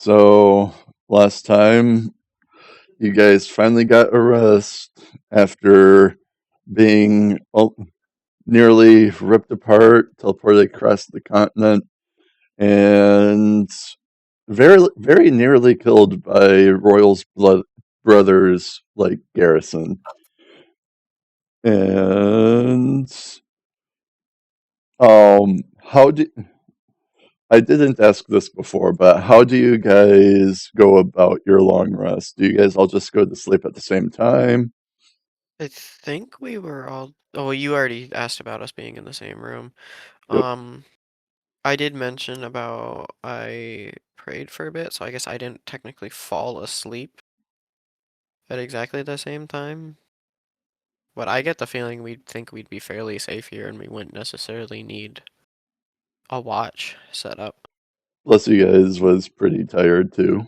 So last time you guys finally got a rest after being nearly ripped apart, teleported across the continent, and very nearly killed by Royal's brothers like Garrison. And how do I didn't ask this before, but how do you guys go about your long rest? Do you guys all just go to sleep at the same time? I think we were all. Oh, you already asked about us being in the same room. Yep. Um, I did mention about I prayed for a bit, so I guess I didn't technically fall asleep at exactly the same time. But I get the feeling we'd think we'd be fairly safe here and we wouldn't necessarily need a watch set up. Plus, you guys was pretty tired too.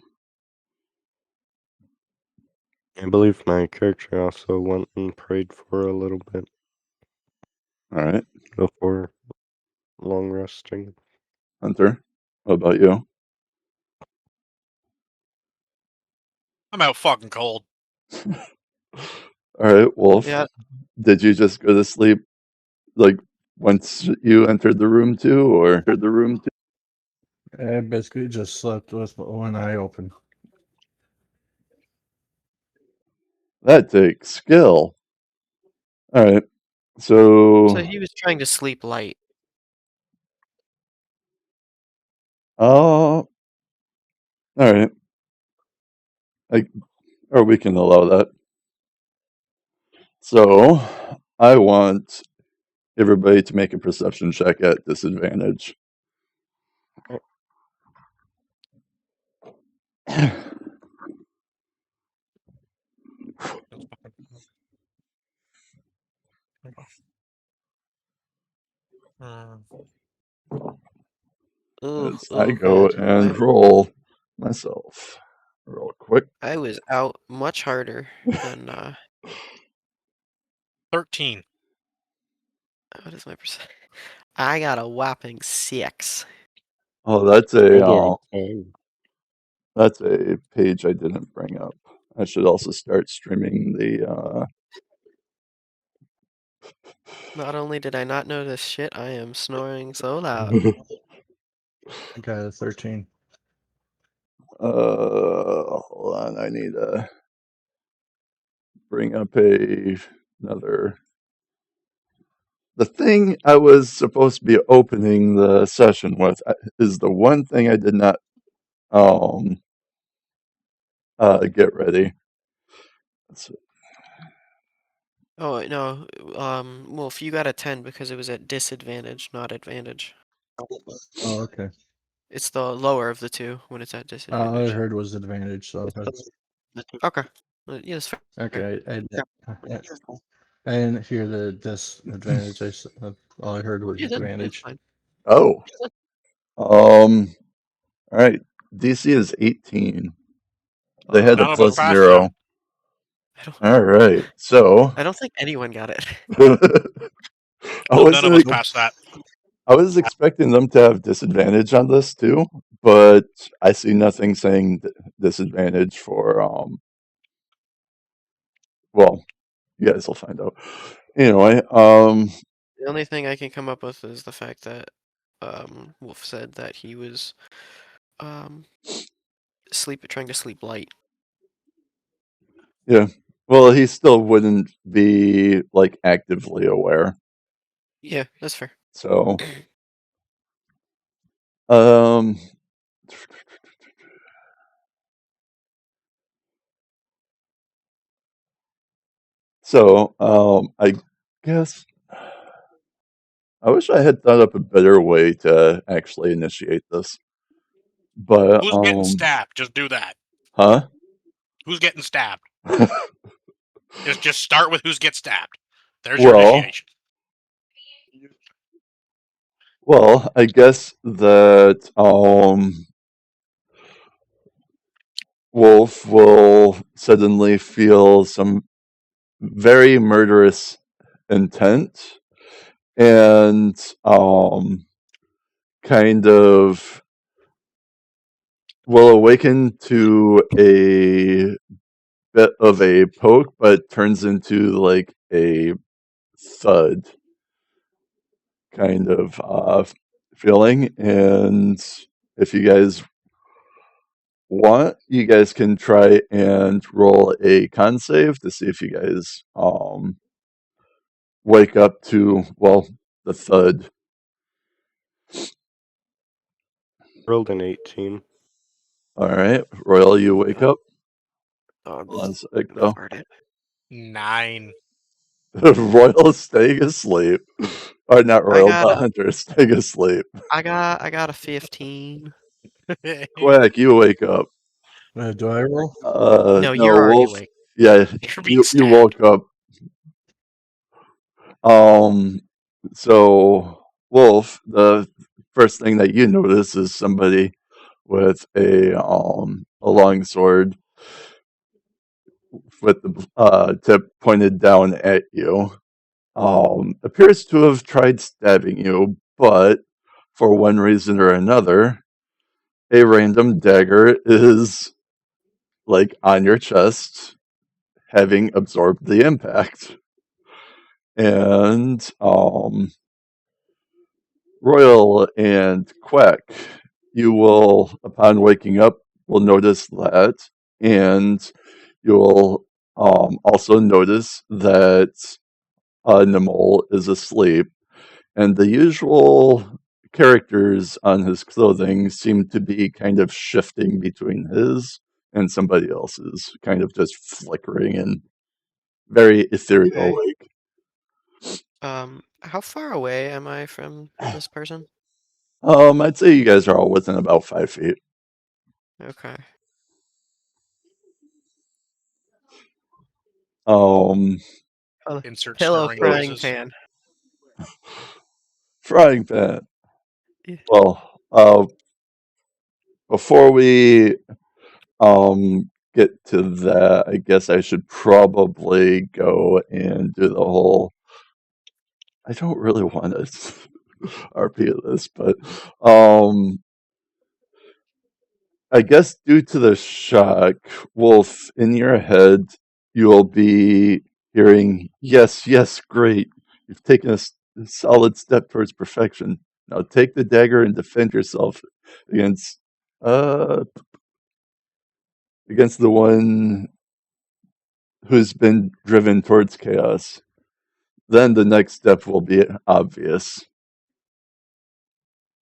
I believe my character also went and prayed for a little bit All right, before long resting. Hunter, what about you? I'm out fucking cold. All right, Wolf, Yeah, did you just go to sleep like once you entered the room too, or the room too? I basically just slept with one eye open. That takes skill. All right, so so he was trying to sleep light. all right, or we can allow that. So I want everybody to make a perception check at disadvantage. As I go and roll myself real quick. I was out much harder than 13. what is my percent? I got a whopping 6. Oh, I got a 10. that's a page I didn't bring up. I should also start streaming the. Not only did I not know this shit, I am snoring so loud. I got a 13. Hold on. I need to bring up another. The thing I was supposed to be opening the session with is the one thing I did not um get ready. Oh no, Wolf, you got a 10 because it was at disadvantage, not advantage. Oh, okay. It's the lower of the two when it's at All I disadvantage. heard was advantage, so that's Okay. Yeah, that's fair. okay. I didn't hear the disadvantage. All I heard was Yeah, that's advantage. fine. Oh. All right. DC is 18. They had a None of us plus passed 0. All right. So I don't think anyone got it. None of us passed that. I was expecting them to have disadvantage on this too, but I see nothing saying disadvantage for well, you guys will find out. Anyway, The only thing I can come up with is the fact that Wolf said that he was trying to sleep light. yeah. Well, he still wouldn't be like actively aware. Yeah, that's fair. So um I guess I wish I had thought up a better way to actually initiate this. But Who's getting stabbed? Just do that. Huh? Who's getting stabbed? Just start with who's gets stabbed. There's Well- your initiation. Well, I guess that Wolf will suddenly feel some very murderous intent and kind of will awaken to a bit of a poke, but turns into like a thud kind of feeling. And if you guys want, you guys can try and roll a con save to see if you guys wake up to, well, the thud. Rolled an 18. All right, Royal, you wake up. Oh, I'm Hold on a just sec, gonna though. fart it. 9. Royal is staying asleep. Or not I Royal, got but a, Hunter is staying asleep. I got a 15. Quack, you wake up. Do I roll? No, No, you're already Wolf. awake. Yeah, You're being you stabbed. woke up. So Wolf, the first thing that you notice is somebody with a long sword with the tip pointed down at you. Appears to have tried stabbing you, but for one reason or another, a random dagger is like on your chest, having absorbed the impact. And Royal and Quack, you will, upon waking up, will notice that, and you will also notice that Nimble is asleep, and the usual characters on his clothing seem to be kind of shifting between his and somebody else's, kind of just flickering and very ethereal like. How far away am I from this person? I'd say you guys are all within about 5 feet. Okay. Um, Insert Pillow snoring frying noises. pan. frying pan. Yeah. Well, before we get to that, I guess I should probably go and do the whole. I don't really want to RP this, but I guess due to the shock, Wolf, in your head, you will be hearing, yes, yes, great. You've taken a solid step towards perfection. Now take the dagger and defend yourself against uh against the one who's been driven towards chaos. Then the next step will be obvious.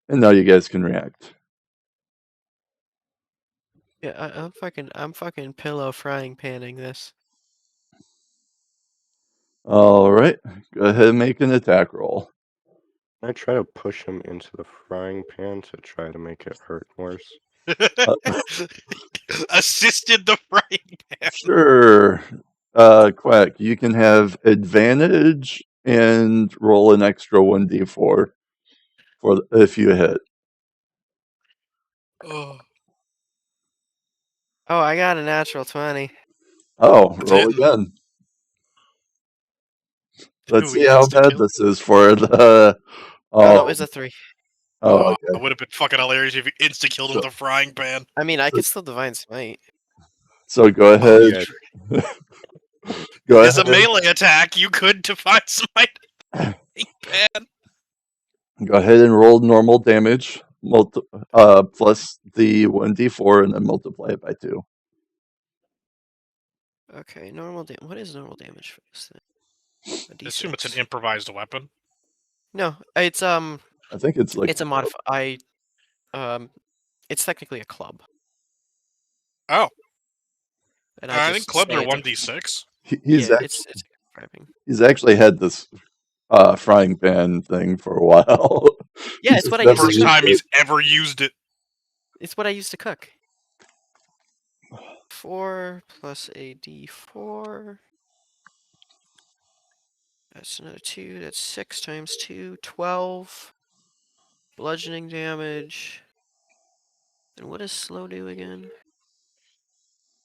And now you guys can react. Yeah, I'm fucking pillow frying panning this. All right, go ahead and make an attack roll. I try to push him into the frying pan to try to make it hurt worse. Uh, Assisted the frying pan. Sure. Quack, you can have advantage and roll an extra 1d4 for if you hit. Oh, Oh, I got a natural 20. Oh, it's roll hitting. again. Let's Do see we how insta bad kill? this is for the. Oh no, Oh, it's a 3. oh, It okay. would have been fucking hilarious if you insta killed him So, with a frying pan. I mean, I so, could still divine smite. so go Oh, ahead. Yeah, Go as a ahead. melee attack, you could divine smite a pan. Go ahead and roll normal damage, plus the 1d4, and then multiply it by 2. Okay, what is normal damage for this thing? A Assume it's an d6. improvised weapon. No, it's I think it's like it's a it's technically a club, Oh, and I I think just clubs say are it's a 1d6. he's yeah, actually it's grabbing. he's actually had this frying pan thing for a while. Yeah, He's it's just what I never used to First cook. used time it. he's ever used it. It's what I used to cook. 4 plus a d4. That's another 2. That's 6 times 2, 12. Bludgeoning damage. And what does slow do again?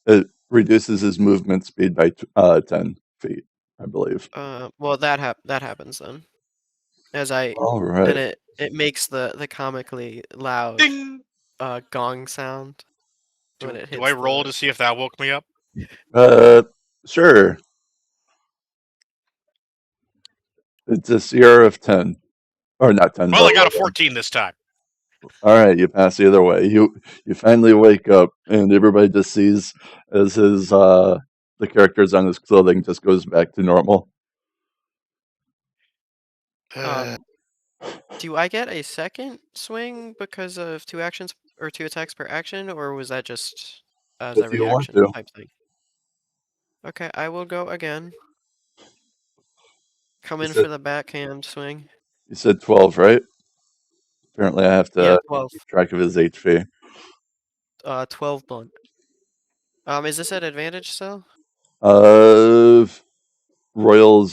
It reduces his movement speed by 10 feet, I believe. Well that happens then. As I All and right. it makes the comically loud Ding! gong sound. when it hits. Do I roll to see if that woke me up? Sure. It's a CR of 10. Or not 10, Well, but I got a 11. 14 this time. All right, you pass either way. You finally wake up, and everybody just sees as the characters on his clothing just goes back to normal. Do I get a second swing because of 2 actions or 2 attacks per action, or was that just as a If you want reaction to. type thing? Okay, I will go again. Come in for the backhand swing. You said 12, right? Apparently, I have Yeah, to 12. keep track of his HP. 12 blunt. Is this at advantage still? Royal's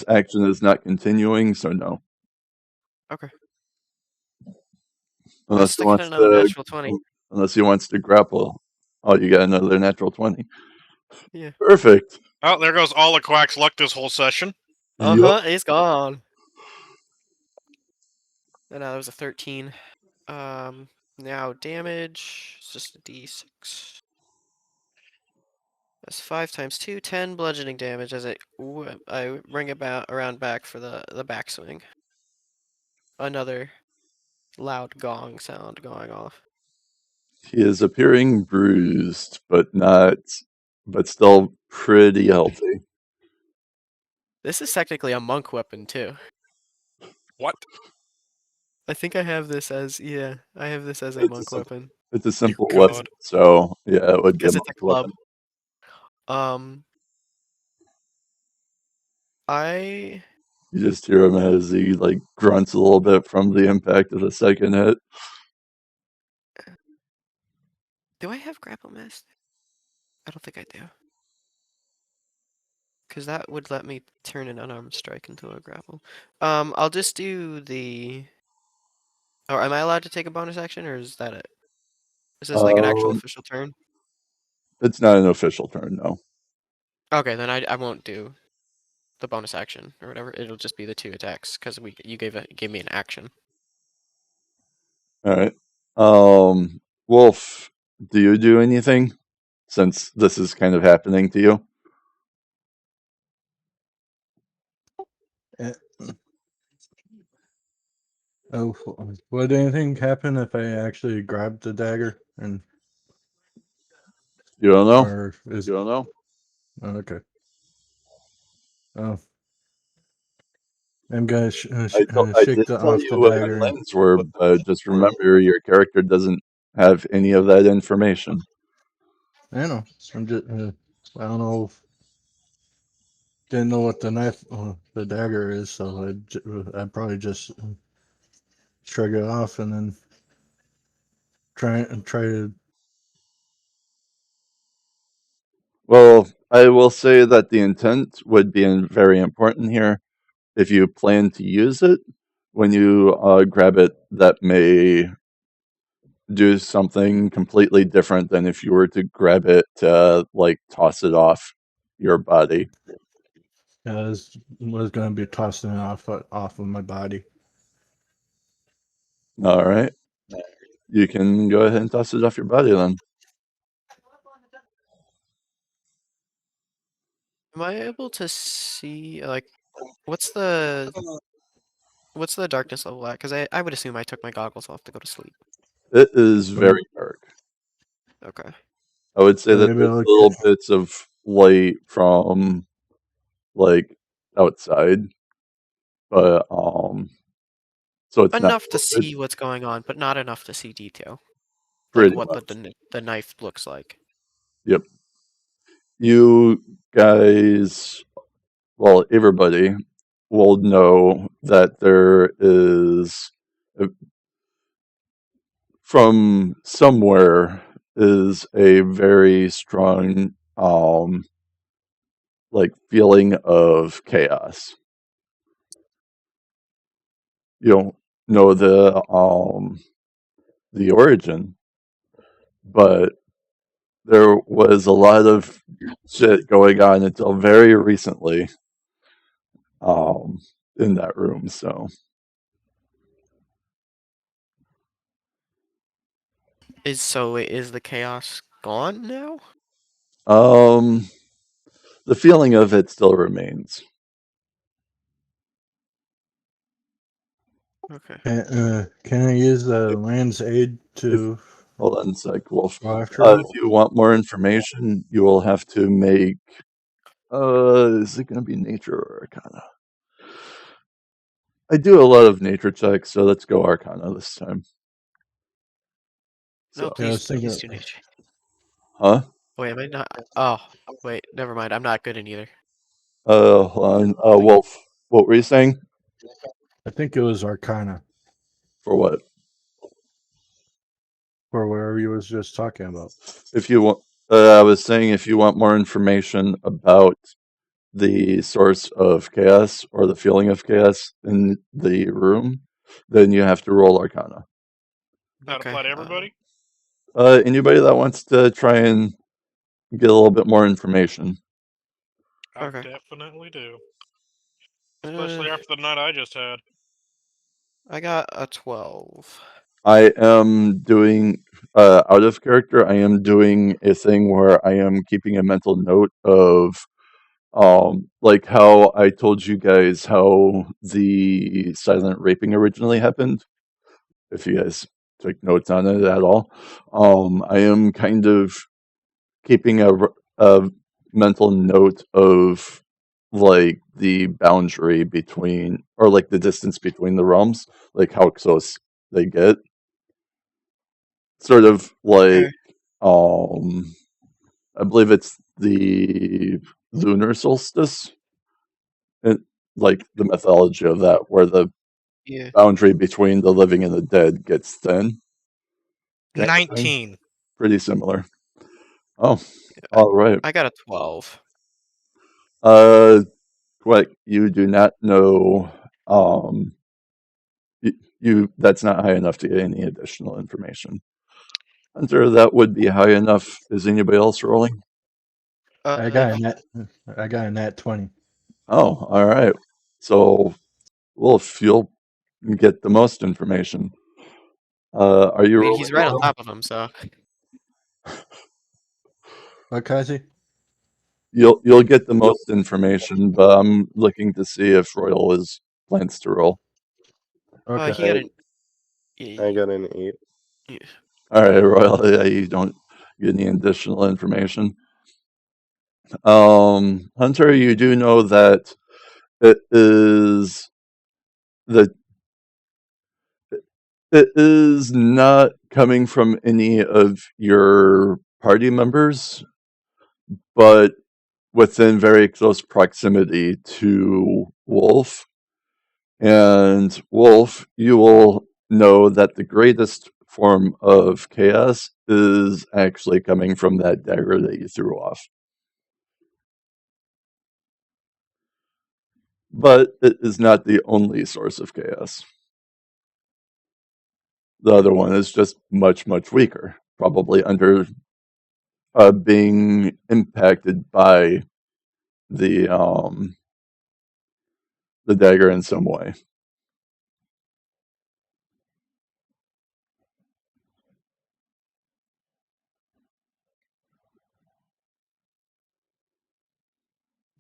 action is not continuing, so no. Okay. Unless Let's he stick at wants another to, natural 20. unless he wants to grapple. Oh, you got another natural 20. Yeah. Perfect. Oh, there goes all the Quack's luck this whole session. Yup. He's gone. And that was a 13. Now damage. It's just a d6. That's 5 times 2, 10 bludgeoning damage as I bring it around back for the backswing. Another loud gong sound going off. He is appearing bruised, but still pretty healthy. This is technically a monk weapon too. What? I think I have this as I have this as a It's a monk simple, weapon it's a simple God. weapon, so yeah, it would be a because it's a monk club. weapon. I You just hear him as he like grunts a little bit from the impact of the second hit. do I have grapple mask? I don't think I do. Because that would let me turn an unarmed strike into a grapple. I'll just do the. Or am I allowed to take a bonus action, or is that it? Is this like an actual Um, official turn? it's not an official turn, no. Okay, then I won't do the bonus action or whatever. It'll just be the 2 attacks because you gave me an action. All right. Wolf, do you do anything since this is kind of happening to you? Eh, Oh, would anything happen if I actually grabbed the dagger and You don't know. or is You don't know. oh, okay? Oh, I'm gonna I shake did the tell off the you what the dagger and plans were, but just remember your character doesn't have any of that information. I know I'm just I don't know. Didn't know what the knife, the dagger is, so I'd probably just shrug it off and then try to. Well, I will say that the intent would be very important here. If you plan to use it, when you grab it, that may do something completely different than if you were to grab it to like toss it off your body. Was going to be tossing it off of my body. All right, you can go ahead and toss it off your body then. Am I able to see like what's the darkness level at? Because I would assume I took my goggles off to go to sleep. It is very dark. Okay. I would say that Maybe there's I'll little bits of light from like outside, but so it's not Enough to it's see what's going on, but not enough to see detail. Like pretty what much. the knife looks like. Yep. You guys, well, everybody will know that there is from somewhere is a very strong like feeling of chaos. You don't know the origin, but there was a lot of shit going on until very recently um in that room, so Is the chaos gone now? The feeling of it still remains. Okay. Can I use the land's aid to Hold on a sec, Wolf. go after him? If you want more information, you will have to make. Is it going to be nature or arcana? I do a lot of nature checks, so let's go arcana this time. No, So, Yeah, I was please thinking. do nature. huh? Wait, am I not? Oh, wait, never mind. I'm not good in either. Hold on. Wolf, what were you saying? I think it was Arcana For what? or whatever you was just talking about. If you want, I was saying if you want more information about the source of chaos or the feeling of chaos in the room, then you have to roll arcana. That Okay. apply to everybody? Anybody that wants to try and get a little bit more information. I Okay. definitely do. Especially after the night I just had. I got a 12. I am doing, out of character, I am doing a thing where I am keeping a mental note of, like how I told you guys how the silent raping originally happened. If you guys took notes on it at all, I am kind of keeping a mental note of like the boundary between, or like the distance between the realms, like how close they get. Sort of like, Okay. I believe it's the lunar solstice, and like the mythology of that, where the Yeah. boundary between the living and the dead gets thin. Kind of thing. 19. Pretty similar. Oh, all right. I got a 12. Quick, you do not know. Um, you that's not high enough to get any additional information. Hunter, that would be high enough. Is anybody else rolling? I got a nat 20. Oh, all right. So, Wolf, you'll get the most information. Are you I mean, rolling? he's right on Royal? top of him, so. What, Kazi? You'll get the most information, but I'm looking to see if Royal is plans to roll. Okay. He got an. I got an 8. Yeah. All right, Royal. Yeah, you don't get any additional information. Hunter, you do know that it is the it is not coming from any of your party members, but within very close proximity to Wolf. And Wolf, you will know that the greatest form of chaos is actually coming from that dagger that you threw off. But it is not the only source of chaos. The other one is just much, much weaker, probably under being impacted by the dagger in some way.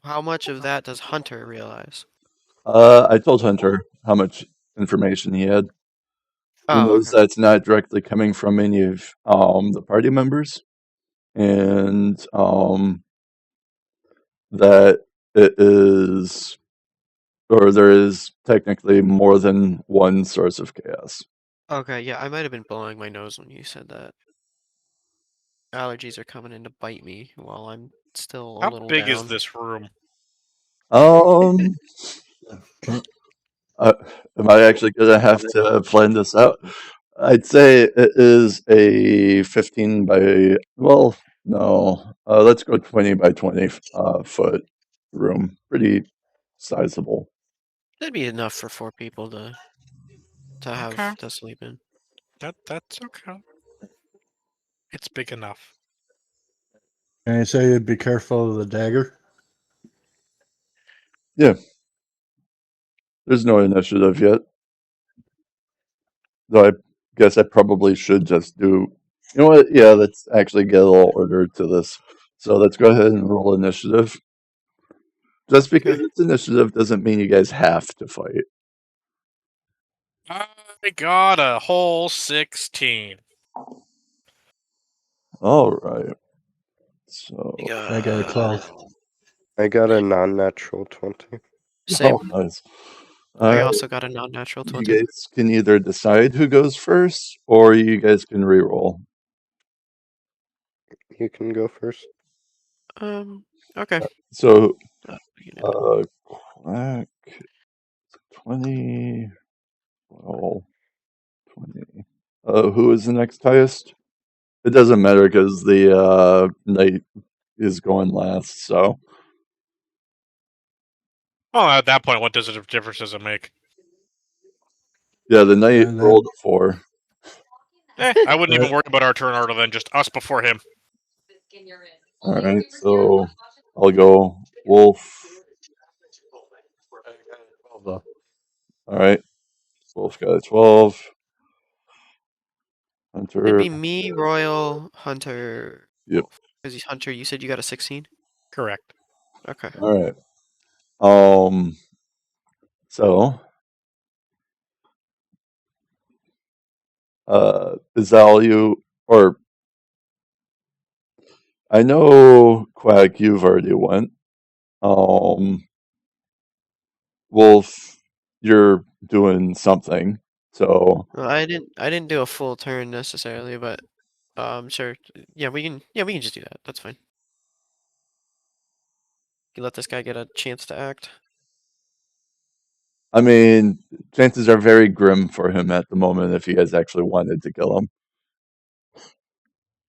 How much of that does Hunter realize? I told Hunter how much information he had. He Oh, knows okay. that's not directly coming from any of the party members, and that it is, or there is technically more than one source of chaos. Okay, yeah, I might have been blowing my nose when you said that. Allergies are coming in to bite me while I'm still a How little big is down. this room? Um, am I actually gonna have to plan this out? I'd say it is a 15 by, well, no, let's go 20 by 20 foot room. Pretty sizable. That'd be enough for 4 people to Okay. have to sleep in. That's okay. It's big enough. Can I say be careful of the dagger? Yeah, there's no initiative yet. Though I guess I probably should just do You know what? Yeah, let's actually get a little order to this. So let's go ahead and roll initiative. Just because Okay. it's initiative doesn't mean you guys have to fight. I got a whole 16. All right. So, You I got a 12. I got a non-natural 20. Same. oh, nice. All I right. also got a non-natural You 20. guys can either decide who goes first, or you guys can re-roll. You can go first. Okay. So, We can- Quack, 20, well, 20. Who is the next highest? It doesn't matter because the knight is going last. So, Oh, at that point, what difference does it make? yeah, the knight And rolled then a 4. I wouldn't even worry about our turn order then, just us before him. All right, so I'll go Wolf. I got a 12 though. All right, Wolf got a 12. It'd Hunter, be me, Royal, Hunter. yep. Because he's Hunter. You said you got a 16. Correct. Okay. All right. So, is that all you, or I know Quack, you've already went. Wolf, you're doing something. So, Well, I didn't do a full turn necessarily, but sure. Yeah, we can just do that. That's fine. You let this guy get a chance to act. I mean, chances are very grim for him at the moment if you guys actually wanted to kill him.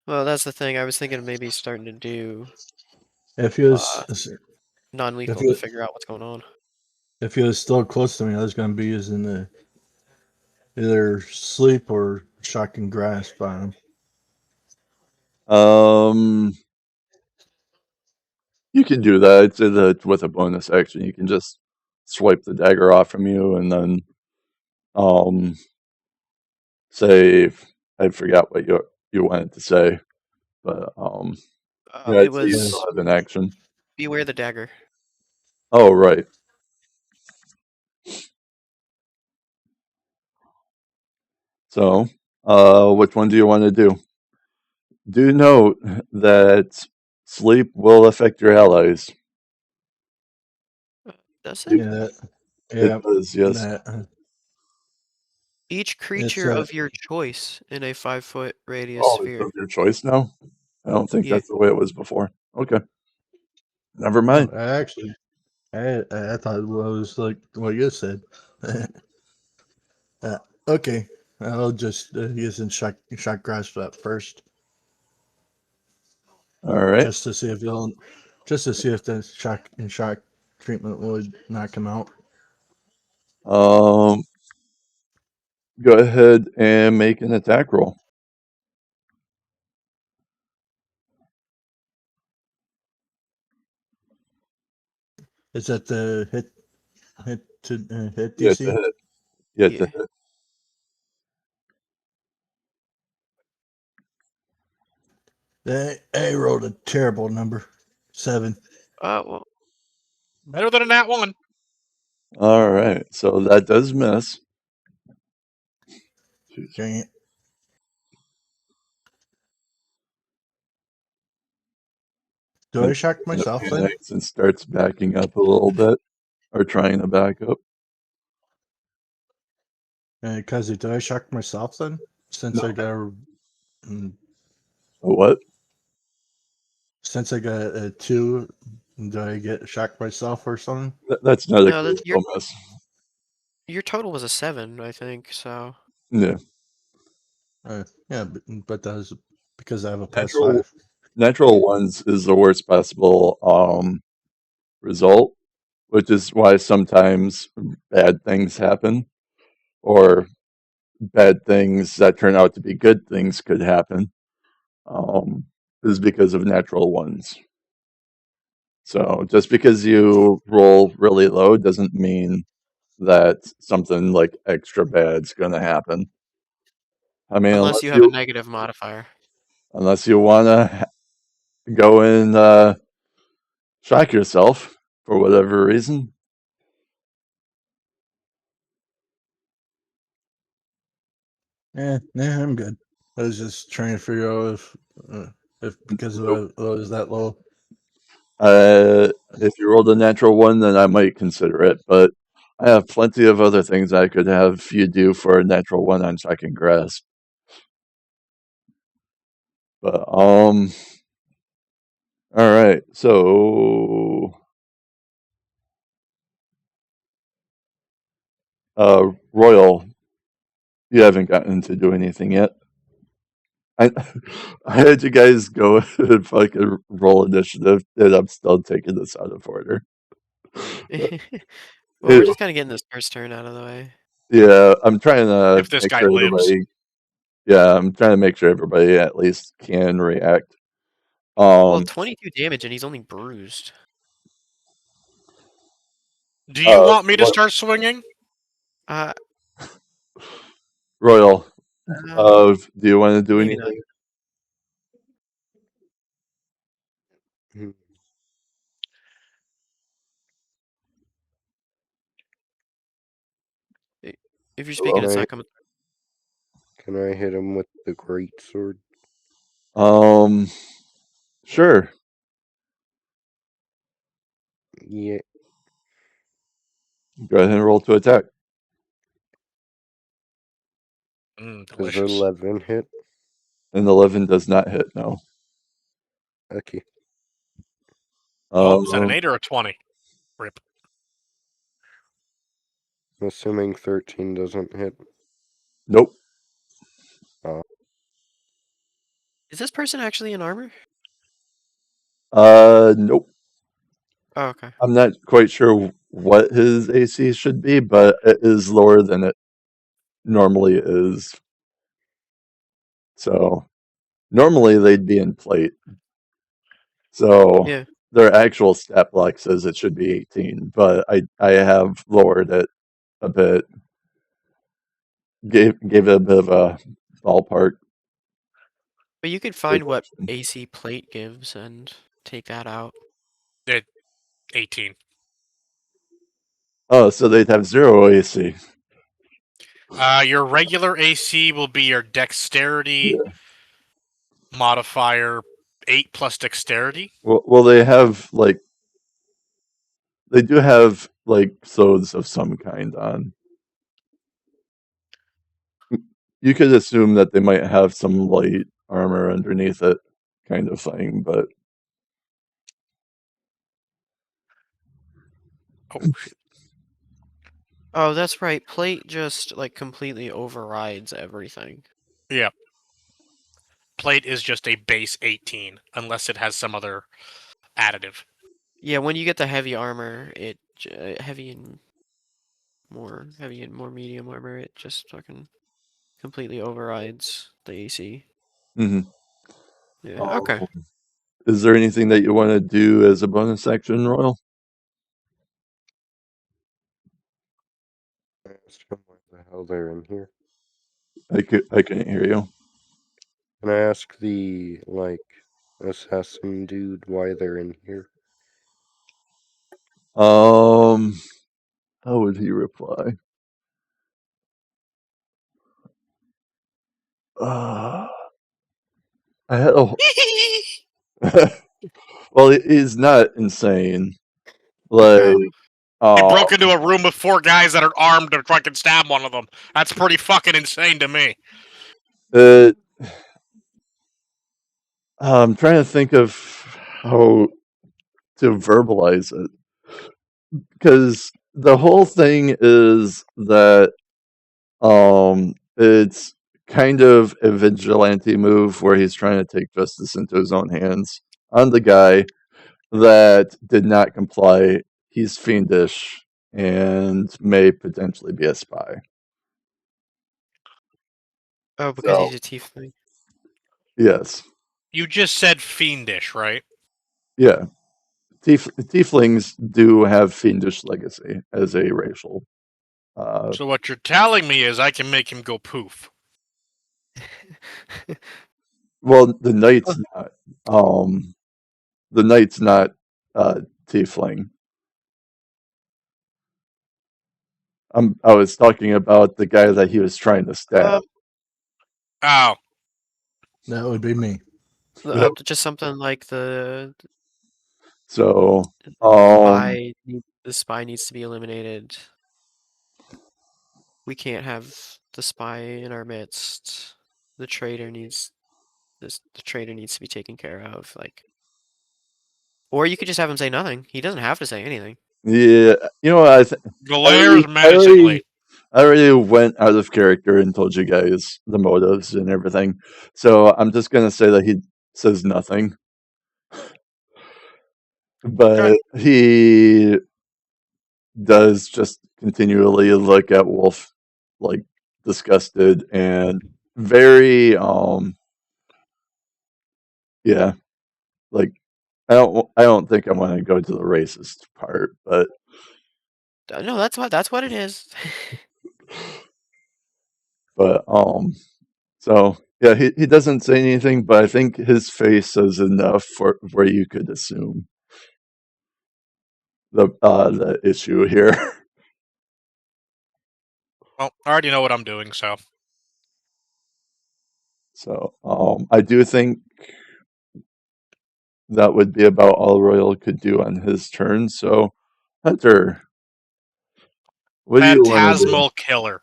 Well, that's the thing. I was thinking of maybe starting to do If he was non-lethal you- to figure out what's going on. if he was still close to me, I was gonna be using the either sleep or shocking grasp on him. You can do that. It's with a bonus action. You can just swipe the dagger off from you and then say I forgot what you wanted to say, but yeah, It I'd say you was still have an action. beware the dagger. Oh, right. So, which one do you want to do? Do note that sleep will affect your allies. Does it? Yeah, It yeah. does, yes. That, Each it's creature of your choice in a 5-foot radius Oh, it's sphere. of your choice now? I don't think Yeah. that's the way it was before. Okay. Never mind. actually, I thought it was like what you said. Okay, I'll just use in shock grasp that first, All right. just to see if the shock treatment would knock him out. Go ahead and make an attack roll. Is that the hit hit Yeah, to DC? hit. Yeah, to Yeah. hit. I rolled a terrible number, 7. Well, Better than a nat 1. All right. So that does miss. Jeez. Dang it. Do I shock And it myself then? panics and starts backing up a little bit, or trying to back up. Cause do I shock myself then? Since No. I got mm, What? since I got a 2, do I get shocked myself or something? That's not a no, that's critical miss. your total was a 7, I think. So Yeah. Yeah, but that was because I have a plus Natural 5. natural ones is the worst possible result, which is why sometimes bad things happen, or bad things that turn out to be good things could happen. Is because of natural ones. So just because you roll really low doesn't mean that something like extra bad's going to happen. I mean, unless unless you have a you negative modifier. unless you want to go and shock yourself for whatever reason. Yeah, I'm good. I was just trying to figure out if because Nope. I was that low. If you rolled a natural one, then I might consider it, but I have plenty of other things I could have you do for a natural one on shocking grasp. But all right. So Royal, you haven't gotten to do anything yet. I I had you guys go and fucking roll initiative, and I'm still taking this out of order. Well, we're It- just kind of getting this first turn out of the way. yeah, I'm trying to If this make guy sure lives. everybody. Yeah, I'm trying to make sure everybody at least can react. Well, Um, 22 damage and he's only bruised. Do you want me to what, start swinging? Uh, Royal, uh, do you want to do maybe not. anything? Hmm. If you're speaking, it's Can I, not coming. can I hit him with the great sword? Sure. Yeah, Go ahead and roll to attack. does Delicious. 11 hit? And 11 does not hit, no. Okay. Oh, is that an Um, 8 or a 20? Rip. I'm assuming 13 doesn't hit. nope. Is this person actually in armor? Nope. Oh, okay. I'm not quite sure what his AC should be, but it is lower than it normally is. So normally they'd be in plate. So Yeah. their actual stat block says it should be 18, but I have lowered it a bit. Gave it a bit of a ballpark. But you could find what reduction. AC plate gives and take that out. 18. Oh, so they'd have 0 AC. Your regular AC will be your dexterity Yeah. modifier 8 plus dexterity. Well, they do have like clothes of some kind on. You could assume that they might have some light armor underneath it, kind of thing, but Oh, shit. Oh, that's right. Plate just like completely overrides everything. Yeah. Plate is just a base 18, unless it has some other additive. Yeah, when you get the heavy armor, heavy and more medium armor, it just fucking completely overrides the AC. mhm. Yeah. Okay. Is there anything that you want to do as a bonus action, Royal? I asked him why the hell they're in here. I couldn't hear you. Can I ask the, assassin dude why they're in here? How would he reply? I had a well, he's not insane. Like, No. He um, broke into a room with 4 guys that are armed to fucking stab one of them. That's pretty fucking insane to me. it, I'm trying to think of how to verbalize it because the whole thing is that it's kind of a vigilante move where he's trying to take justice into his own hands on the guy that did not comply. He's fiendish and may potentially be a spy. Oh, because So he's a tiefling. yes, You just said fiendish, right? yeah. Tieflings do have fiendish legacy as a racial. So what you're telling me is I can make him go poof. Well, the knight's not. The knight's not tiefling. I was talking about the guy that he was trying to stab. Oh, That would be me. Yep. Just something like the So, the spy needs to be eliminated. We can't have the spy in our midst. The traitor needs the traitor needs to be taken care of. Like, or you could just have him say nothing. He doesn't have to say anything. yeah, you know what? glares menacingly. I already went out of character and told you guys the motives and everything. So I'm just gonna say that he says nothing, but he does just continually look at Wolf like disgusted and very yeah, like I don't think I want to go to the racist part, but No, that's what it is. but so yeah, he doesn't say anything, but I think his face says enough for where you could assume the issue here. Well, I already know what I'm doing, so. So I do think that would be about all Royal could do on his turn. So Hunter, what do you want to do? Phantasmal Killer.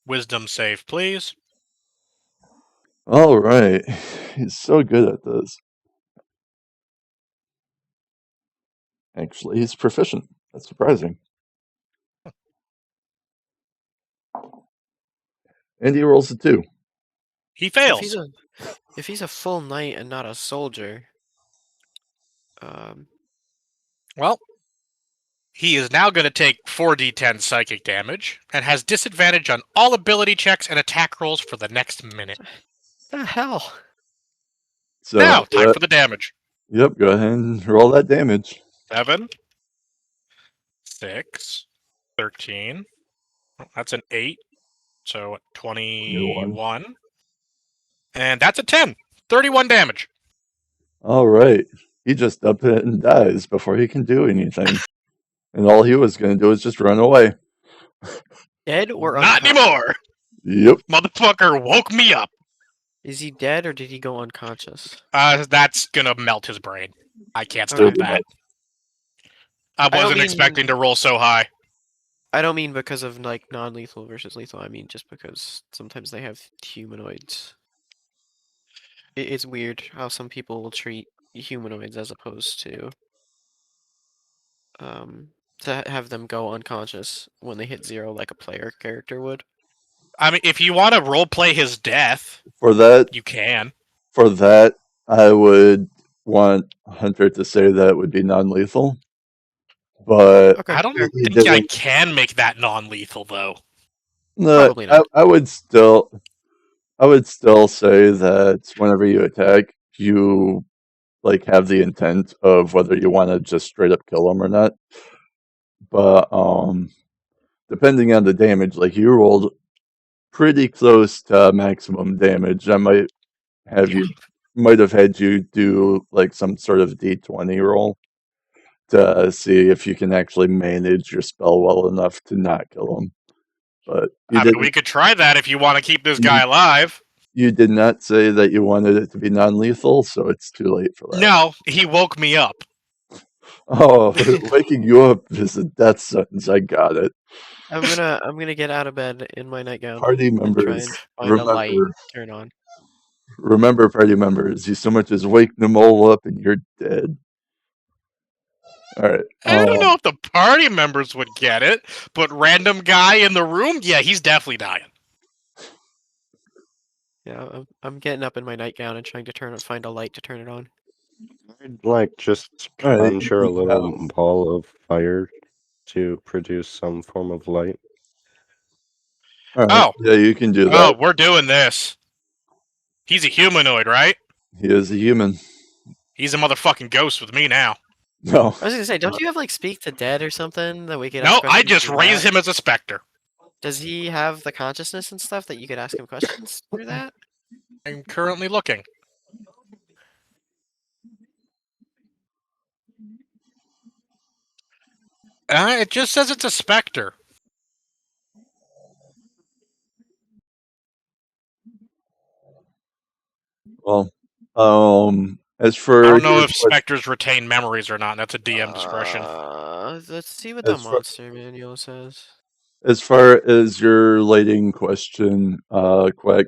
Wisdom save, please. All right, he's so good at this. Actually, he's proficient. That's surprising. And he rolls a 2. He If fails. he's a full knight and not a soldier, Well, he is now going to take 4d10 psychic damage and has disadvantage on all ability checks and attack rolls for the next minute. the hell? So Now, time for the damage. Yep, go ahead and roll that damage. 7, 6, 13. That's an 8. So 21. And that's a 10. 31 damage. All right. He just up it and dies before he can do anything. And all he was going to do is just run away. Dead or Not unconscious? anymore. Yep. Motherfucker woke me up. Is he dead or did he go unconscious? That's gonna melt his brain. I can't stop Okay. that. I don't wasn't mean- expecting to roll so high. I don't mean because of like non-lethal versus lethal. I mean just because sometimes they have humanoids. It's weird how some people will treat humanoids as opposed to have them go unconscious when they hit 0 like a player character would. I mean, if you want to roleplay his death, For that, you can. I would want Hunter to say that it would be non-lethal. But Okay, I don't fair. think I can make that non-lethal though. no, Probably not. I would still say that whenever you attack, you like have the intent of whether you want to just straight up kill him or not. But depending on the damage, like you rolled pretty close to maximum damage. I might have had you do like some sort of D20 roll to see if you can actually manage your spell well enough to not kill him. But I mean, we could try that if you want to keep this guy alive. You did not say that you wanted it to be non-lethal, so it's too late for that. No, he woke me up. Oh, waking you up is a death sentence. I got it. I'm gonna get out of bed in my nightgown Party and try members, and find a light remember, turn on. remember, party members, you so much as wake them all up and you're dead. All right. I don't know if the party members would get it, but random guy in the room, yeah, he's definitely dying. Yeah, I'm getting up in my nightgown and trying to find a light to turn it on. I'd like just All right, conjure a you little have- ball of fire to produce some form of light. All right. Oh. Yeah, you can do Oh, that. we're doing this. He's a humanoid, right? He is a human. He's a motherfucking ghost with me now. No. I was gonna say, don't you have like speak to dead or something that we could? No, ask I questions just through raise that? him as a specter. Does he have the consciousness and stuff that you could ask him questions through that? I'm currently looking. It just says it's a specter. Well, as I for don't know your if specters retain memories or not. That's a DM discretion. Let's see what the As far- monster manual says. as far as your lighting question, Quack,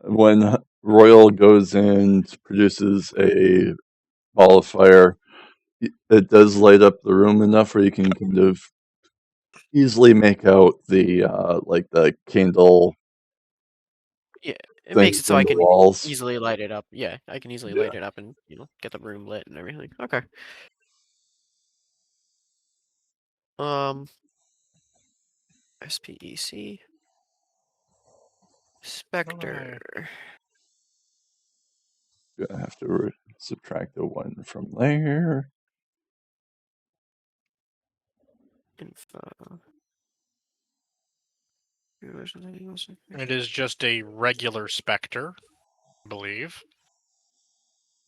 when Royal goes and produces a ball of fire, it does light up the room enough where you can kind of easily make out the like the candle Yeah, it makes things it so in I the can walls. easily light it up. Yeah, I can easily Yeah. light it up and get the room lit and everything. Okay. SPEC Spectre. Gonna have to subtract the one from there. Info. It is just a regular specter, I believe.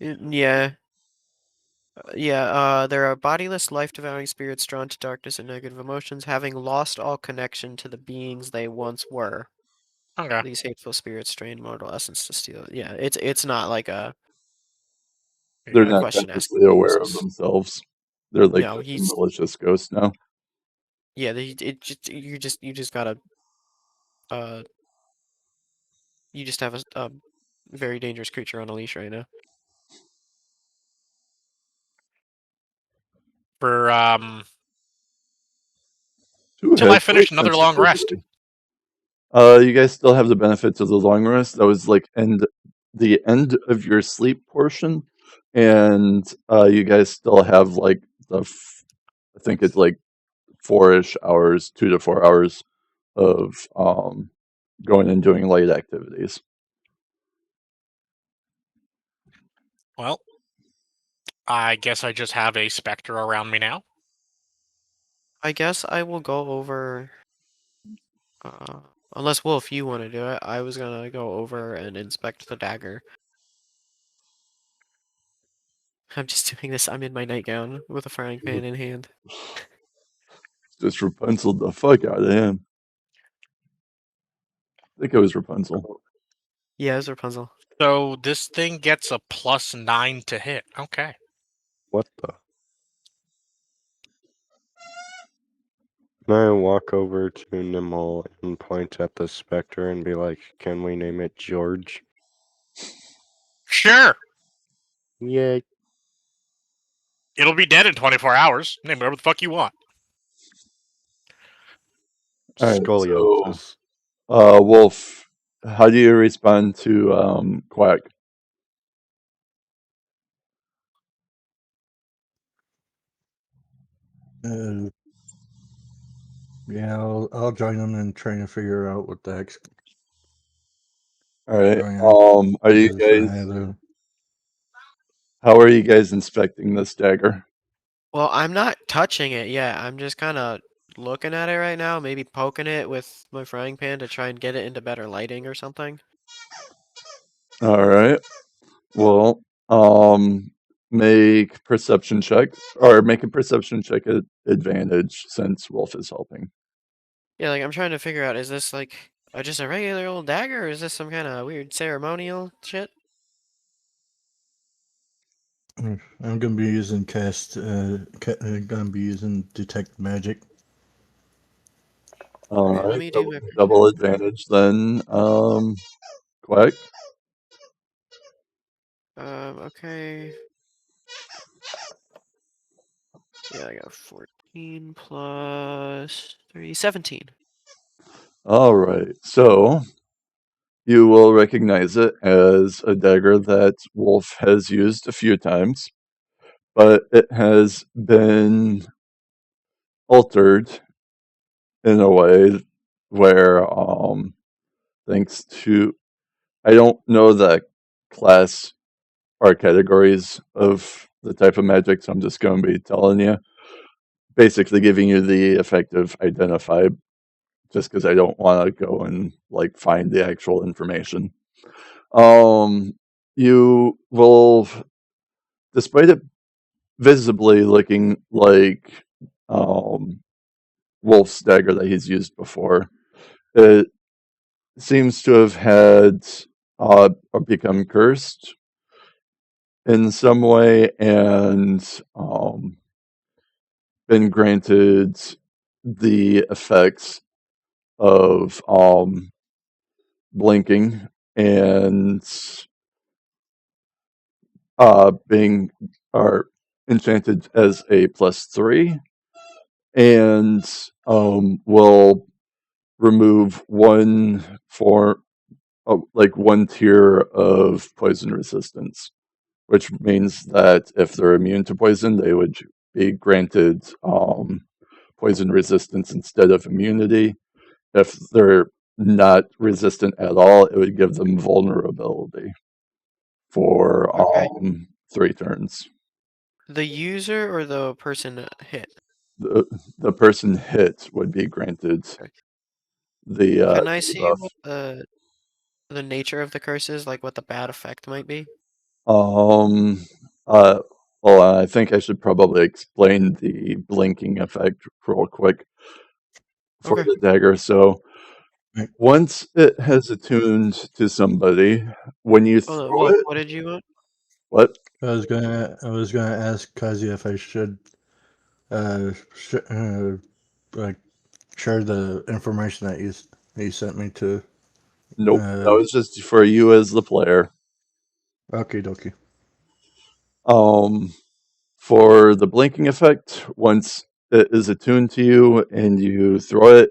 Yeah. There are bodiless, life-devouring spirits drawn to darkness and negative emotions, having lost all connection to the beings they once were. Okay. These hateful spirits drain mortal essence to steal. Yeah, it's not like a They're a not question asking consciously aware of basis. themselves. They're like No, just a he's malicious ghost now. yeah. You just gotta uh you just have a very dangerous creature on a leash right now. For Who till I has finish great another long rest. sensitivity. You guys still have the benefits of the long rest. That was like the end of your sleep portion, and you guys still have like I think it's like 4-ish hours, 2 to 4 hours of going and doing light activities. Well, I guess I just have a specter around me now. I guess I will go over. Unless Wolf, you want to do it, I was gonna go over and inspect the dagger. I'm just doing this. I'm in my nightgown with a frying pan in hand. Just Rapunzel the fuck out of him. I think it was Rapunzel. Yeah, it's Rapunzel. So this thing gets a +9 to hit. Okay. What the? Can I walk over to Nimble and point at the specter and be like, can we name it George? Sure. Yay. It'll be dead in 24 hours. Name whatever the fuck you want. All right, Scoliosis. Wolf, how do you respond to Quack? Yeah, I'll join them in trying to figure out what the heck's All right. going on. Are you Because guys? How are you guys inspecting this dagger? Well, I'm not touching it yet. I'm just kind of looking at it right now, maybe poking it with my frying pan to try and get it into better lighting or something. All right. Well, make perception check or make a perception check at advantage since Wolf is helping. Yeah, like I'm trying to figure out, is this like just a regular old dagger, or is this some kind of weird ceremonial shit? I'm gonna be using gonna be using detect magic. All Alright, let right, me do my double advantage then. Quack. Okay. Yeah, I got 14 plus 3, 17. All right, so you will recognize it as a dagger that Wolf has used a few times, but it has been altered in a way where, thanks to, I don't know the class or categories of the type of magic, so I'm just going to be telling you, basically giving you the effect of identify, just because I don't want to go and like find the actual information. You will, despite it visibly looking like Wolf's dagger that he's used before. It seems to have had or become cursed in some way and been granted the effects of blinking and being are enchanted as a +3 and will remove one form like one tier of poison resistance, which means that if they're immune to poison, they would be granted poison resistance instead of immunity. If they're not resistant at all, it would give them vulnerability for Okay. 3 turns. The user or the person hit? The person hit would be granted Okay. the Can I see debuff. what the nature of the curse is, like what the bad effect might be? Um, uh, well, I think I should probably explain the blinking effect real quick for Okay. the dagger. So Right. once it has attuned to somebody, when you Hold on, throw it, what did you want? what? I was gonna ask Kazi if I should like share the information that you sent me to. Nope, that was just for you as the player. Okie dokie. For the blinking effect, once it is attuned to you and you throw it,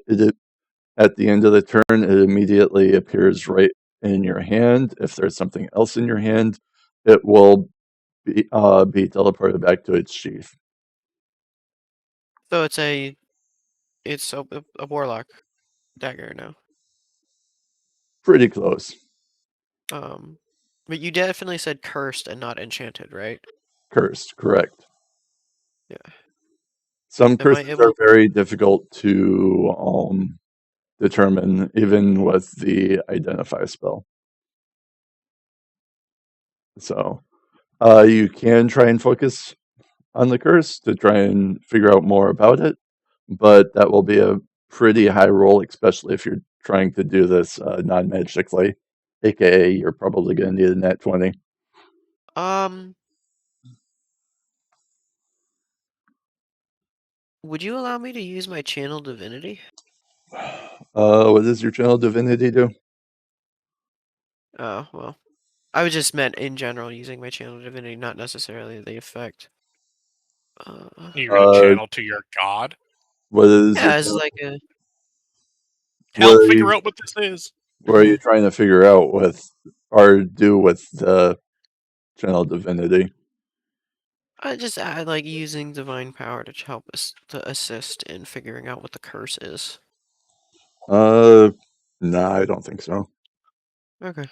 at the end of the turn, it immediately appears right in your hand. If there's something else in your hand, it will be teleported back to its sheath. So it's a warlock dagger now. Pretty close. But you definitely said cursed and not enchanted, right? Cursed, correct. Yeah. Some Am I curses are able? very difficult to determine, even with the identify spell. So you can try and focus on the curse to try and figure out more about it, but that will be a pretty high roll, especially if you're trying to do this non-magically, aka you're probably going to need a nat 20. Would you allow me to use my channel divinity? What does your channel divinity do? Oh, well. I was just meant in general using my channel divinity, not necessarily the effect. You're gonna Uh, channel to your god. what is Yeah, your as like a what Help are figure you out what this is. what are you trying to figure out with or do with the channel divinity? I just like using divine power to help us to assist in figuring out what the curse is. Nah, I don't think so. Okay.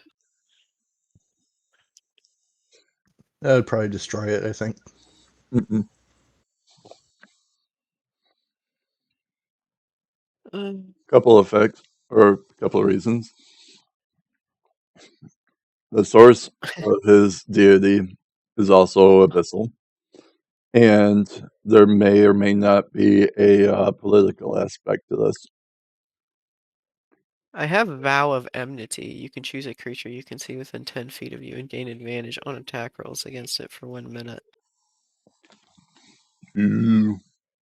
That would probably destroy it, I think. Mm-mm. Couple effects or a couple of reasons. The source of his deity is also abyssal, and there may or may not be a political aspect to this. I have Vow of Enmity. You can choose a creature you can see within 10 feet of you and gain advantage on attack rolls against it for 1 minute. Ooh.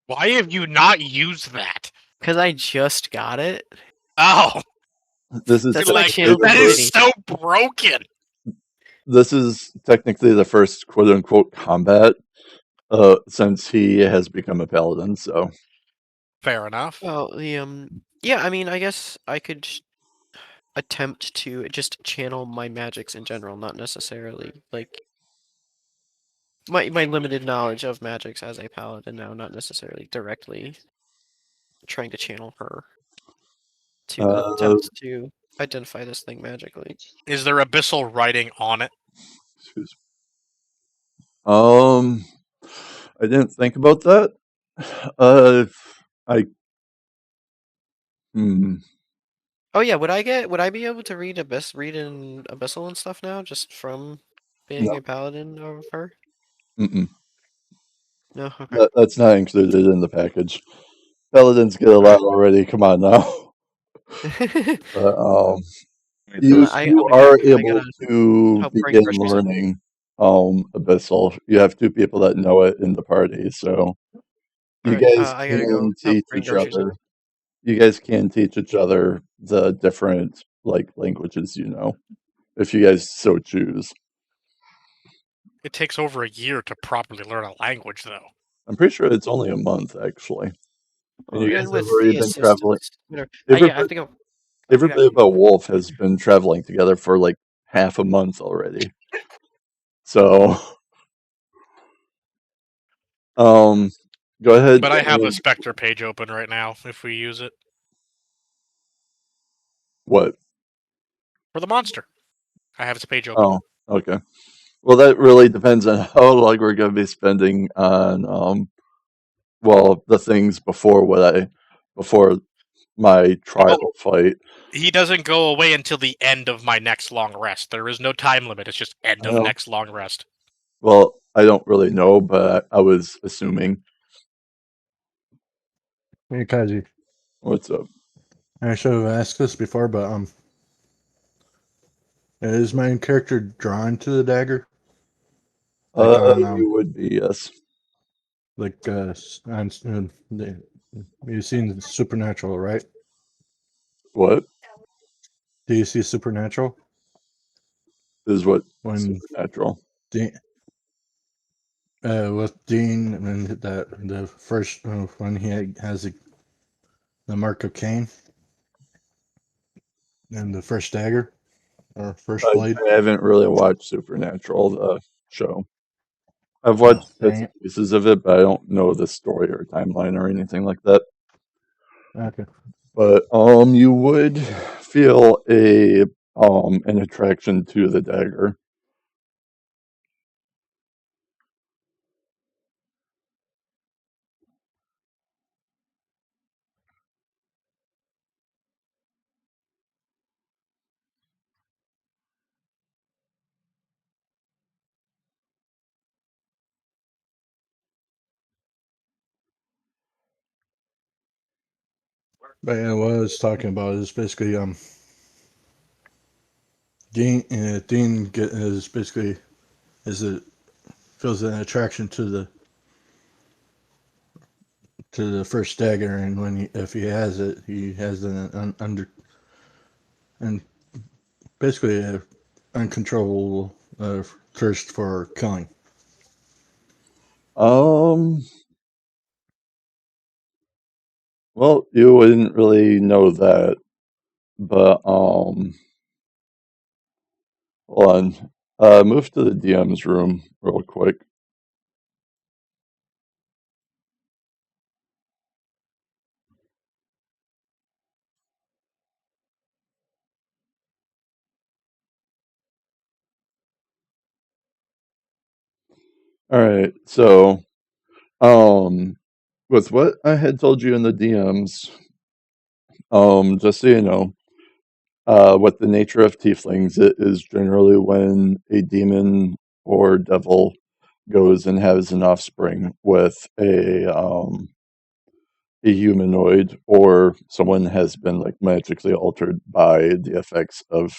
Why have you not used that? Because I just got it. Oh, This is That's my like channel that is divinity. so broken. this is technically the first quote unquote combat since he has become a paladin. So Fair enough. Well, yeah, I mean, I guess I could attempt to just channel my magics in general, not necessarily like my limited knowledge of magics as a paladin now, not necessarily directly trying to channel her to uh, attempt to identify this thing magically. Is there abyssal writing on it? excuse me. I didn't think about that. Uh, I hmm. Oh yeah, would I be able to read read in abyssal and stuff now just from being No. a paladin of her? Mm-mm. No. Okay. That's not included in the package. Paladins get a lot already. Come on now. But, Hold you on, you I'll be back. are I able gotta to help bring begin groceries in. learning Abyssal. You have two people that know it in the party, so you Alright, guys I gotta go can help teach bring each groceries in. other. You guys can teach each other the different like languages, if you guys so choose. It takes over a year to properly learn a language, though. I'm pretty sure it's only a month actually. And Oh, you guys and have with already the been traveling. assistance, whatever. Yeah, I have Everybody, to go. I'll be back. everybody but Wolf has been traveling together for like half a month already. So, go ahead But I have the and Spectre page open right now if we use it what? for the monster. I have its page open. Oh, okay. Well, that really depends on how long we're going to be spending on, the things before my trial Oh, fight. he doesn't go away until the end of my next long rest. There is no time limit. It's just end I of don't, next long rest. well, I don't really know, but I was assuming. Hey, Kaji. What's up? I should have asked this before, but is my character drawn to the dagger? Like on You would be, yes. like on you've seen Supernatural, right? What Do you see Supernatural is what when supernatural? Dean, with Dean and that the first when he has the mark of Cain and the first dagger or first blade? I haven't really watched Supernatural, the show. I've Oh, watched bits dang and it. pieces of it, but I don't know the story or timeline or anything like that. Okay. But you would feel an attraction to the dagger. But yeah, what I was talking about is basically Dean is basically is it feels an attraction to the first dagger, and if he has it, he has an under and basically a uncontrollable thirst for killing. Um, well, you wouldn't really know that, but hold on. Move to the DM's room real quick. All right. So, um, with what I had told you in the DMs, just so you know, what the nature of tieflings it is generally when a demon or devil goes and has an offspring with a humanoid, or someone has been like magically altered by the effects of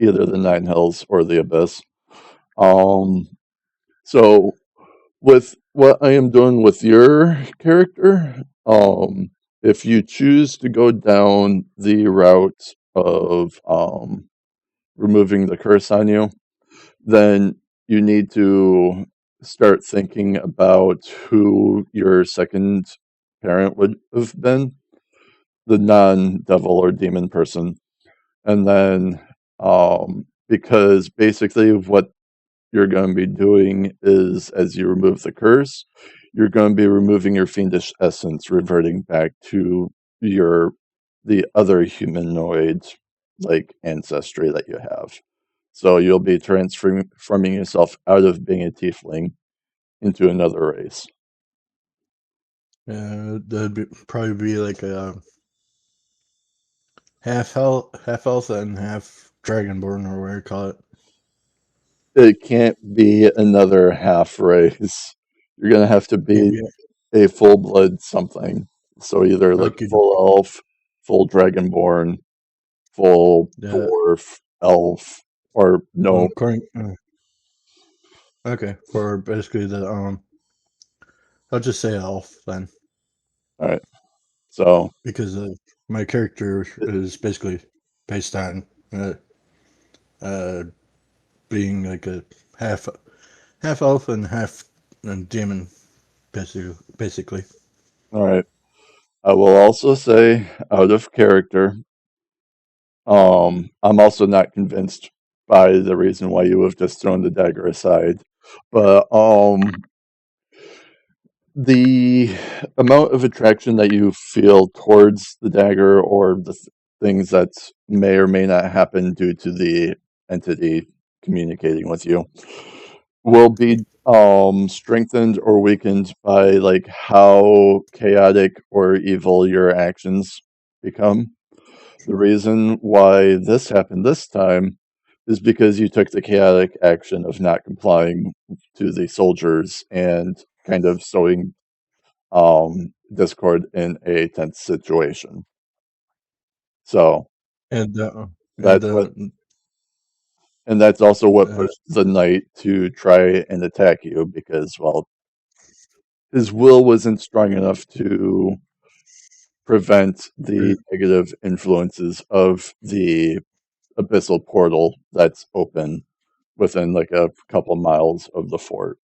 either the Nine Hells or the Abyss. Um, so with what I am doing with your character, if you choose to go down the route of removing the curse on you, then you need to start thinking about who your second parent would have been, the non-devil or demon person. And then, because basically what you're going to be doing is, as you remove the curse, you're going to be removing your fiendish essence, reverting back to your the other humanoid like ancestry that you have. So you'll be transforming yourself out of being a tiefling into another race. Probably be like a half health and half dragonborn or whatever you call it. it can't be another half race. You're gonna have to be Yeah, a full blood something. So either like okie full elf, full dragonborn, full Yeah. dwarf, elf, or no. According. Okay, for basically the I'll just say elf then, All right. So because my character is basically based on uh being like a half elf and half demon, basically. all right. I will also say out of character. I'm also not convinced by the reason why you have just thrown the dagger aside, but the amount of attraction that you feel towards the dagger or the things that may or may not happen due to the entity communicating with you will be strengthened or weakened by like how chaotic or evil your actions become. The reason why this happened this time is because you took the chaotic action of not complying to the soldiers and kind of sowing discord in a tense situation. So And that's what, and that's also what uh, pushed the knight to try and attack you because, well, his will wasn't strong enough to prevent the negative influences of the abyssal portal that's open within like a couple miles of the fort.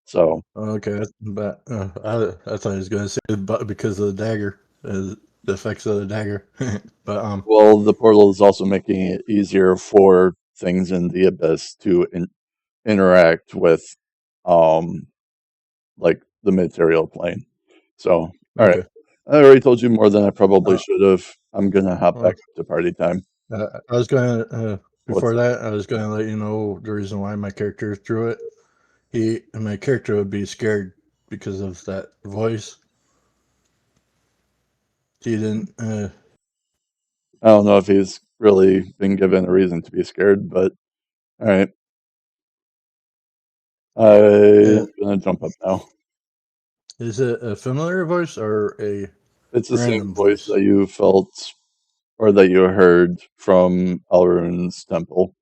So, okay, but I thought he was gonna say but because of the dagger, the effects of the dagger, but well, the portal is also making it easier for things in the abyss to interact with, um, like the material plane. So, all right, okay. I already told you more than I probably Uh, should have. I'm gonna hop uh, back up to party time. I was gonna What's before that I was gonna let you know the reason why my character threw it. My character would be scared because of that voice. He didn't. I don't know if he's really been given a reason to be scared, but all right, I'm Uh, gonna jump up now. is it a familiar voice or a It's the same random voice voice? that you felt or that you heard from Elrond's temple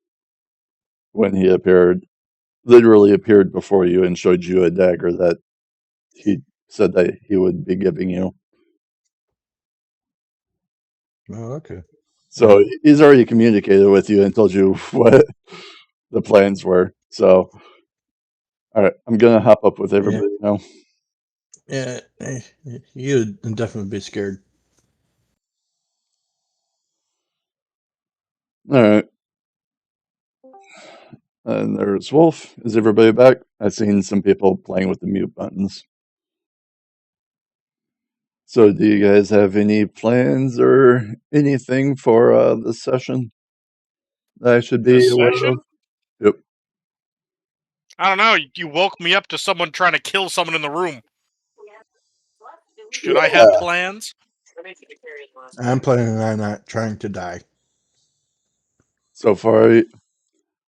when he appeared, literally appeared before you and showed you a dagger that he said that he would be giving you. Oh, okay. So he's already communicated with you and told you what the plans were. So, all right, I'm gonna hop up with Yeah, everybody now. yeah. You'd definitely be scared. All right, and there's Wolf. Is everybody back? I've seen some people playing with the mute buttons. So, do you guys have any plans or anything for this session that I should be This aware of? session? Yep. I don't know. You woke me up to someone trying to kill someone in the room. Should I have Yeah. plans? I'm planning on not trying to die. So far,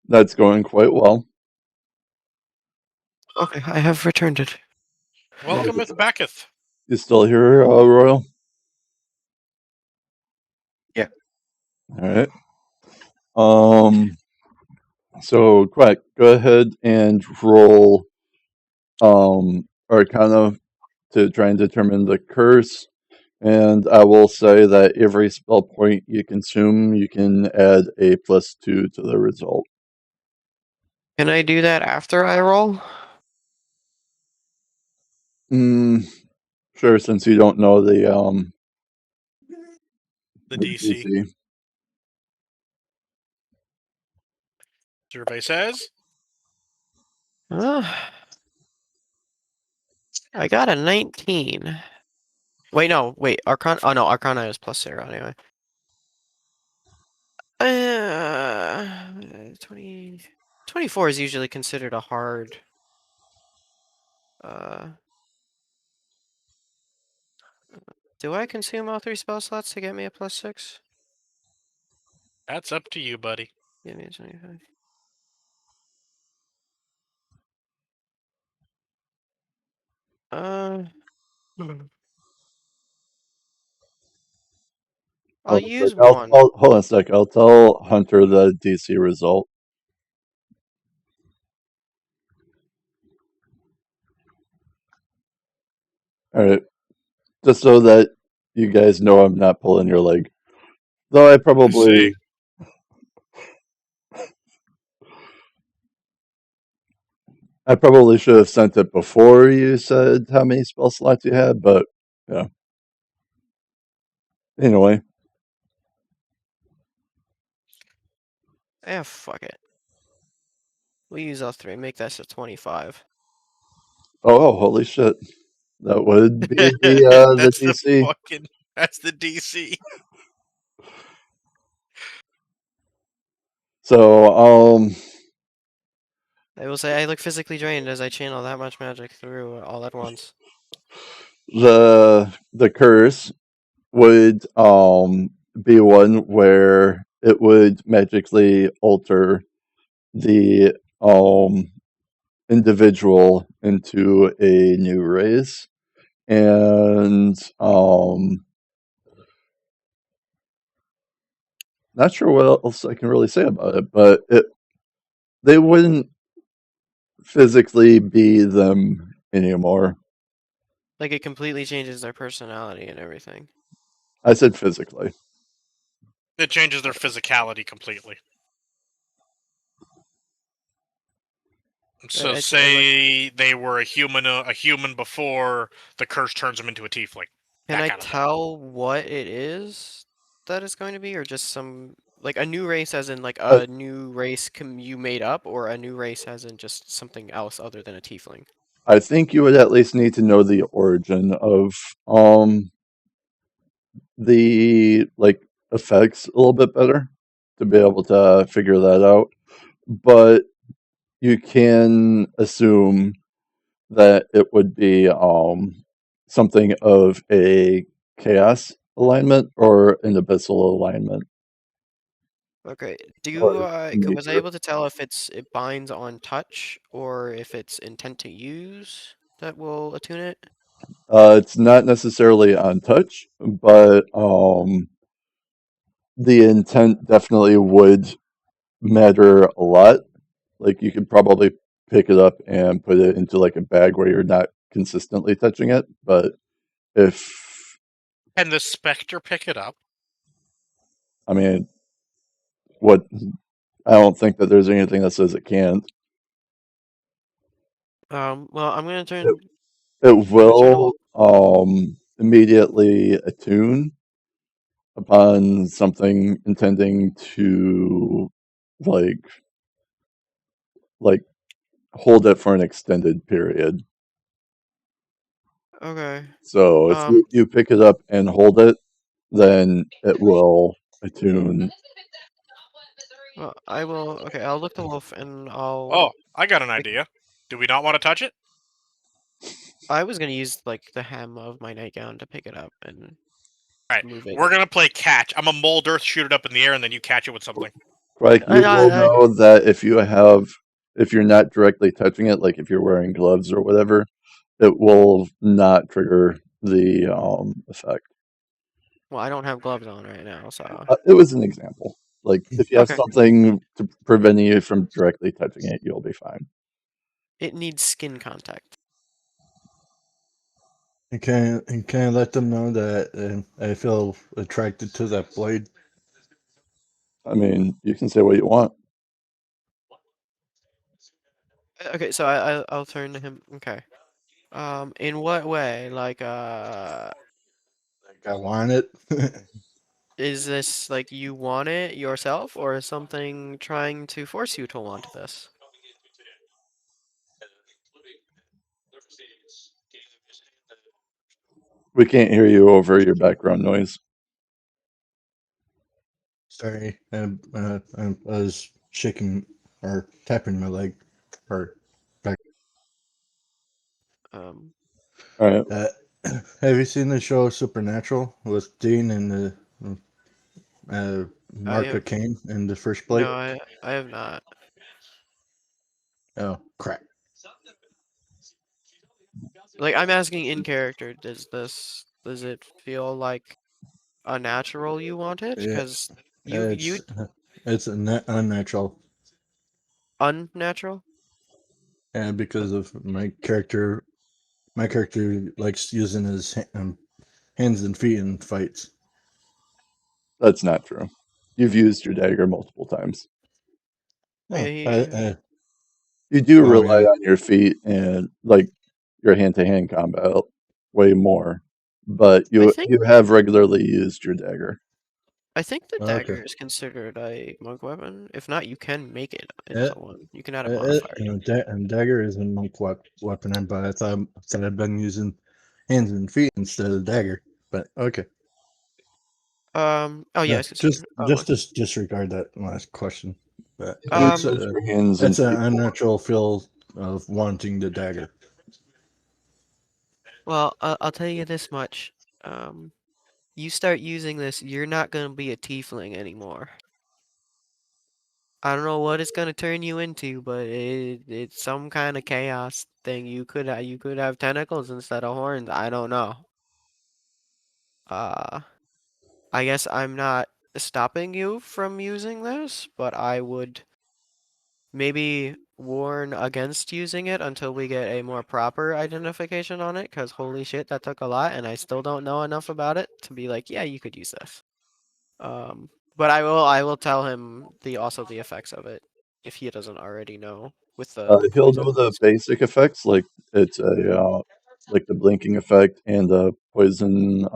that's going quite well. Okay, I have returned it. Welcometh backeth. You still here, Royal? Yeah. All right. So Quack, go ahead and roll Arcana to try and determine the curse. And I will say that every spell point you consume, you can add a +2 to the result. Can I do that after I roll? Mm, sure, since you don't know The the DC. DC. Survey says. Uh, I got a 19. Wait, no, wait, Arcana. Oh no, Arcana is +0 anyway. 20. 24 is usually considered a hard. Uh, do I consume all 3 spell slots to get me a +6? That's up to you, buddy. Give me a 25. I'll Hold on a use sec. one. Hold on a sec. I'll tell Hunter the DC result. All right, just so that you guys know I'm not pulling your leg. Though I see. I probably should have sent it before you said how many spell slots you had, but yeah. Anyway, Yeah, fuck it. We'll use all three. Make that to 25. oh holy shit, that would be the That's the DC. fucking. That's the DC. So I will say I look physically drained as I channel that much magic through all at once. the curse would be one where it would magically alter the individual into a new race, and not sure what else I can really say about it, but they wouldn't physically be them anymore. Like it completely changes their personality and everything. I said physically. It changes their physicality completely. So It's like, say they were a human before the curse turns them into a tiefling. can That I kind of thing. tell what it is that it's going to be, or just some like a new race, as in like Uh, a new race you made up, or a new race as in just something else other than a tiefling? I think you would at least need to know the origin of the like effects a little bit better to be able to figure that out. But you can assume that it would be something of a chaos alignment or an abyssal alignment Okay. or Was I nature. able to tell if it binds on touch or if it's intent to use that will attune it? It's not necessarily on touch, but the intent definitely would matter a lot. Like you could probably pick it up and put it into like a bag where you're not consistently touching it. But if Can the specter pick it up? I mean, what I don't think that there's anything that says it can't. Well, I'm gonna It, turn. it I'm gonna turn the. will immediately attune upon something intending to like like hold it for an extended period. Okay. So if you pick it up and hold it, then it will attune. Well, I will. Okay, I'll look the wolf and I'll. Oh, I got an Like, idea. Do we not want to touch it? I was gonna use like the hem of my nightgown to pick it up and Alright, move it. we're gonna play catch. I'm a mold earth, shoot it up in the air, and then you catch it with something. Like you will I know that if you're not directly touching it, like if you're wearing gloves or whatever, it will not trigger the effect. well, I don't have gloves on right now, so It was an example. Like if you have okay. something to preventing you from directly touching it, you'll be fine. It needs skin contact. You can let them know that I feel attracted to that blade. I mean, you can say what you want. Okay, so I'll turn to him. Okay. In what way? Like, Like I want it. is this like you want it yourself, or is something trying to force you to want this? We can't hear you over your background noise. Sorry, I was shaking or tapping my leg. Or back. Um, All right. Uh, have you seen the show Supernatural with Dean and I Mark have Kane in the first plate? no, I have not. Oh crap! Like, I'm asking in character, does it feel like a natural you want it? Yeah, Because you it's unnatural, unnatural. and because of my character likes using his hands and feet in fights. That's not true. You've used your dagger multiple times. Oh, yeah, Oh, You do oh rely yeah, on your feet and like your hand-to-hand combat way more, but I you think you have regularly used your dagger. the okay. dagger is considered a monk weapon. If not, you can make it into It, one. You can add a modifier to it. and dagger is a monk weapon, but I thought I'd been using hands and feet instead of dagger. But okay, Oh yeah, yeah, it's considered just disregard that last question. But You um. use your hands and it's an feet more. unnatural feel of wanting the dagger. Well, I'll tell you this much. You start using this, you're not gonna be a tiefling anymore. I don't know what it's gonna turn you into, but it's some kind of chaos thing. You could have tentacles instead of horns. I don't know. Uh, I guess I'm not stopping you from using this, but I would maybe warn against using it until we get a more proper identification on it, because holy shit, that took a lot, and I still don't know enough about it to be like, yeah, you could use this. But I will tell him also the effects of it if he doesn't already know with the He'll know the poisons. basic effects, like it's like the blinking effect and the poison.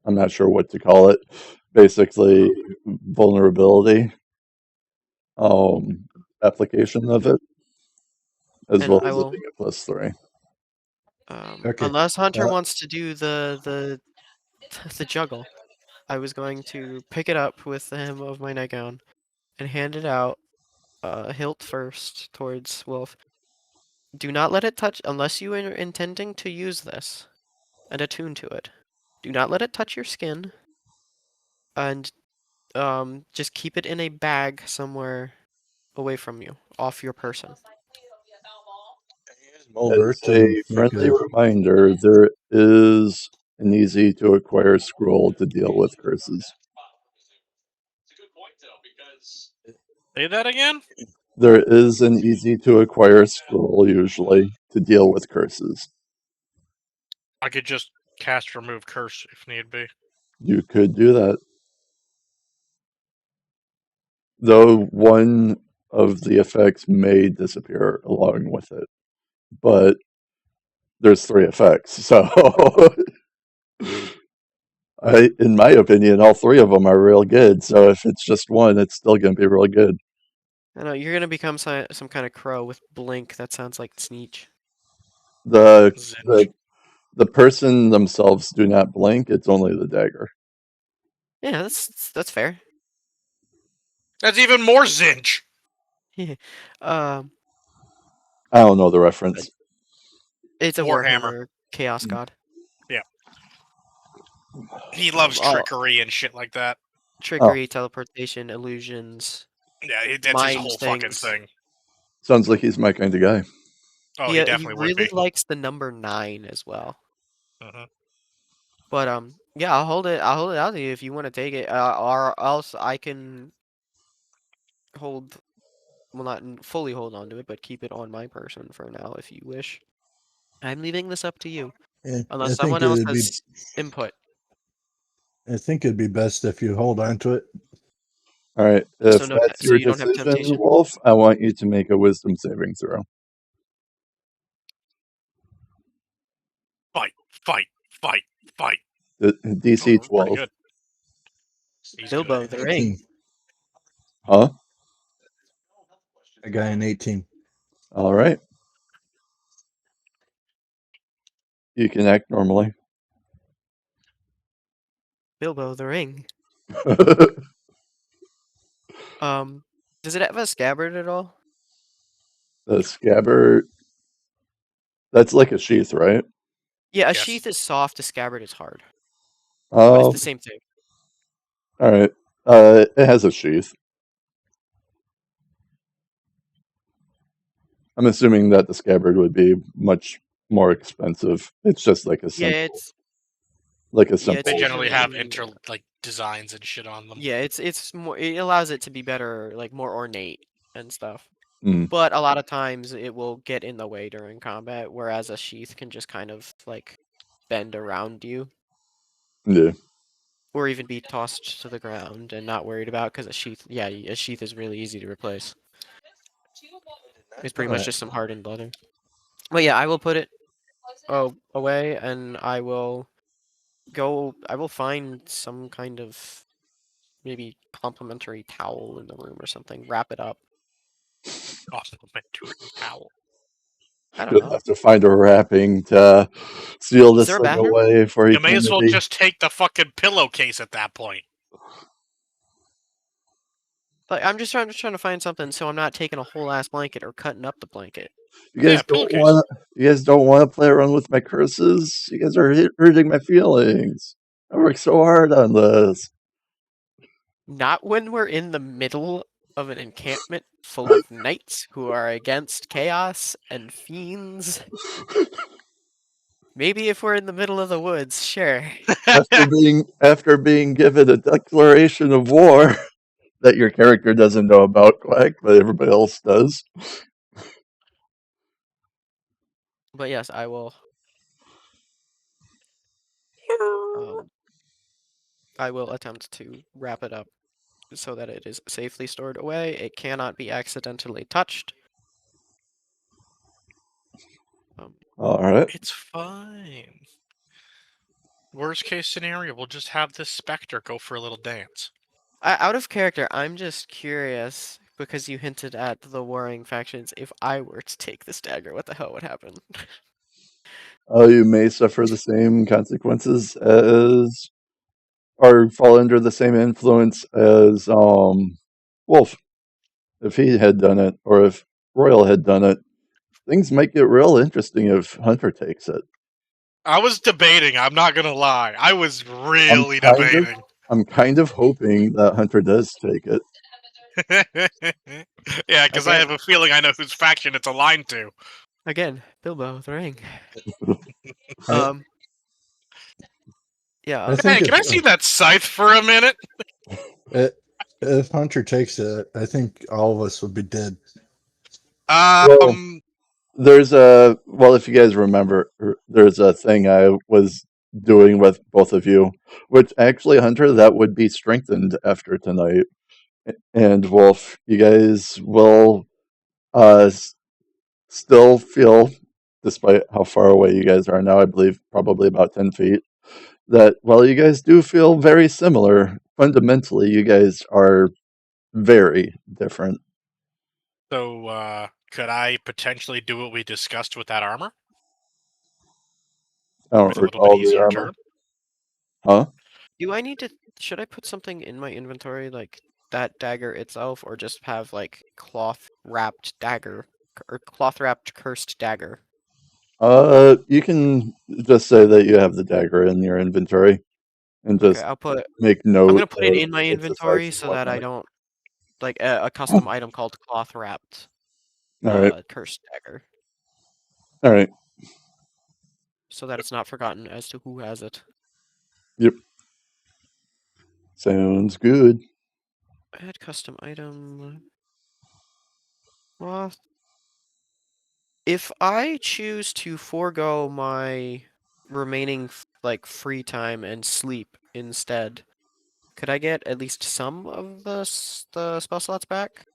I'm not sure what to call it. Basically, vulnerability application of it, as And well I as it will being a +3. Okay. unless Hunter Uh, wants to do the juggle, I was going to pick it up with the hem of my nightgown and hand it out, hilt first towards Wolf. Do not let it touch unless you are intending to use this and attune to it. Do not let it touch your skin, and just keep it in a bag somewhere away from you, off your person. Mulder As to a make friendly a. reminder, there is an easy to acquire scroll to deal with curses. Say that again? There is an easy to acquire scroll usually to deal with curses. I could just cast remove curse if need be. You could do that. Though one of the effects may disappear along with it. But there's 3 effects, so in my opinion, all 3 of them are real good. So if it's just one, it's still going to be real good. I know you're gonna become some kind of crow with blink. That sounds like Sneech. The Zinch. the the person themselves do not blink. It's only the dagger. Yeah, that's fair. That's even more Zinch! um, I don't know the reference. it's a Warhammer. Warhammer Chaos God. He loves Oh, trickery and shit like that. Oh, trickery, teleportation, illusions, Yeah, that's his mind whole fucking things. thing. sounds like he's my kind of guy. Oh, He he he definitely would really be. likes the number 9 as well. Mhm. But yeah, I'll hold it. I'll hold it out to you if you want to take it, or else I can hold. Well, not fully hold on to it, but keep it on my person for now if you wish. I'm leaving this up to you, I unless think someone else it'd be. has input. I think it'd be best if you hold on to it. All right. If that's So your you don't have decision, temptation. Wolf, I want you to make a wisdom saving throw. Fight, fight, fight, fight. DC Oh, pretty 12. good. He's Bilbo good. the Ring. 18. Huh? A guy in 18. All right. You can act normally. Bilbo the Ring. The Does it have a scabbard at all? scabbard. That's like a sheath, right? Yeah, a Yes. sheath is soft, a scabbard is hard, but it's Um. the same thing. All right. It has a sheath. I'm assuming that the scabbard would be much more expensive. It's just like a Yeah, simple, it's simple. They generally have usually designs and shit on them. yeah, it's more. It allows it to be better, like more ornate and stuff. Mm, But a lot of times it will get in the way during combat, whereas a sheath can just kind of like bend around you, yeah. or even be tossed to the ground and not worried about because a sheath is really easy to replace. It's pretty much Alright. just some hardened leather. But yeah, I will put it away, and I will find some kind of maybe complimentary towel in the room or something. Wrap it up. Complimentary towel. I don't You'll know. have to find a wrapping to seal Is this there a thing bathroom? away for You may as well eternity. just take the fucking pillowcase at that point. Like I'm just trying to find something so I'm not taking a whole ass blanket or cutting up the blanket. You Yeah, guys don't pillowcase. want to. You guys don't want to play around with my curses. You guys are hurting my feelings. I worked so hard on this. Not when we're in the middle of an encampment full of knights who are against chaos and fiends. Maybe if we're in the middle of the woods, sure. After being given a declaration of war that your character doesn't know about, Quack, but everybody else does. But yes, I will. I will attempt to wrap it up so that it is safely stored away. It cannot be accidentally touched. All right. It's fine. Worst case scenario, we'll just have this specter go for a little dance. Out of character, I'm just curious because you hinted at the warring factions. If I were to take this dagger, what the hell would happen? You may suffer the same consequences as, or fall under the same influence as Wolf. If he had done it, or if Royal had done it, things might get real interesting if Hunter takes it. I was debating, I'm not gonna lie. I was I'm really kind of, debating. I'm kind of hoping that Hunter does take it. Yeah, because I Again. have a feeling I know whose faction it's aligned to. Again, Bilbo the Ring. I, Yeah. I think Hey, can I see that scythe for a minute? if Hunter takes it, I think all of us would be dead. Well, if you guys remember, there's a thing I was doing with both of you, which actually, Hunter, that would be strengthened after tonight. And Wolf, you guys will still feel, despite how far away you guys are now, I believe probably about 10 feet, that while you guys do feel very similar, fundamentally, you guys are very different. So, could I potentially do what we discussed with that armor? I don't With a little bit recall the easier armor. turn? Huh? Do I need to? Should I put something in my inventory like that dagger itself, or just have like cloth wrapped dagger or cloth wrapped cursed dagger? You can just say that you have the dagger in your inventory and Okay, just I'll put. make I'm note gonna put it of in my its effects inventory and so that I whatnot. don't like a custom item called cloth wrapped All right. cursed dagger, All right. so that it's not forgotten as to who has it. Yep. Sounds good. Add custom item. Cloth. If I choose to forego my remaining like free time and sleep instead, could I get at least some of the spell slots back?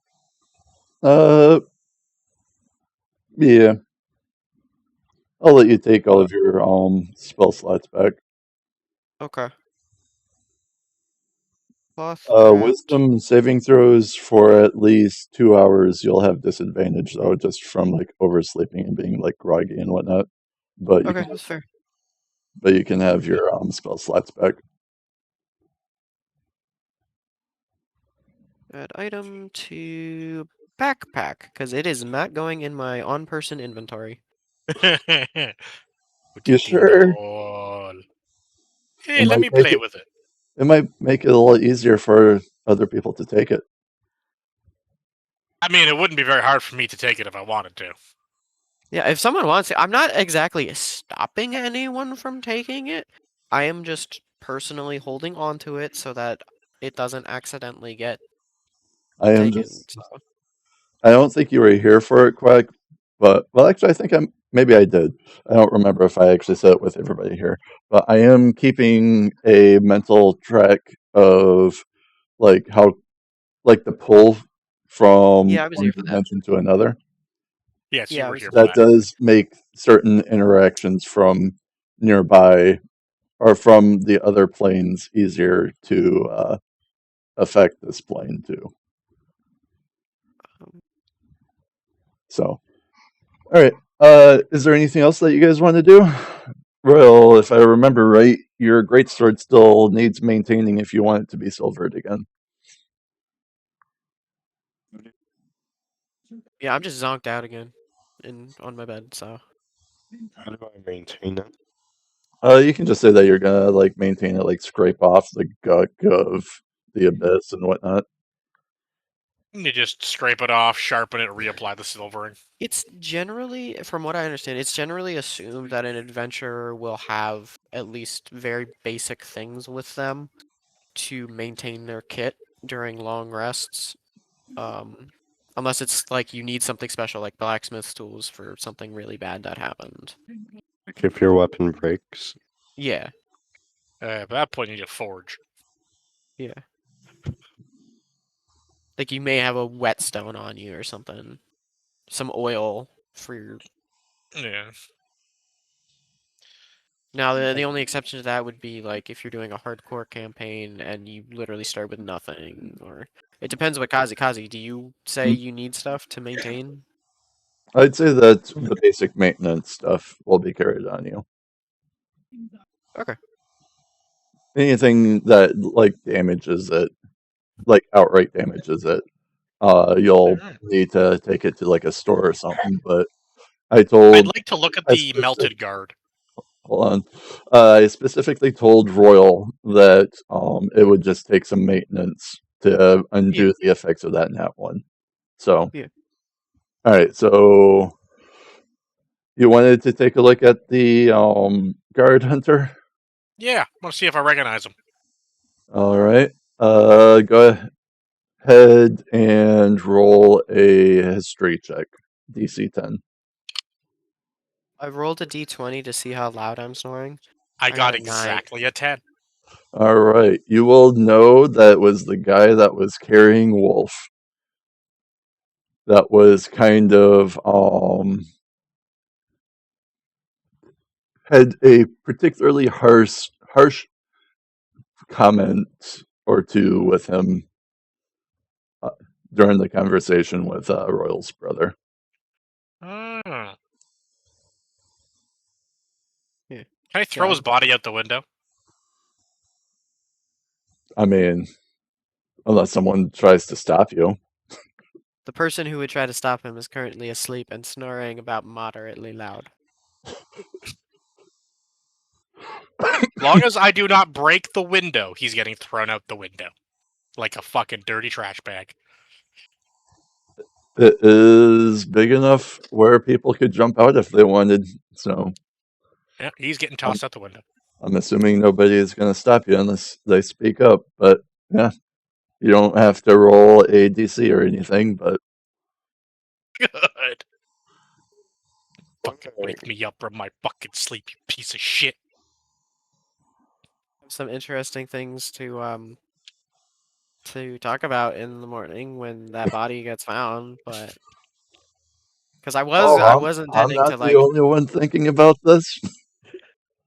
Yeah. I'll let you take all of your spell slots back. Okay. Cloth wrapped. Wisdom saving throws for at least 2 hours. You'll have disadvantage though, just from like oversleeping and being like groggy and whatnot. But Okay, that's fair. you can have your spell slots back. Add item to backpack, because it is not going in my on-person inventory. You sure? Hey, let me play with it. It might make it a little easier for other people to take it. I mean, it wouldn't be very hard for me to take it if I wanted to. Yeah, if someone wants it, I'm not exactly stopping anyone from taking it. I am just personally holding on to it so that it doesn't accidentally get I am taken. just. So. I don't think you were here for it, Quack. But well, actually, I think maybe I did. I don't remember if I actually said it with everybody here. But I am keeping a mental track of like how like the pull from Yeah, I was one here for that. dimension to another. Yes, you Yeah, I were was here here for for That that. does make certain interactions from nearby or from the other planes easier to affect this plane too. Um, So, all right. Is there anything else that you guys want to do? Royal, if I remember right, your greatsword still needs maintaining if you want it to be silvered again. yeah, I'm just zonked out again, on my bed. So. How do I maintain it? You can just say that you're gonna like maintain it, like scrape off the gunk of the abyss and whatnot. You just scrape it off, sharpen it, reapply the silvering. It's generally, from what I understand, it's generally assumed that an adventurer will have at least very basic things with them to maintain their kit during long rests. Um, unless it's like you need something special, like blacksmith's tools for something really bad that happened. Like if your weapon breaks. Yeah, At that point, you need a forge. yeah. Like you may have a whetstone on you or something. Some oil for your. Yeah. Now, the only exception to that would be like if you're doing a hardcore campaign and you literally start with nothing, or it depends what Kazi. Do you say you need stuff to maintain? I'd say that the basic maintenance stuff will be carried on you. Okay. Anything that like damages it, like outright damages it, you'll Alright. need to take it to like a store or something. But I I'd told like to look at I the specific, melted guard. hold on. I specifically told Royal that it would just take some maintenance to undo the effects of that in that one. So, Yeah. all right. So you wanted to take a look at the guard hunter. Yeah, I want to see if I recognize him. All right. Go ahead and roll a history check, DC 10. I rolled a d20 to see how loud I'm snoring. I got got a 9. exactly a 10. All right. You will know that was the guy that was carrying Wolf. That was kind of had a particularly harsh comment or two with him uh, during the conversation with Royal's brother. Ah. Yeah. Can I throw his body out the window? I mean, unless someone tries to stop you. The person who would try to stop him is currently asleep and snoring about moderately loud. As long as I do not break the window, he's getting thrown out the window. Like a fucking dirty trash bag. It is big enough where people could jump out if they wanted. So Yeah, he's getting tossed out the window. I'm assuming nobody is going to stop you unless they speak up. But yeah, you don't have to roll a DC or anything. But Good. Fucking wake me up from my fucking sleep, you piece of shit. Some interesting things to talk about in the morning when that body gets found, but because I was I'm intending to not the like only one thinking about this.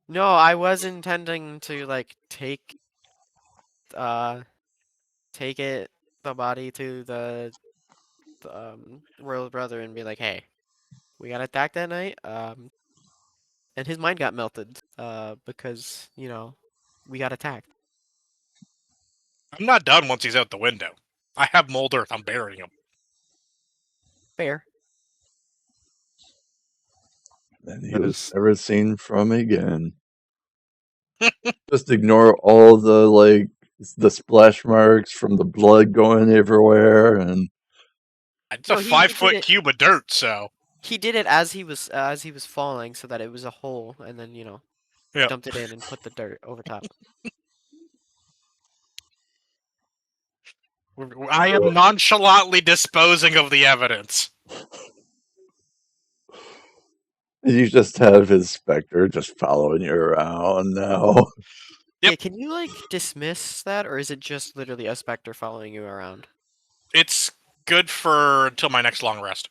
no, I was intending to like uh take the body to the royal brother and be like, hey, we got attacked that night, and his mind got melted because we got attacked. I'm not done once he's out the window. I have mold earth, I'm burying him. Fair. And he That was is- never seen from again. Just ignore all the splash marks from the blood going everywhere, and It's No, a he 5 did foot it. cube of dirt, so He did it as he was falling, so that it was a hole, and then Yeah. dumped it in and put the dirt over top. I am nonchalantly disposing of the evidence. You just have his specter just following you around now. Yep. Yeah, can you like dismiss that, or is it just literally a specter following you around? It's good for until my next long rest.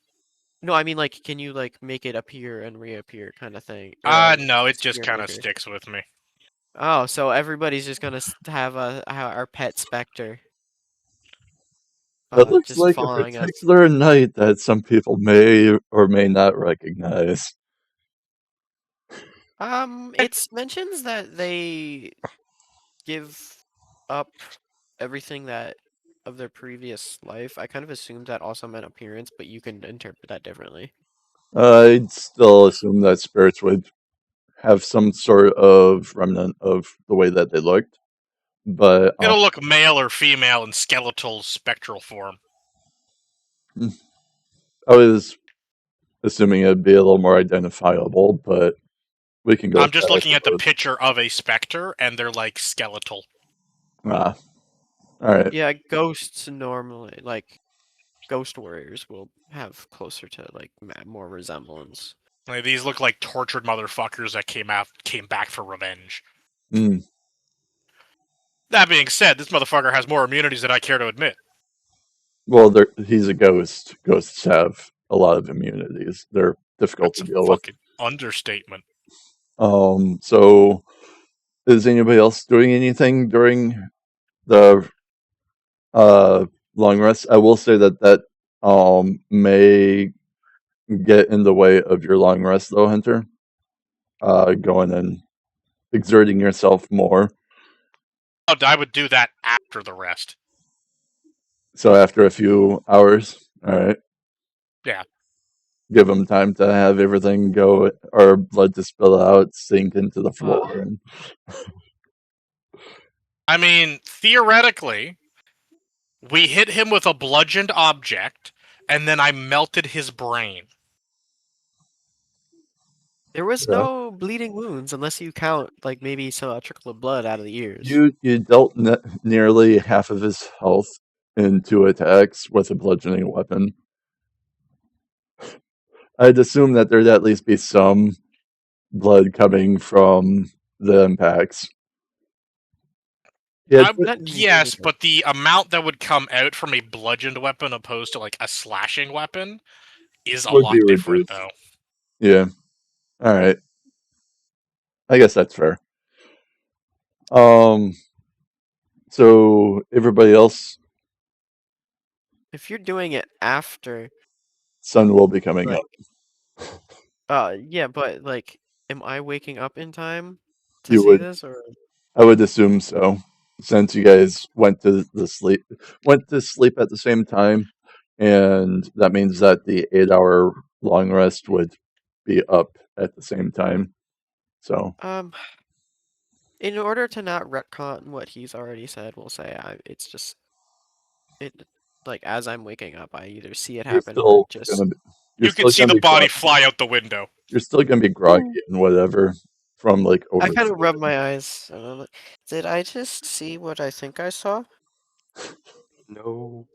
No, I mean like, can you like make it appear and reappear kind of thing? No, it just Sphere kind of maker. sticks with me. Oh, so everybody's just gonna have our pet specter. It looks Just like a following us. particular night that some people may or may not recognize. It mentions that they give up everything that of their previous life. I kind of assumed that also meant appearance, but you can interpret that differently. I'd still assume that spirits would have some sort of remnant of the way that they looked, but It'll look male or female in skeletal spectral form. I was assuming it'd be a little more identifiable, but we can go I'm with just that, I looking at the suppose. picture of a specter, and they're like skeletal. Ah, all right. Yeah, ghosts normally, like ghost warriors, will have closer to like more resemblance. Like, these look like tortured motherfuckers that came back for revenge. Mm. That being said, this motherfucker has more immunities than I care to admit. Well, he's a ghost. Ghosts have a lot of immunities. They're difficult That's to a deal with. fucking understatement. So is anybody else doing anything during the long rest? I will say that may get in the way of your long rest, though, Hunter. Going and exerting yourself more. Oh, I would do that after the rest. So after a few hours, all right. Yeah. Give them time to have everything go, or blood to spill out, sink into the floor. And I mean, theoretically, we hit him with a bludgeoned object, and then I melted his brain. There was Yeah. no bleeding wounds unless you count like maybe a trickle of blood out of the ears. You dealt nearly half of his health in 2 attacks with a bludgeoning weapon. I'd assume that there'd at least be some blood coming from the impacts. Yeah, Yes, but the amount that would come out from a bludgeoned weapon opposed to like a slashing weapon is a would lot be different, reduced. though. Yeah. All right. I guess that's fair. So everybody else, If you're doing it after, sun will be coming like, up. yeah, but like, am I waking up in time to You see would, this, or I would assume so, since you guys went to sleep at the same time, and that means that the 8-hour long rest would be up at the same time. So in order to not retcon what he's already said, we'll say it's just like as I'm waking up, I either see it you're happen or still just gonna be, You can see the body fly out the window. You're still gonna be groggy and whatever from like I kind of oversleep. rub my eyes. And I'm like, did I just see what I think I saw? No,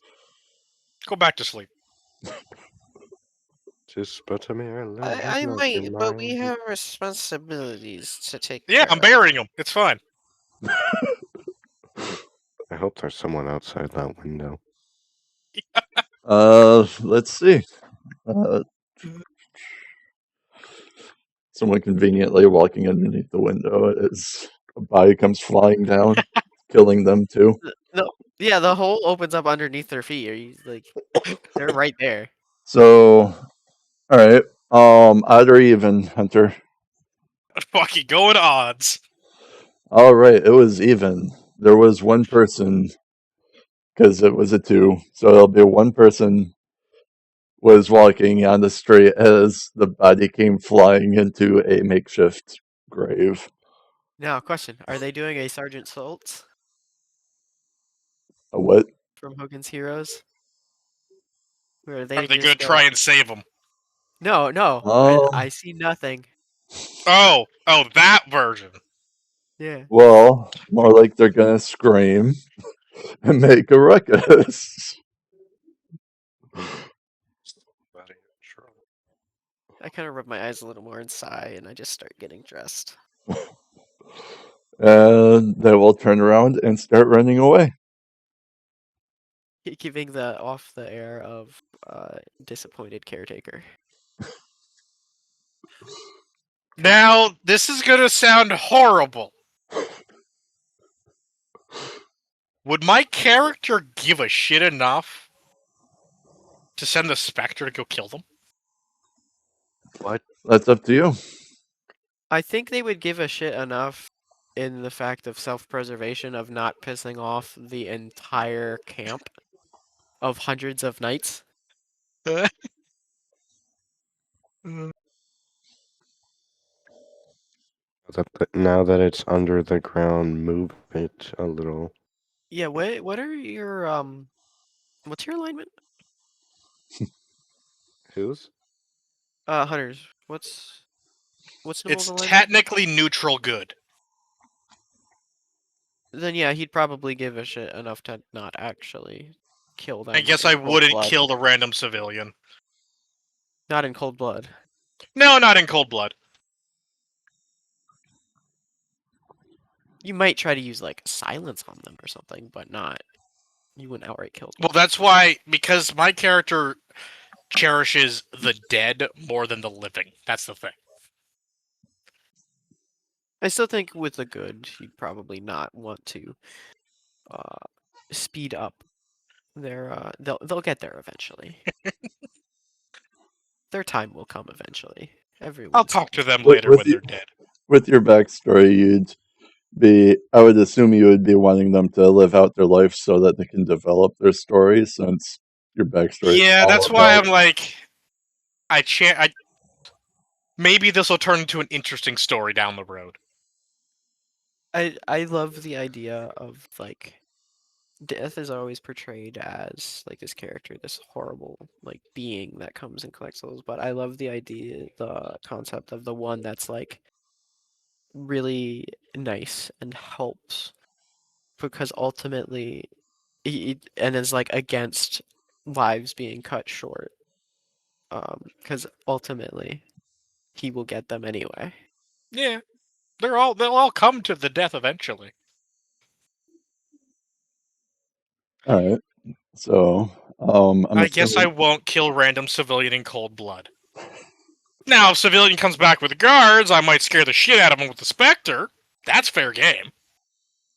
Go back to sleep. just but a mere I look might, in but we mine. have responsibilities to take Yeah, care I'm of. burying him. It's fine. I hope there's someone outside that window. Let's see. Someone conveniently walking underneath the window as a body comes flying down, killing them too. No, yeah, the hole opens up underneath their feet. Are you like, they're right there. So, all right. Odd or even, Hunter? Fucking going odds. All right, it was even. There was one person because it was a 2, so it'll be one person was walking on the street as the body came flying into a makeshift grave. Now, question: are they doing a Sergeant Schultz A what? from Hogan's Heroes? Or are Are they just gonna try and save him? No, no. Oh, I see nothing. Oh, that version. Yeah. well, more like they're gonna scream and make a ruckus. I kind of rub my eyes a little more and sigh, and I just start getting dressed. And they will turn around and start running away. Giving the off the air of disappointed caretaker. Now, this is gonna sound horrible. Would my character give a shit enough to send the Spectre to go kill them? What? That's up to you. I think they would give a shit enough in the fact of self-preservation of not pissing off the entire camp of hundreds of knights. Now that it's under the ground, move it a little. Yeah, what are your what's your alignment? Whose? Hunters. What's Nimble's It's alignment? technically neutral good. Then yeah, he'd probably give a shit enough to not actually kill them. I guess in I cold wouldn't blood. kill the random civilian. Not in cold blood. No, not in cold blood. You might try to use like silence on them or something, but not. You wouldn't outright kill them. Well, that's why, because my character cherishes the dead more than the living. That's the thing. I still think with the good, you'd probably not want to speed up their. They'll get there eventually. Their time will come eventually. I'll Everyone's talk to time. them With, later with, when you, they're dead. with your backstory, I would assume you would be wanting them to live out their life so that they can develop their story, since your backstory is Yeah, all that's why about. I'm like, maybe this will turn into an interesting story down the road. I love the idea of like death is always portrayed as like this character, this horrible like being that comes and collects souls. But I love the idea, the concept of the one that's like really nice and helps because ultimately and is like against lives being cut short. Because ultimately he will get them anyway. Yeah, they'll all come to the death eventually. All right. So, I'm I guess I assuming. won't kill random civilian in cold blood. Now, if civilian comes back with guards, I might scare the shit out of him with the Spectre. That's fair game.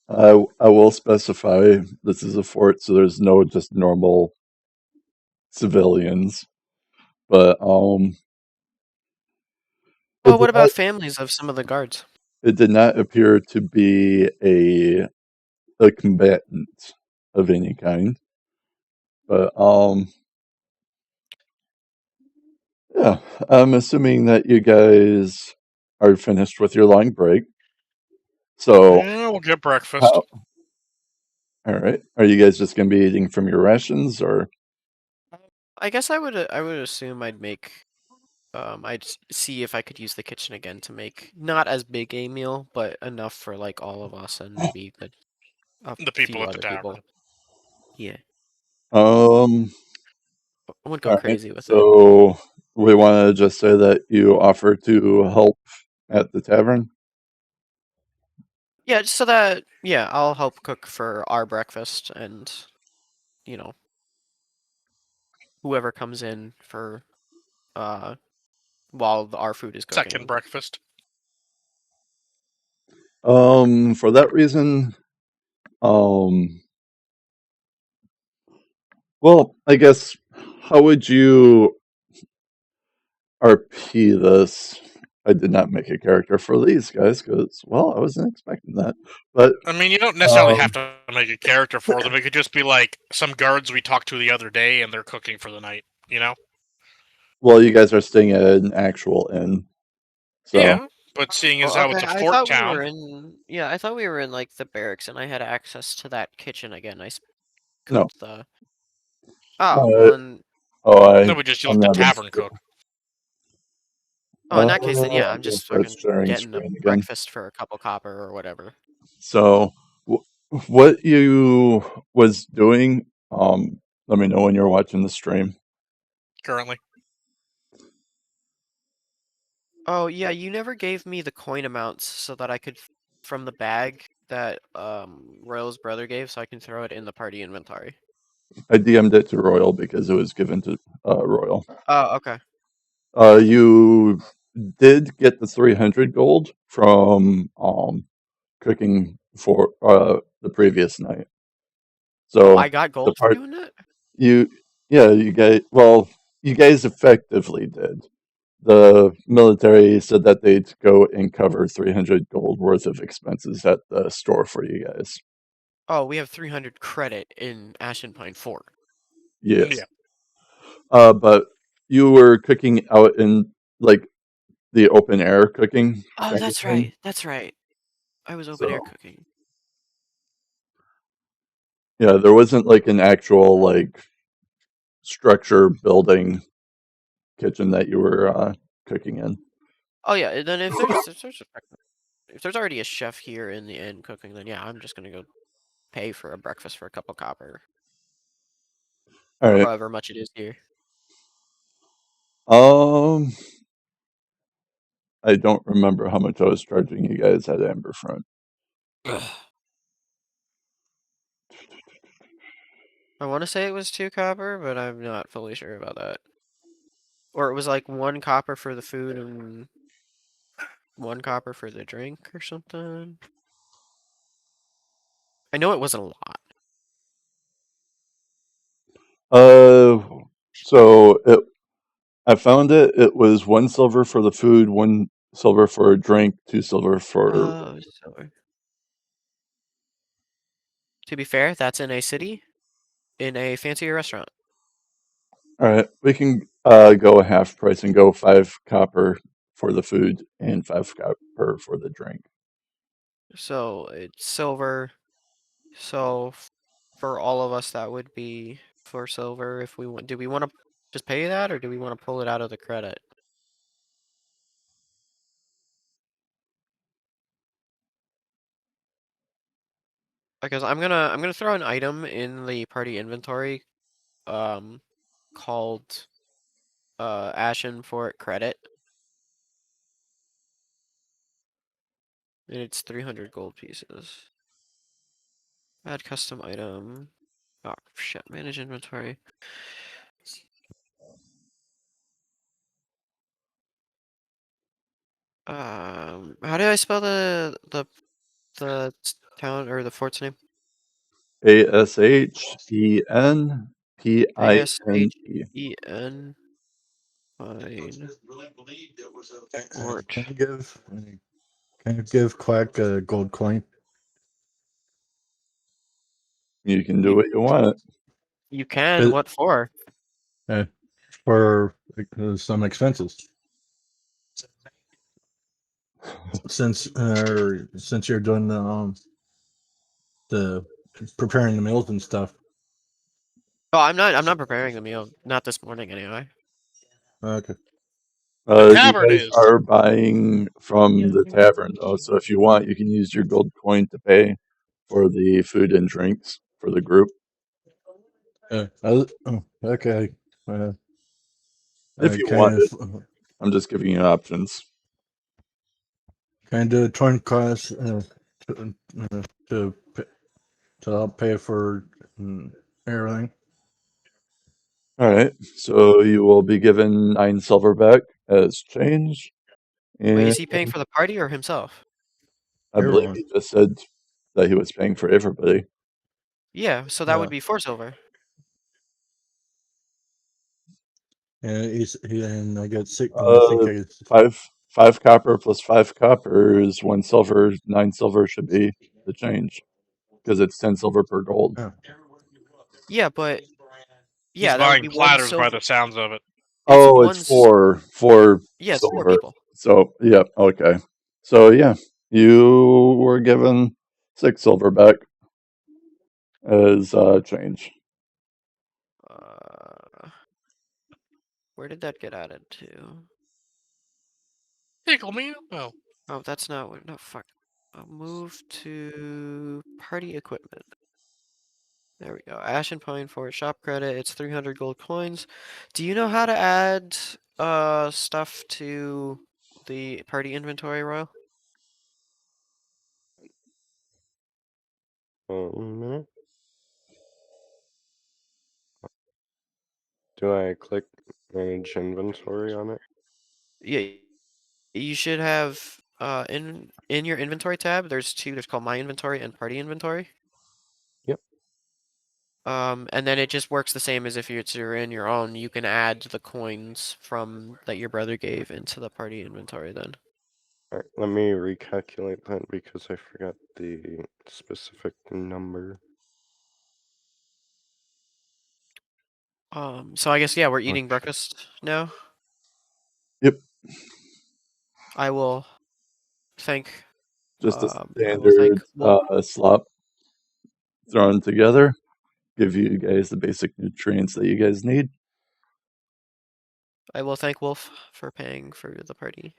I will specify this is a fort, so there's no just normal civilians. But it Well, did what not about families of some of the guards? it did not appear to be a combatant of any kind. But yeah, I'm assuming that you guys are finished with your long break. So, Yeah, we'll get breakfast. how, all right, are you guys just gonna be eating from your rations, or? I guess I would assume I'd make see if I could use the kitchen again to make not as big a meal, but enough for like all of us and maybe a The people few at the other people. tavern. Yeah, Um, I wouldn't go all right. crazy with it. So we want to just say that you offer to help at the tavern. Yeah, so that I'll help cook for our breakfast and you know whoever comes in for while our food is Second cooking. breakfast. For that reason, um, well, I guess how would you RP this? I did not make a character for these guys because, well, I wasn't expecting that. But I mean, you don't necessarily have to make a character for them. It could just be like some guards we talked to the other day and they're cooking for the night, you know? well, you guys are staying at an actual inn, so Yeah, but seeing as Oh, how okay, it's a I fort thought we were town, in. Yeah, I thought we were in like the barracks, and I had access to that kitchen again. no. Cooked the. Oh, well Uh, then. oh, no, we just I'm let the not. tavern cook. Oh, in that case, then yeah, I I'm guess just that's fucking sharing getting a screen again. breakfast for a couple copper or whatever. So, what you was doing? Let me know when you're watching the stream. Currently. Oh yeah, you never gave me the coin amounts so that I could from the bag that Royal's brother gave, so I can throw it in the party inventory. I DM'd it to Royal because it was given to Royal. Oh, okay. You did get the 300 gold from cooking for the previous night. Oh, So I got the gold for part doing that? you yeah you guys well you guys effectively did. The military said that they'd go and cover 300 gold worth of expenses at the store for you guys. Oh, we have 300 credit in Ashen Pine 4. Yes. Yeah. But you were cooking out in like the open air cooking Oh, kind of that's thing. right. That's right. I was open air So cooking. yeah, there wasn't like an actual like structure building kitchen that you were cooking in. Oh yeah, and then if there's already a chef here in the inn cooking, then yeah, I'm just gonna go pay for a breakfast for a couple copper All or right. however much it is here. Um, I don't remember how much I was charging you guys at Amberfront. I want to say it was 2 copper, but I'm not fully sure about that. Or it was like 1 copper for the food and 1 copper for the drink or something. I know it wasn't a lot. Uh, so I found it. It was 1 silver for the food, 1 silver for a drink, 2 silver for. Oh, so to be fair, that's in a city, in a fancier restaurant. All right, we can go half price and go 5 copper for the food and 5 copper for the drink. So it's silver. So for all of us, that would be for silver. If we want, do we want to just pay that, or do we want to pull it out of the credit? Because I'm gonna throw an item in the party inventory, called Ashen Fort credit, and it's 300 gold pieces. Add custom item. Oh shit! Manage inventory. How do I spell the town or the fort's name? ASHENPINE. ASHEN Pine Fort. Can you give Quack a gold coin? You can do You what you want. you can. It- What for? For some expenses. Since you're doing the preparing the meals and stuff. Oh, I'm not preparing the meal. Not this morning anyway. Okay. The You tavern guys is. are buying from the tavern though, so if you want, you can use your gold coin to pay for the food and drinks for the group. Okay. If you Kind wanted, of I'm just giving you options. kind of torn costs to, to to help pay for everything. All right, so you will be given 9 silver back as change, Wait, and is he paying for the party or himself? I believe Everyone. he just said that he was paying for everybody. Yeah, so that would be 4 silver. And I got sick. I think Uh, I five copper plus 5 copper is 1 silver. 9 silver should be the change because it's 10 silver per gold. oh, Yeah, but He's yeah, that would buying be 1 platters by silver. the sounds of it. It's Oh, it's one. four Yeah, it's 4 silver. people. So yeah, okay. So yeah, you were given 6 silver back as change. Where did that get added to? Tickle me. Oh, Oh, that's not what. No, fuck. I'll move to party equipment. There we go. Ashen Pine for shop credit. It's 300 gold coins. Do you know how to add stuff to the party inventory, Royal? minute. Do I click manage inventory on it? Yeah, you should have in your inventory tab. There's two. There's called My Inventory and Party Inventory. Yep. And then it just works the same as if you're in your own. You can add the coins from that your brother gave into the party inventory then. Alright, let me recalculate that because I forgot the specific number. So I guess yeah, we're eating breakfast now. Yep. I will thank Just a I will thank standard Wolf. slop thrown together. Give you guys the basic nutrients that you guys need. I will thank Wolf for paying for the party.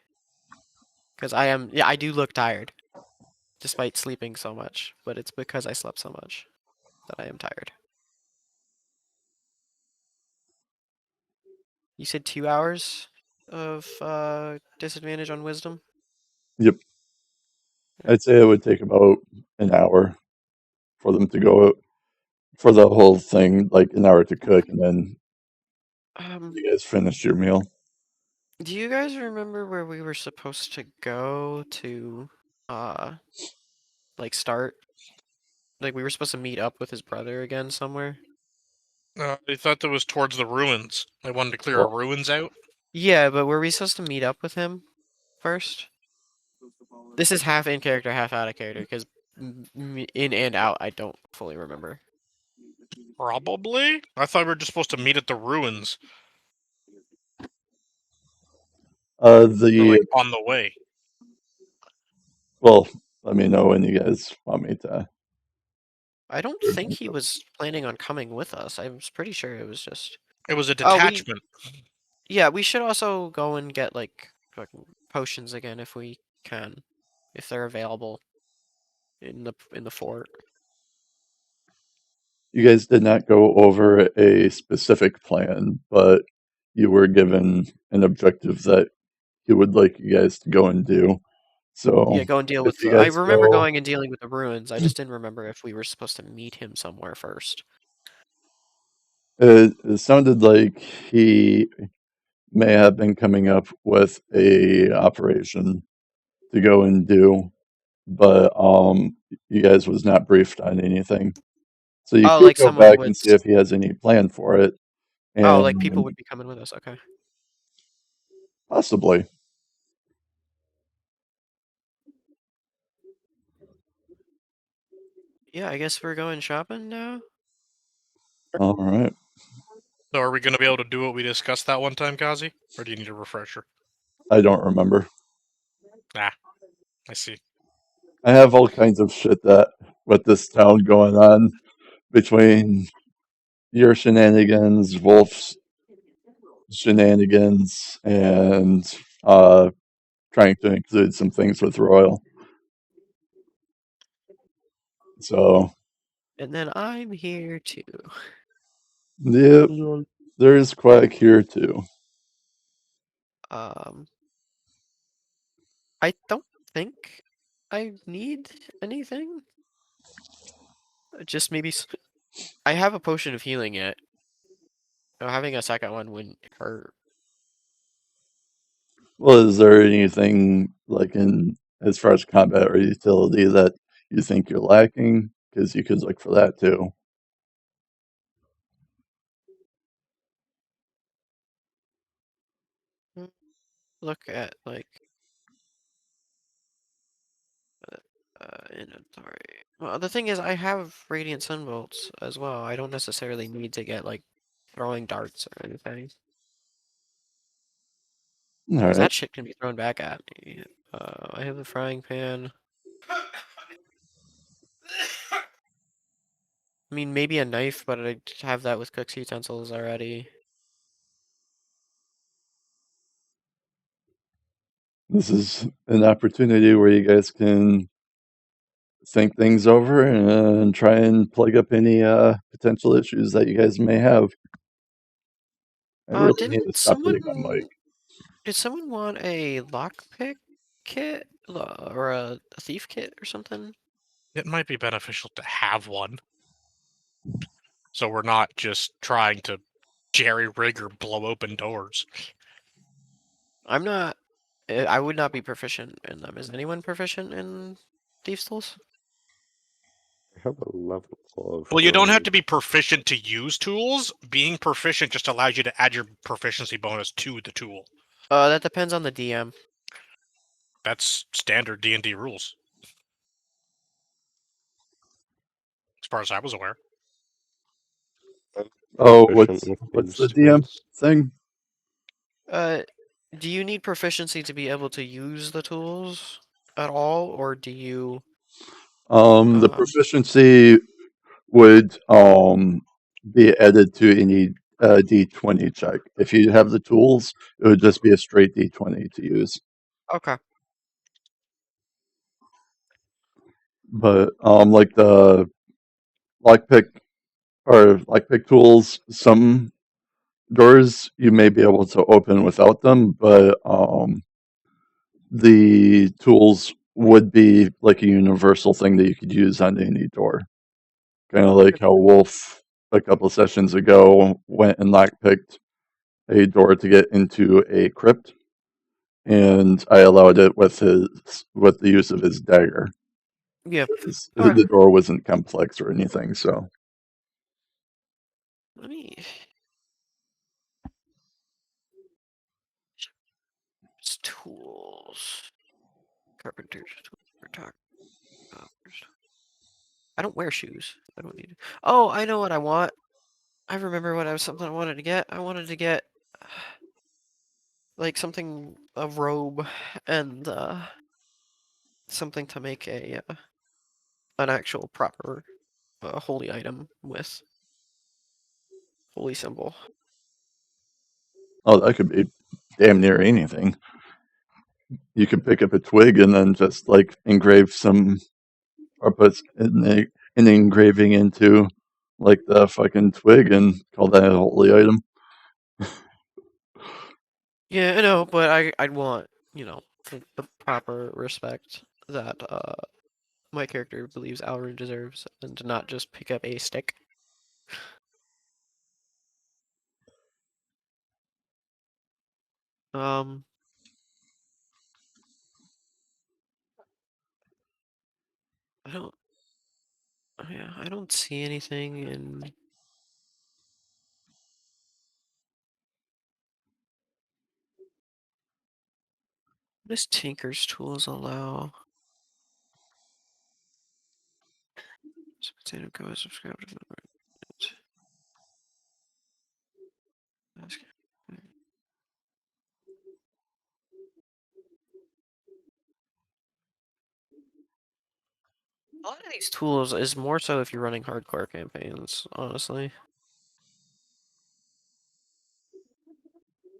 Because I do look tired. Despite sleeping so much. But it's because I slept so much that I am tired. You said 2 hours of disadvantage on wisdom? Yep. I'd say it would take about an hour for them to go for the whole thing, like an hour to cook, and then you guys finish your meal. Do you guys remember where we were supposed to go to like start? Like we were supposed to meet up with his brother again somewhere? I thought that was towards the ruins. I wanted to clear our Well, ruins out. Yeah, but were we supposed to meet up with him first? This is half in character, half out of character, because in and out, I don't fully remember. Probably. I thought we were just supposed to meet at the ruins. Or the like on the way. well, let me know when you guys want me to. I don't think he was planning on coming with us. I was pretty sure it was just. It was a Oh, detachment. yeah, we should also go and get like fucking potions again if we can, if they're available in the fort. You guys did not go over a specific plan, but you were given an objective that he would like you guys to go and do. So Yeah, go and deal if with you the. I guys remember go, going and dealing with the ruins. I just didn't remember if we were supposed to meet him somewhere first. it sounded like he may have been coming up with a operation to go and do, but you guys was not briefed on anything. So you Oh, could like go someone back would. and see if he has any plan for it, Oh, like people would and be coming with us. Okay. possibly. Yeah, I guess we're going shopping now. All right. So are we going to be able to do what we discussed that one time, Kazi? Or do you need a refresher? I don't remember. Ah, I see. I have all kinds of shit that with this town going on between your shenanigans, Wolf's shenanigans, and trying to include some things with Royal. So, And then I'm here too. yep, there's Quack here too. Um, I don't think I need anything. Just maybe. I have a potion of healing yet. So having a second one wouldn't hurt. Well, is there anything like in as far as combat or utility that you think you're lacking? Because you could look for that too. Look at like inventory. Well, the thing is, I have radiant sunbolts as well. I don't necessarily need to get like throwing darts or anything, All because right. that shit can be thrown back at me. I have the frying pan. I mean, maybe a knife, but I have that with cook's utensils already. This is an opportunity where you guys can think things over and try and plug up any potential issues that you guys may have. I really need to Didn't stop hitting my someone mic. did someone want a lockpick kit or a thief kit or something? It might be beneficial to have one, so we're not just trying to jerry rig or blow open doors. I'm not. I would not be proficient in them. Is anyone proficient in thieves' tools? I have a level of. Well, you don't have to be proficient to use tools. Being proficient just allows you to add your proficiency bonus to the tool. That depends on the DM. That's standard D&D rules, as far as I was aware. Oh, proficient with what's these the DM tools. thing? Do you need proficiency to be able to use the tools at all, or do you? The proficiency would be added to any D20 check. If you have the tools, it would just be a straight D20 to use. Okay. But like the lockpick lockpick tools, some doors you may be able to open without them, but the tools would be like a universal thing that you could use on any door. Kind of like how Wolf a couple of sessions ago went and lockpicked a door to get into a crypt, and I allowed it with the use of his dagger. Yeah. The door wasn't complex or anything, so. Let me. It's tools. Carpenter's tools. I don't wear shoes. I don't need. Oh, I know what I want. I remember what something I wanted to get. I wanted to get like something, a robe, and something to make a an actual proper holy item with holy symbol. Oh, that could be damn near anything. You could pick up a twig and then just like engrave some, or put an engraving into like the fucking twig and call that a holy item. Yeah, I know, but I'd want, the proper respect that my character believes Alrune deserves, and to not just pick up a stick. I don't. Yeah, I don't see anything in. What does Tinker's Tools allow? Potato go subscribe to the A lot of these tools is more so if you're running hardcore campaigns, honestly.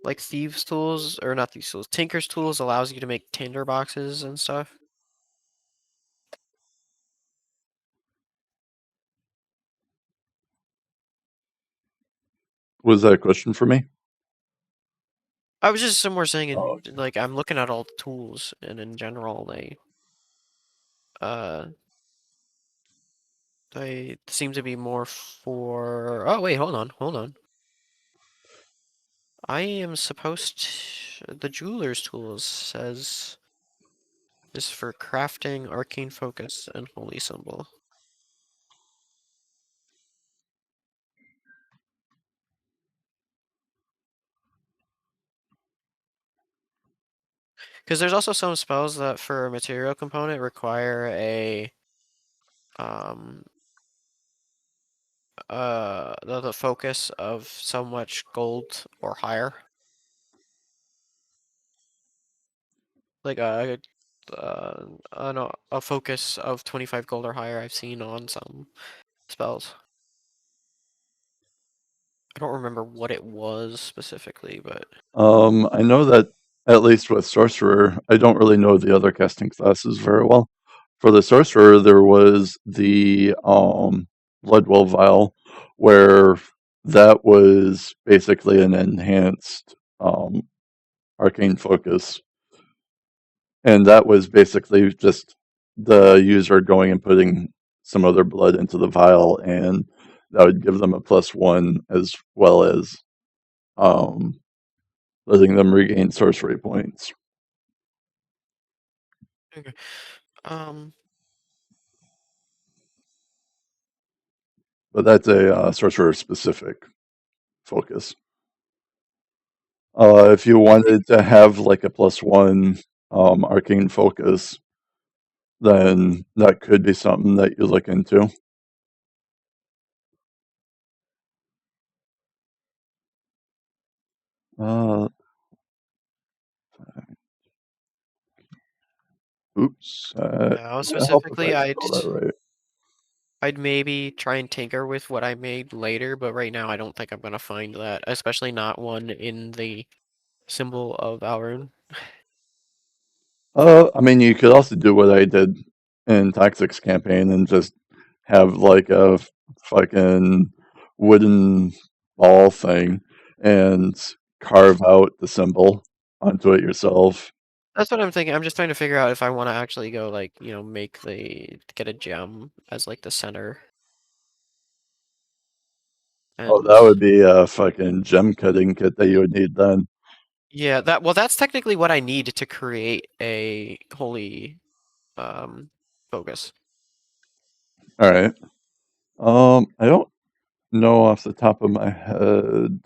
Like Thieves' Tools, or not Thieves' Tools, Tinker's Tools allows you to make tinder boxes and stuff. Was that a question for me? I was just somewhere saying, Oh, okay. like, I'm looking at all the tools, and in general, they seem to be more for. Oh wait, hold on. I am supposed to. The jeweler's tools says is for crafting, arcane focus, and holy symbol. Because there's also some spells that for a material component require a the focus of so much gold or higher. Like a focus of 25 gold or higher I've seen on some spells. I don't remember what it was specifically, but I know that at least with sorcerer, I don't really know the other casting classes very well. For the sorcerer, there was the Bloodwell vial, where that was basically an enhanced arcane focus, and that was basically just the user going and putting some of their blood into the vial, and that would give them a +1 as well as um, letting them regain sorcery points. Okay. Um, But that's a sorcerer specific focus. If you wanted to have like a +1 arcane focus, then that could be something that you look into. Uh, oops. no, Does that help if I specifically, spell that right? I'd maybe try and tinker with what I made later, but right now I don't think I'm gonna find that, especially not one in the symbol of Alrune. I mean, you could also do what I did in Toxic's campaign and just have like a fucking wooden ball thing and carve out the symbol onto it yourself. That's what I'm thinking. I'm just trying to figure out if I want to actually go like, get a gem as like the center. Oh, And that would be a fucking gem cutting kit that you would need then. yeah, that's technically what I need to create a holy focus. All right. I don't know off the top of my head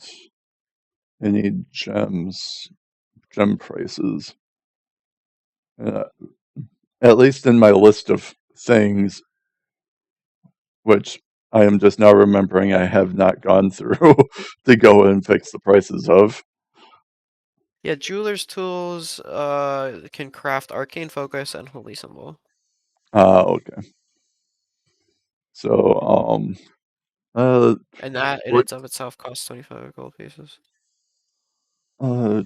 any gem prices. Uh, at least in my list of things, which I am just now remembering I have not gone through to go and fix the prices of. Yeah, jeweler's tools can craft arcane focus and holy symbol. Okay. So, And that in what, its of itself costs 25 gold pieces. uh,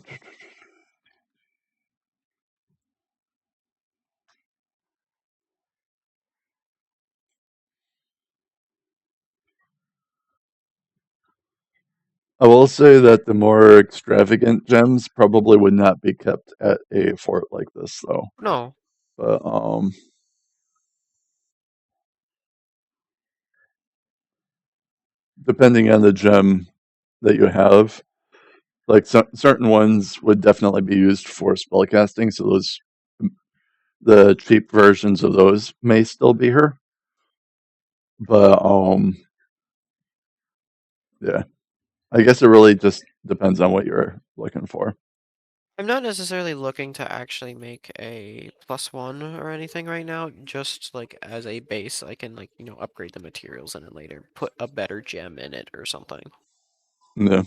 I will say that the more extravagant gems probably would not be kept at a fort like this, though. No. But depending on the gem that you have, like certain ones would definitely be used for spellcasting, so the cheap versions of those may still be here. But yeah, I guess it really just depends on what you're looking for. I'm not necessarily looking to actually make a +1 or anything right now, just like as a base, I can upgrade the materials in it later, put a better gem in it or something. Yeah.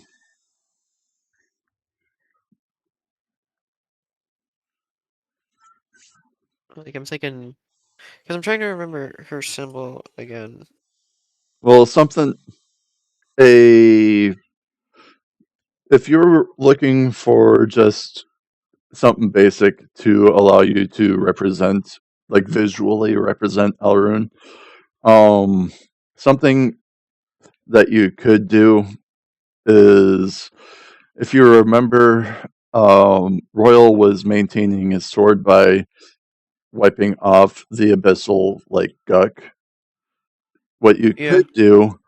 Like I'm thinking, because I'm trying to remember her symbol again. Well, a if you're looking for just something basic to allow you to represent, like visually represent Elrune, something that you could do is, if you remember, Royal was maintaining his sword by wiping off the abyssal like guck. What you Yeah. could do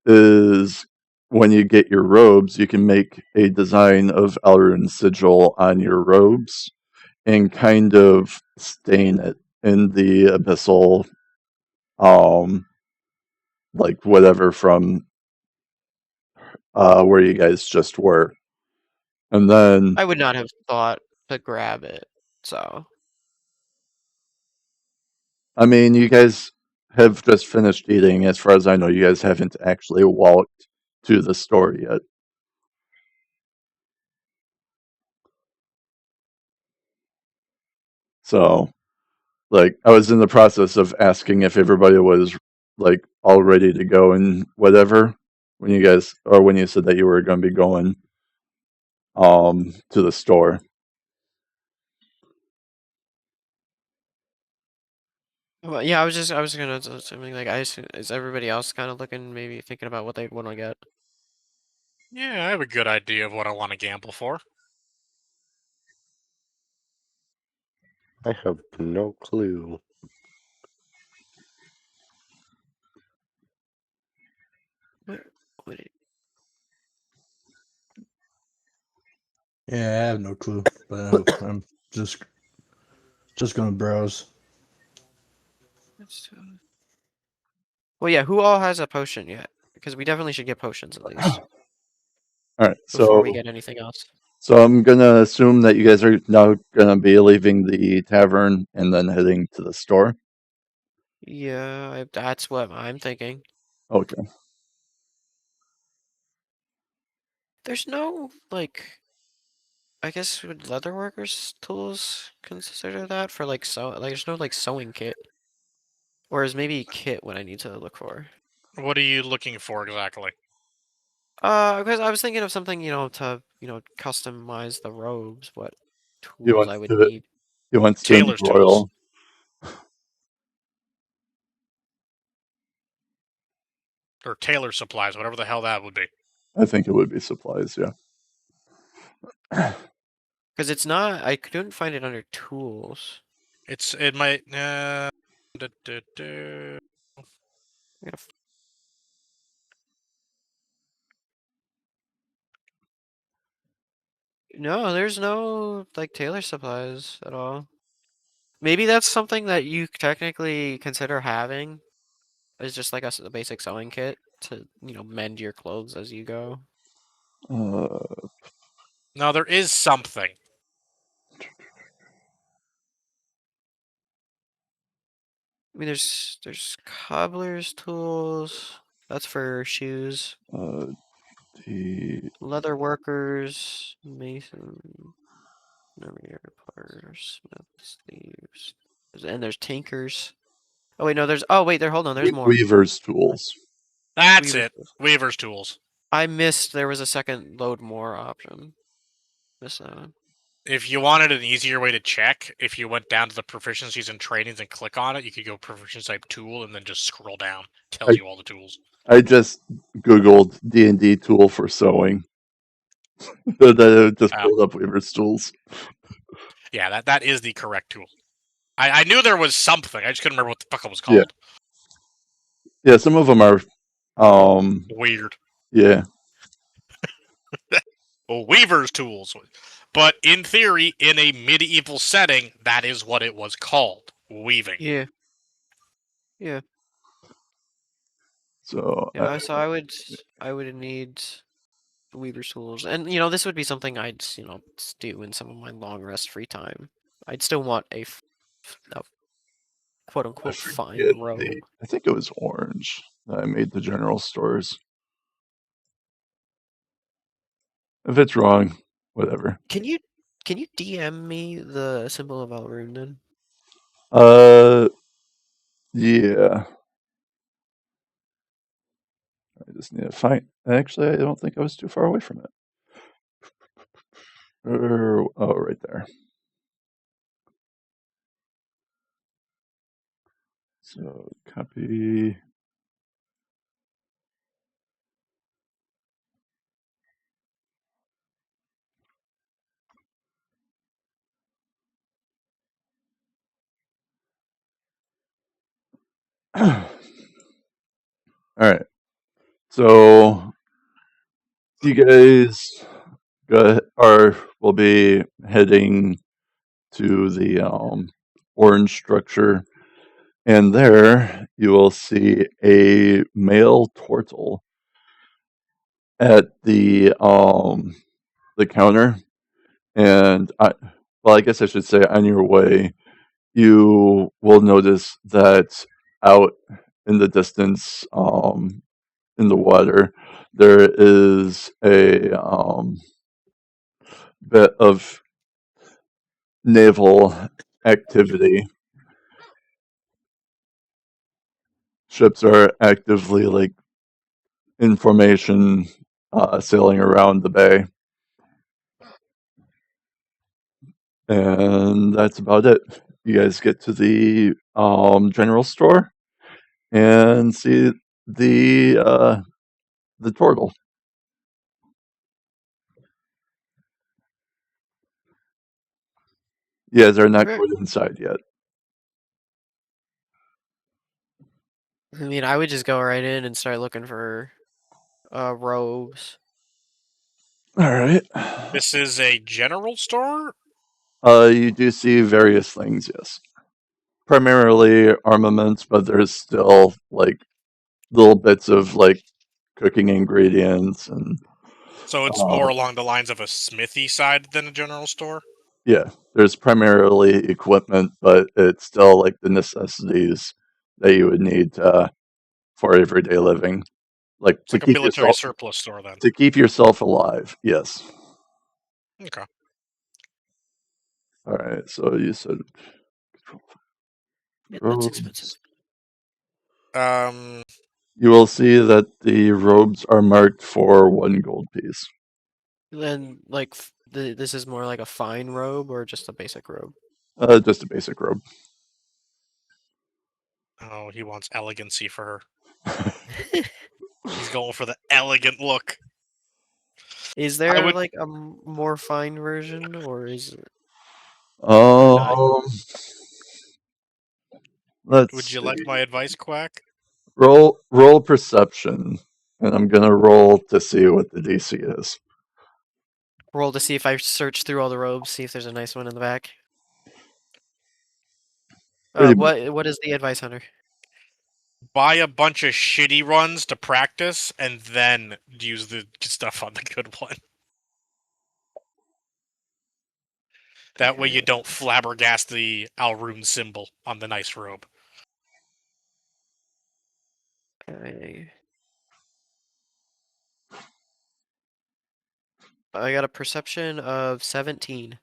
is, when you get your robes, you can make a design of Elrune's sigil on your robes and kind of stain it in the abyssal, um, like whatever from where you guys just were. And then, I would not have thought to grab it, so. I mean, you guys have just finished eating. As far as I know, you guys haven't actually walked to the store yet. So, like, I was in the process of asking if everybody was like all ready to go and whatever when you said that you were going to be going to the store. Well, yeah, I was gonna assuming like is everybody else kind of looking maybe thinking about what they want to get? Yeah, I have a good idea of what I want to gamble for. I have no clue. What? What? Yeah, I have no clue, but I'm just gonna browse. Well, yeah. Who all has a potion yet? Because we definitely should get potions at least All right, before we so get anything else. I'm gonna assume that you guys are now gonna be leaving the tavern and then heading to the store. Yeah, that's what I'm thinking. Okay. There's no like. I guess would leatherworkers tools consider that for like there's no like sewing kit. Or is maybe kit what I need to look for? What are you looking for exactly? Because I was thinking of something, to, customize the robes, what He tools I wants would to need. he wants to Tailor's tools. embroil. Or tailor supplies, whatever the hell that would be. I think it would be supplies, yeah. Because it's not, I couldn't find it under tools. It might. I gotta No, there's no, like, tailor supplies at all. Maybe that's something that you technically consider having, is just like a basic sewing kit to, mend your clothes as you go. Uh, No, there is something. I mean, there's cobbler's tools. That's for shoes. the Leather workers, mason, navigator, potter, smith, thieves, and there's tinkers. Oh wait, no, there's. Oh wait, hold on. There's more. weaver's tools. That's Weaver's it. tools. Weaver's tools. I missed. There was a second load more option. Missed that one. If you wanted an easier way to check, if you went down to the proficiencies and trainings and click on it, you could go proficiency type tool and then just scroll down. Tells you all the tools. I just googled D&D tool for sewing. That just pulled up weaver's tools. Yeah, that is the correct tool. I knew there was something. I just couldn't remember what the fuck it was called. Yeah, some of them are Weird. yeah. Well, Weaver's tools. But in theory, in a medieval setting, that is what it was called. Weaving. Yeah. Yeah. So Yeah. So I would need Weaver's tools, and this would be something I'd do in some of my long rest free time. I'd still want a quote I unquote fine forget robe. I think it was orange that I made the general stores. If it's wrong, whatever. Can you DM me the symbol of Elrune then? Yeah. I just need to find. Actually, I don't think I was too far away from it. Oh, right there. So copy. All right. So you guys will be heading to the orange structure, and there you will see a male turtle at the counter. And I guess I should say on your way, you will notice that out in the distance, in the water, there is a bit of naval activity. Ships are actively in formation, sailing around the bay, and that's about it. you guys get to the general store and see the turtle. You guys are not Okay. going inside yet. I mean, I would just go right in and start looking for robes. All right. This is a general store? You do see various things, yes. Primarily armaments, but there's still like little bits of like cooking ingredients and So it's more along the lines of a smithy side than a general store? yeah, there's primarily equipment, but it's still like the necessities that you would need for everyday living, like It's like a military surplus store then. to keep yourself alive. Yes. Okay. All right. So you said Yeah, that's robes. expensive. You will see that the robes are marked for 1 gold piece. Then, like, this is more like a fine robe or just a basic robe? Just a basic robe. Oh, he wants elegancy for her. He's going for the elegant look. Is I there would like a more fine version, or is it not? Let's would you see. like my advice, Quack? Roll perception, and I'm gonna roll to see what the DC is. Roll to see if I search through all the robes, see if there's a nice one in the back. Pretty much. What is the advice, Hunter? Buy a bunch of shitty runs to practice, and then use the stuff on the good one. That way you don't flabbergast the Alrune symbol on the nice robe. I got a perception of 17.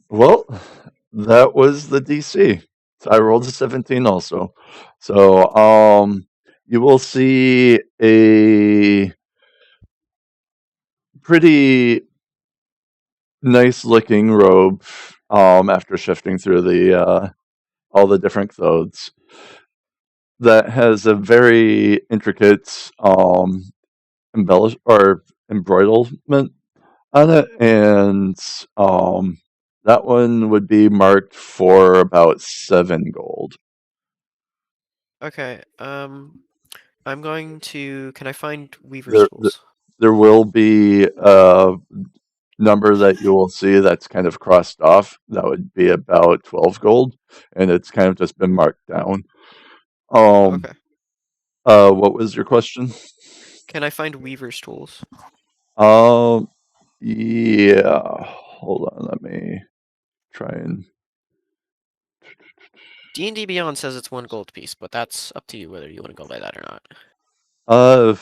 Well, that was the DC. So I rolled a 17 also. So you will see a pretty nice looking robe after shifting through the all the different clothes that has a very intricate embellish or embroiderment on it, and that one would be marked for about 7 gold. Okay. I'm going to. Can I find weaver's There, tools? there will be a number that you will see that's kind of crossed off. That would be about 12 gold, and it's kind of just been marked down. Okay. What was your question? Can I find weaver's tools? Yeah. Hold on, let me try and. D&D Beyond says it's 1 gold piece, but that's up to you whether you want to go by that or not.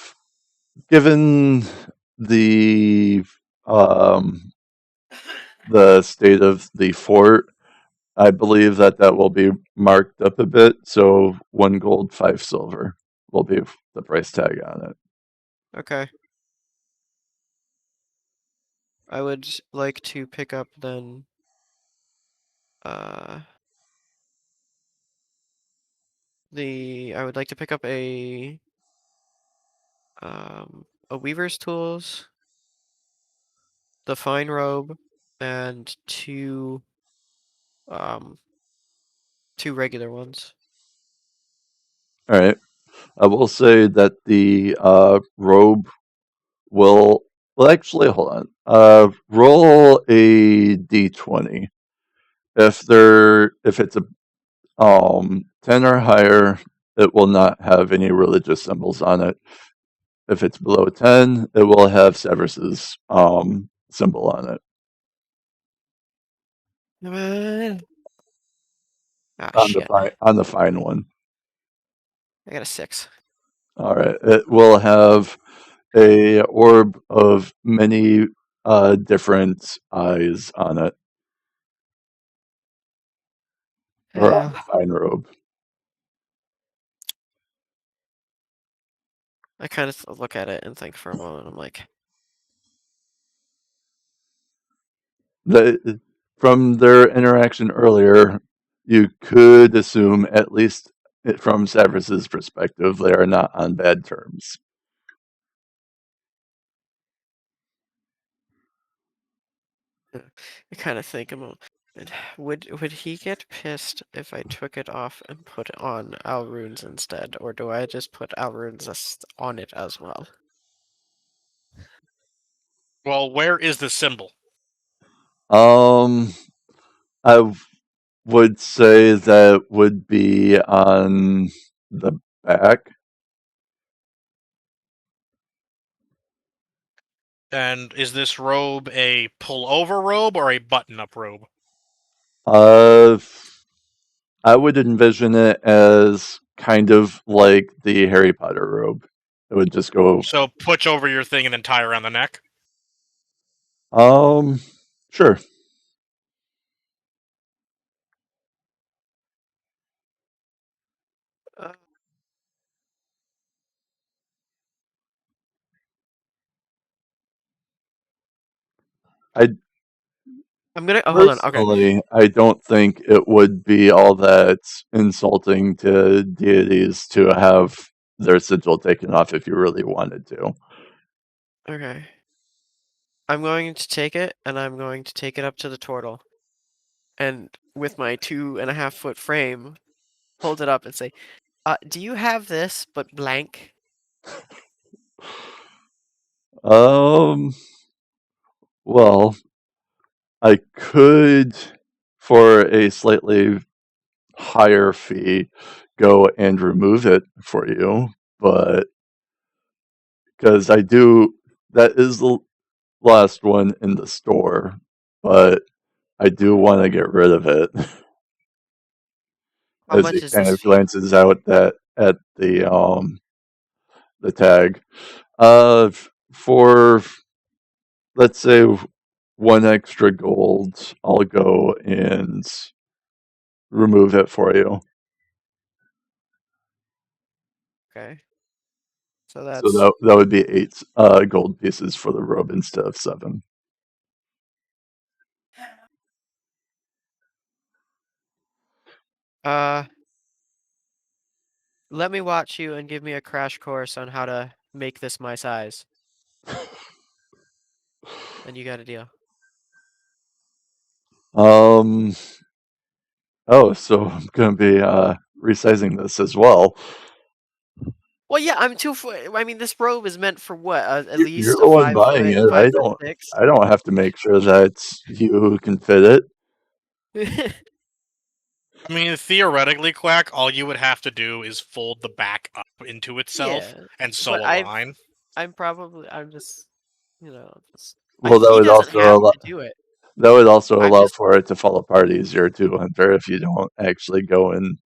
Given the the state of the fort, I believe that that will be marked up a bit. So 1 gold, 5 silver will be the price tag on it. Okay. I would like to pick up then. I would like to pick up a weaver's tools, the fine robe, and two regular ones. All right. I will say that the robe will. Well, actually, hold on. Roll a d20. If it's a 10 or higher, it will not have any religious symbols on it. If it's below 10, it will have Severus's symbol on it. Shit. On the fine one. I got a 6. All right. It will have a orb of many different eyes on it, or on the fine robe. I kind of look at it and think for a moment. I'm like, The from their interaction earlier, you could assume, at least from Severus's perspective, they are not on bad terms. I kind of think about would he get pissed if I took it off and put it on Alrune's instead, or do I just put Alrune's on it as well? Well, where is the symbol? I would say that would be on the back. And is this robe a pull-over robe or a button-up robe? Uh, I would envision it as kind of like the Harry Potter robe. It would just go. So putch over your thing and then tie around the neck? Sure. Uh, I I'm gonna hold on. Okay. personally, I don't think it would be all that insulting to deities to have their sigil taken off if you really wanted to. Okay. I'm going to take it, and I'm going to take it up to the turtle, and with my 2.5-foot frame, hold it up and say, do you have this, but blank? Well, I could, for a slightly higher fee, go and remove it for you, but because that is the last one in the store, but I do want to get rid of it. How As he much is kind this of fee? glances out at the tag. For let's say 1 extra gold, I'll go and remove it for you. Okay. So So that's that would be 8 gold pieces for the robe instead of 7. let me watch you and give me a crash course on how to make this my size. And you got a deal. Oh, so I'm gonna be resizing this as well. Well, yeah, I'm 2 foot. I mean, this robe is meant for what? At You're least the a one five buying foot, it. 5'6". I don't have to make sure that you can fit it. I mean, theoretically, Quack, all you would have to do is fold the back up into itself Yeah, and sew but a line. I'm just, just. Well, He doesn't have to do it. that would also I'm allow just. for it to fall apart easier too, Hunter, if you don't actually go and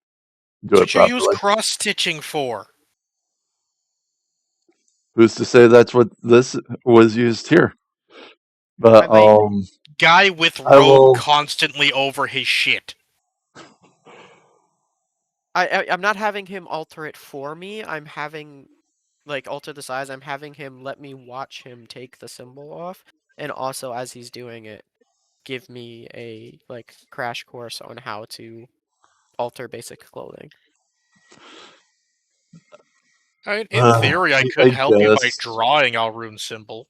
do That's it what you use properly. cross-stitching for. Who's to say that's what this was used here? But I might. Guy with I robe will. constantly over his shit. I'm not having him alter it for me. I'm having, alter the size. I'm having him let me watch him take the symbol off, and also as he's doing it, give me a crash course on how to alter basic clothing. I mean, in theory, I could I help you by guess. drawing our rune symbol.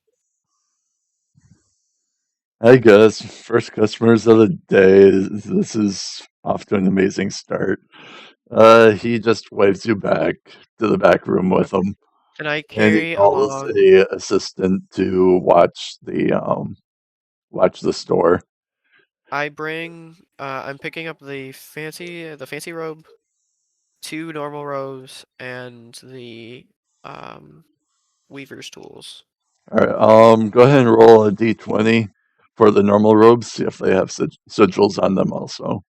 I guess first customers of the day. This is off to an amazing start. He just waves you back to the back room with him, And I and he carry calls along. a assistant to watch the store. I bring. I'm picking up the fancy robe, 2 normal robes, and the weaver's tools. All right. Go ahead and roll a d20 for the normal robes. See if they have sigils on them also.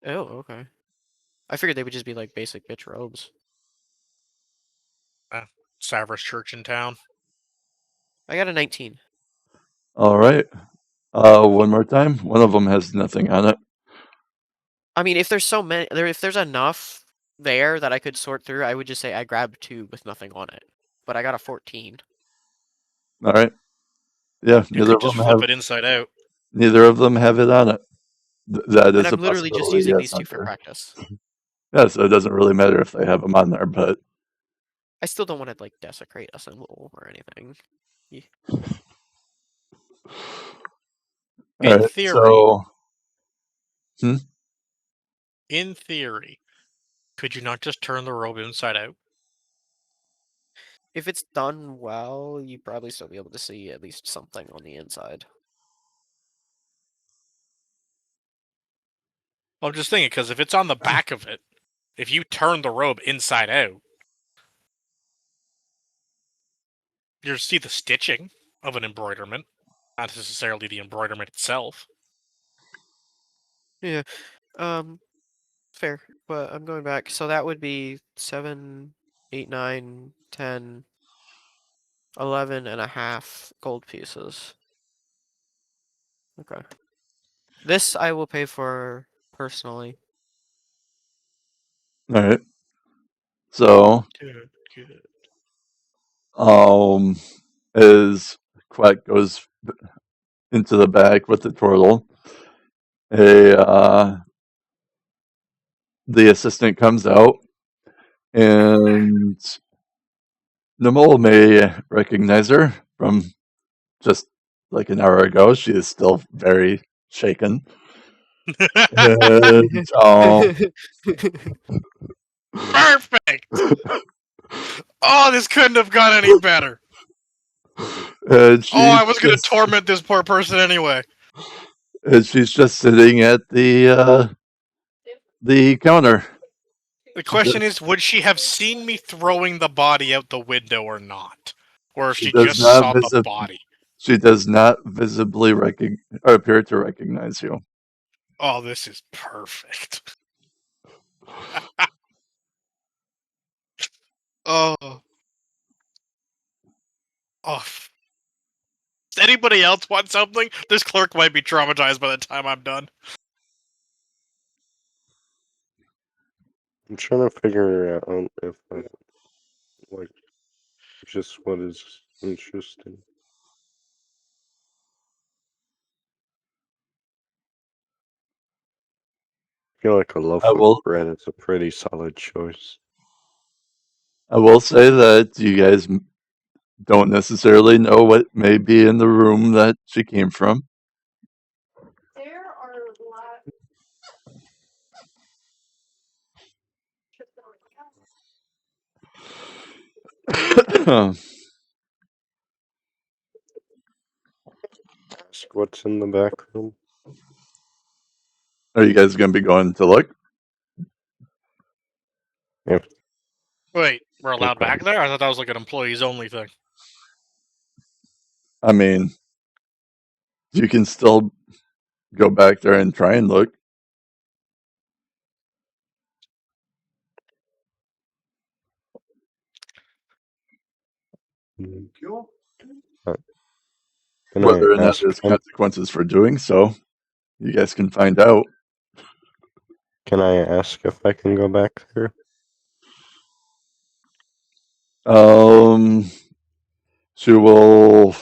Oh, okay. I figured they would just be basic bitch robes. Savras Church in town. I got a 19. All right. One more time. One of them has nothing on it. I mean, if there's so many, if there's enough there that I could sort through, I would just say I grabbed 2 with nothing on it. But I got a 14. All right. Yeah, You neither could of just them flip have. it inside out. neither of them have it on it. That And is a I'm literally just possibility, using yes, these two for Hunter. practice. Yeah, so it doesn't really matter if they have them on there, but I still don't want to like desecrate a symbol or anything. In alright, theory, hmm? in theory, could you not just turn the robe inside out? If it's done well, you probably still be able to see at least something on the inside. I'm just thinking, because if it's on the back of it, if you turn the robe inside out, you see the stitching of an embroiderment, not necessarily the embroiderment itself. Yeah. Fair. But I'm going back. So that would be 7, 8, 9, 10, 11 and a half gold pieces. Okay. This I will pay for personally. Alright. So, Good, good. as Quack goes into the back with the turtle, the assistant comes out, and Nimble may recognize her from just like an hour ago. She is still very shaken. And, Perfect! Oh, this couldn't have gone any better. and Oh, I was going to torment this poor person anyway. and she's just sitting at the counter. The question is, would she have seen me throwing the body out the window or not? Or if She she does just not saw the body? She does not visibly appear to recognize you. Oh, this is perfect. Oh. Oh. Does anybody else want something? This clerk might be traumatized by the time I'm done. I'm trying to figure out if like just what is interesting. I feel like a loaf I of will bread is a pretty solid choice. I will say that you guys don't necessarily know what may be in the room that she came from. There are a lot. Ask what's in the back room. Are you guys going to be going to look? If Wait, we're allowed Okay. back there? I thought that was like an employees only thing. I mean, you can still go back there and try and look. Uh, Can I Whether or not ask? there's consequences for doing so, you guys can find out. Can I ask if I can go back there? She will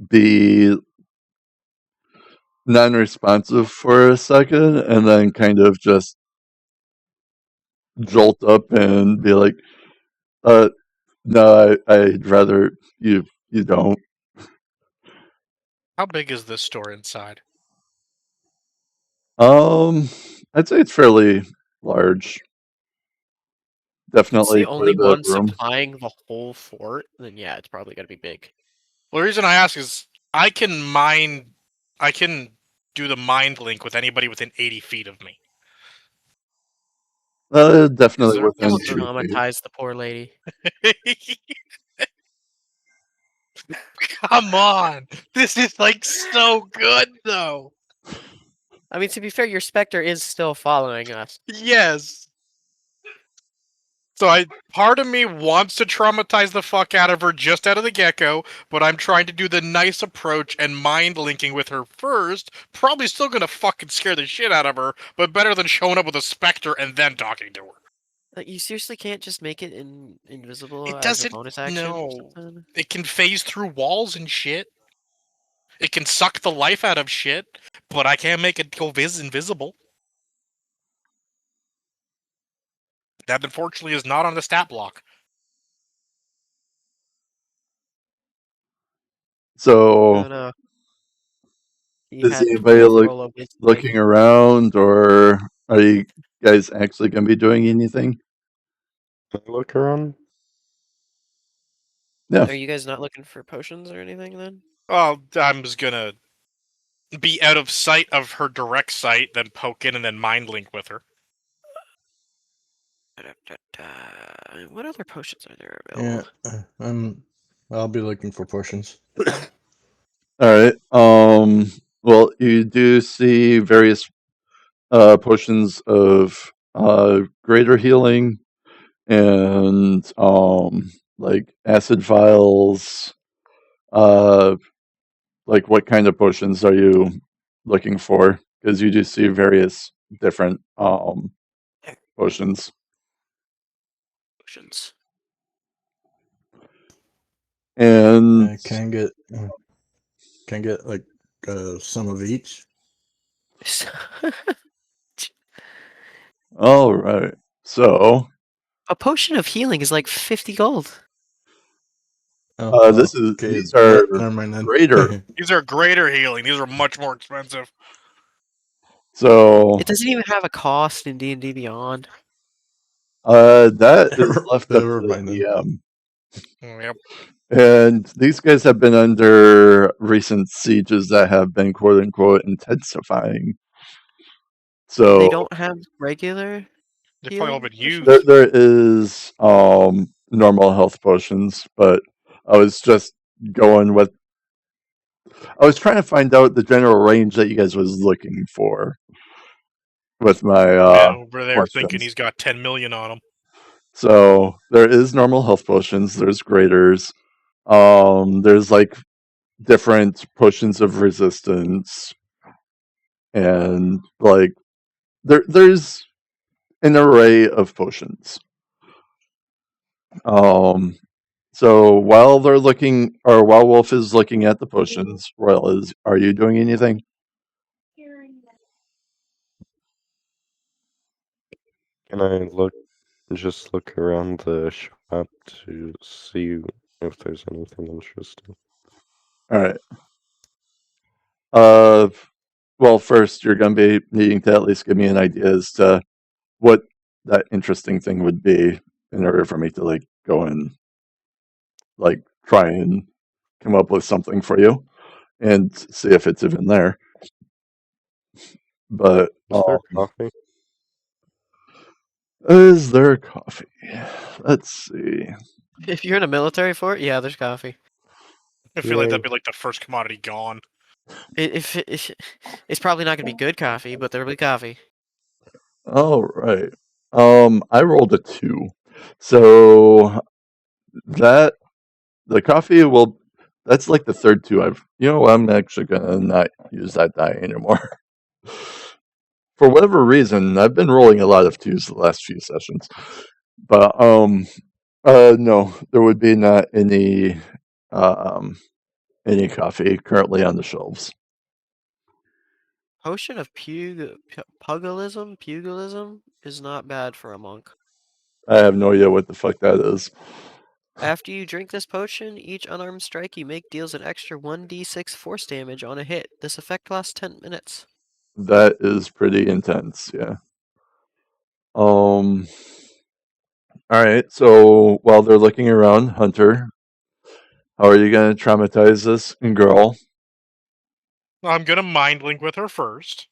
be non-responsive for a second, and then kind of just jolt up and be like, no, I'd rather you don't." How big is this store inside? I'd say it's fairly large. If it's Definitely the for only the one room. supplying the whole fort, then yeah, it's probably gonna be big. Well, the reason I ask is I can do the mind link with anybody within 80 feet of me. Definitely there- within Don't 80 feet. traumatize the poor lady. Come on! This is like so good though! I mean, to be fair, your specter is still following us. Yes! So part of me wants to traumatize the fuck out of her just out of the get-go, but I'm trying to do the nice approach and mind linking with her first. Probably still gonna fucking scare the shit out of her, but better than showing up with a specter and then talking to her. Like, you seriously can't just make it invisible It as a doesn't. bonus action or No. something? It can phase through walls and shit. It can suck the life out of shit, but I can't make it go invisible. That unfortunately is not on the stat block. So, Oh no. He is had anybody 20 roll of wisdom. looking around, or are you guys actually going to be doing anything? Can I look around? Yeah. Are you guys not looking for potions or anything then? Well, I'm just gonna be out of sight of her direct sight, then poke in and then mind link with her. What other potions are there Yeah, available? I'll be looking for potions. All right. Well, you do see various potions of greater healing and like acid vials. Like what kind of potions are you looking for? Because you do see various different potions. Potions. And Can get like some of each. all right. So A potion of healing is like 50 gold. this is Okay, these are never mind then. greater. These are greater healing. These are much more expensive. So It doesn't even have a cost in D&D Beyond. that is left up to Never the mind then. DM. Yep. And these guys have been under recent sieges that have been quote unquote intensifying. So They don't have regular They've probably all healing been potions? used. there is normal health potions, but I was just going with I was trying to find out the general range that you guys was looking for with my Man over there thinking questions. he's got 10 million on him. So there is normal health potions, there's graders, there's like different potions of resistance, and like there's an array of potions. Um, so while they're looking, or while Wolf is looking at the potions, are you doing anything? Can I just look around the shop to see if there's anything interesting? All right. Uh, well, first you're going to be needing to at least give me an idea as to what that interesting thing would be in order for me to like go and like try and come up with something for you and see if it's even there. But Is there coffee? is there coffee? Let's see. If you're in a military fort, yeah, there's coffee. I feel like Yay. that'd be like the first commodity gone. It's probably not going to be good coffee, but there'll be coffee. All right. I rolled a 2, so that the coffee will. That's like the third 2 I've. You know, I'm actually gonna not use that die anymore. For whatever reason, I've been rolling a lot of 2s the last few sessions, but no, there would be not any coffee currently on the shelves. Potion of pugilism is not bad for a monk. I have no idea what the fuck that is. After you drink this potion, each unarmed strike you make deals an extra 1d6 force damage on a hit. This effect lasts 10 minutes. That is pretty intense, yeah. All right. So while they're looking around, Hunter, how are you gonna traumatize this girl? I'm gonna mind link with her first.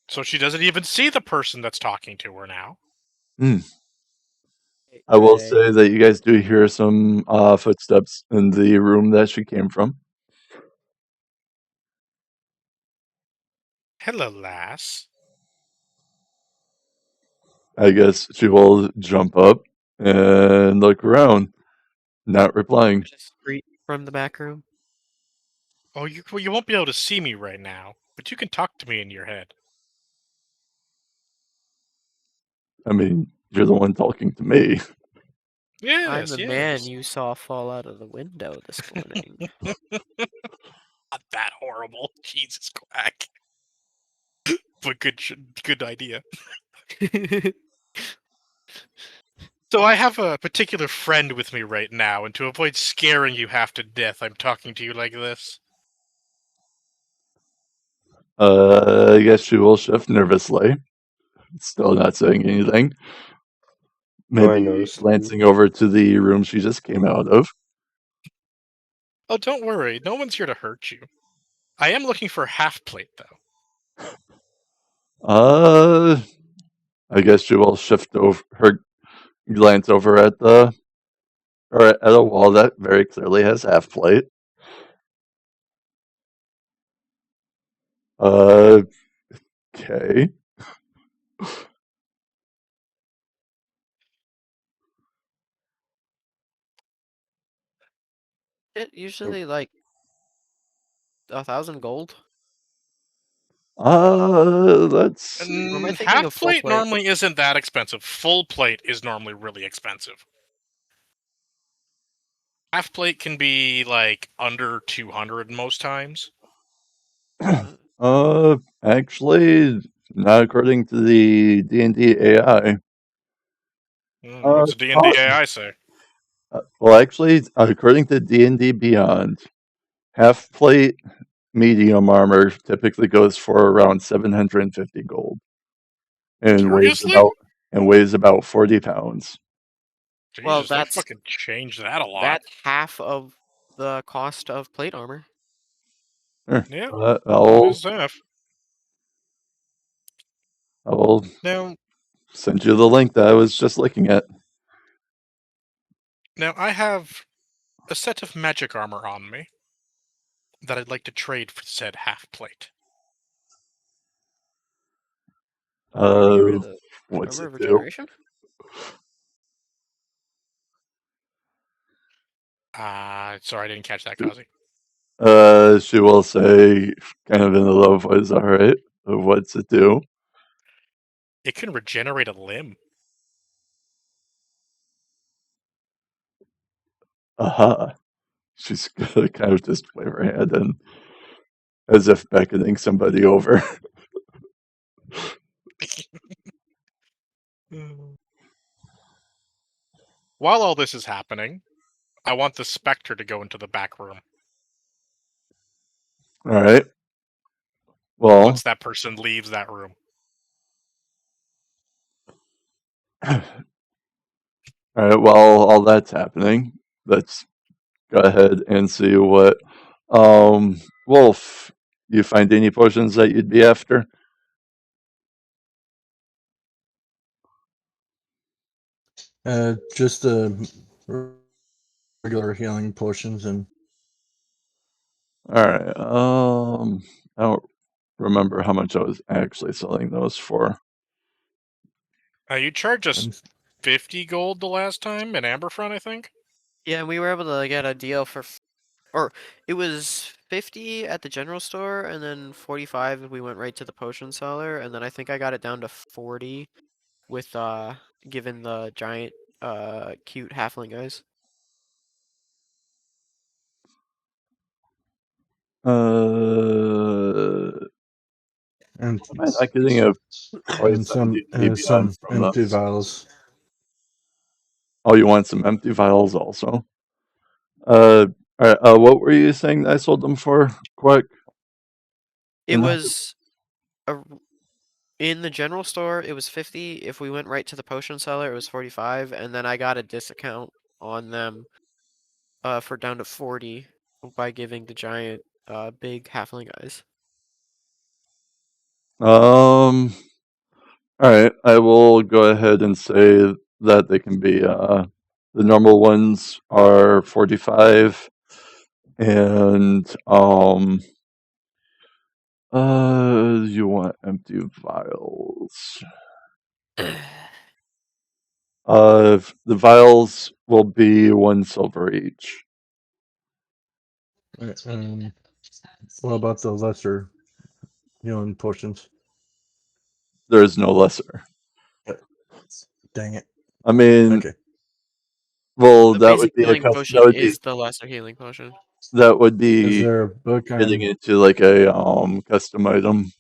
So she doesn't even see the person that's talking to her now. I will say that you guys do hear some footsteps in the room that she came from. Hello, lass. I guess she will jump up and look around, not replying. Just straight from the back room. Oh, you won't be able to see me right now, but you can talk to me in your head. I mean, you're the one talking to me. Yes, I'm the yes. man you saw fall out of the window this morning. Not that horrible. Jesus, Quack. But good idea. So I have a particular friend with me right now, and to avoid scaring you half to death, I'm talking to you like this. I guess she will shift nervously. Still not saying anything. Do I Maybe notice? glancing over to the room she just came out of. Oh, don't worry. No one's here to hurt you. I am looking for a half plate, though. I guess she will shift over her glance over at at a wall that very clearly has half plate. Okay. It usually like 1,000 gold. That's Or am I thinking Half of full plate plate? normally isn't that expensive. Full plate is normally really expensive. Half plate can be like under 200 most times. actually not according to the D&D AI. What's the D&D Cost- AI say? well, actually, according to D&D Beyond, half plate medium armor typically goes for around 750 gold and Seriously? weighs about 40 pounds. Well, Jesus, they fucking changed that a lot. that's half of the cost of plate armor. Sure. Yeah, I'll that is half. Now, send you the link that I was just looking at. now I have a set of magic armor on me that I'd like to trade for said half plate. Wanna get rid of the What's armor it of do? regeneration? Sorry, I didn't catch that, Kazi. She will say, kind of in a low voice, all right, what's it do? It can regenerate a limb. Aha. She's gonna kind of just wave her hand and as if beckoning somebody over. While all this is happening, I want the Spectre to go into the back room. All right. Well, Once that person leaves that room. all right. While all that's happening, let's go ahead and see what Wolf. You find any potions that you'd be after? Just regular healing potions and All right. I don't remember how much I was actually selling those for. You charged us and 50 gold the last time in Amberfront, I think? Yeah, we were able to get a deal for, or it was 50 at the general store, and then 45 if we went right to the potion seller, and then I think I got it down to 40 with given the giant cute halfling guys. and Am I not getting a price on some D&D Beyond from empty this? vials. Oh, you want some empty vials also? All right. What were you saying I sold them for? Quick. It And was a, in the general store, it was 50. If we went right to the potion seller, it was 45, and then I got a discount on them for down to 40 by giving the giant big halfling guys. All right. I will go ahead and say that they can be the normal ones are 45 and you want empty vials. The vials will be 1 silver each. What about the lesser healing potions? There is no lesser. Dang it. I mean, Okay. Well, The that would basic be healing potion is the lesser healing potion. that would Is be there a book getting on? into like a custom item.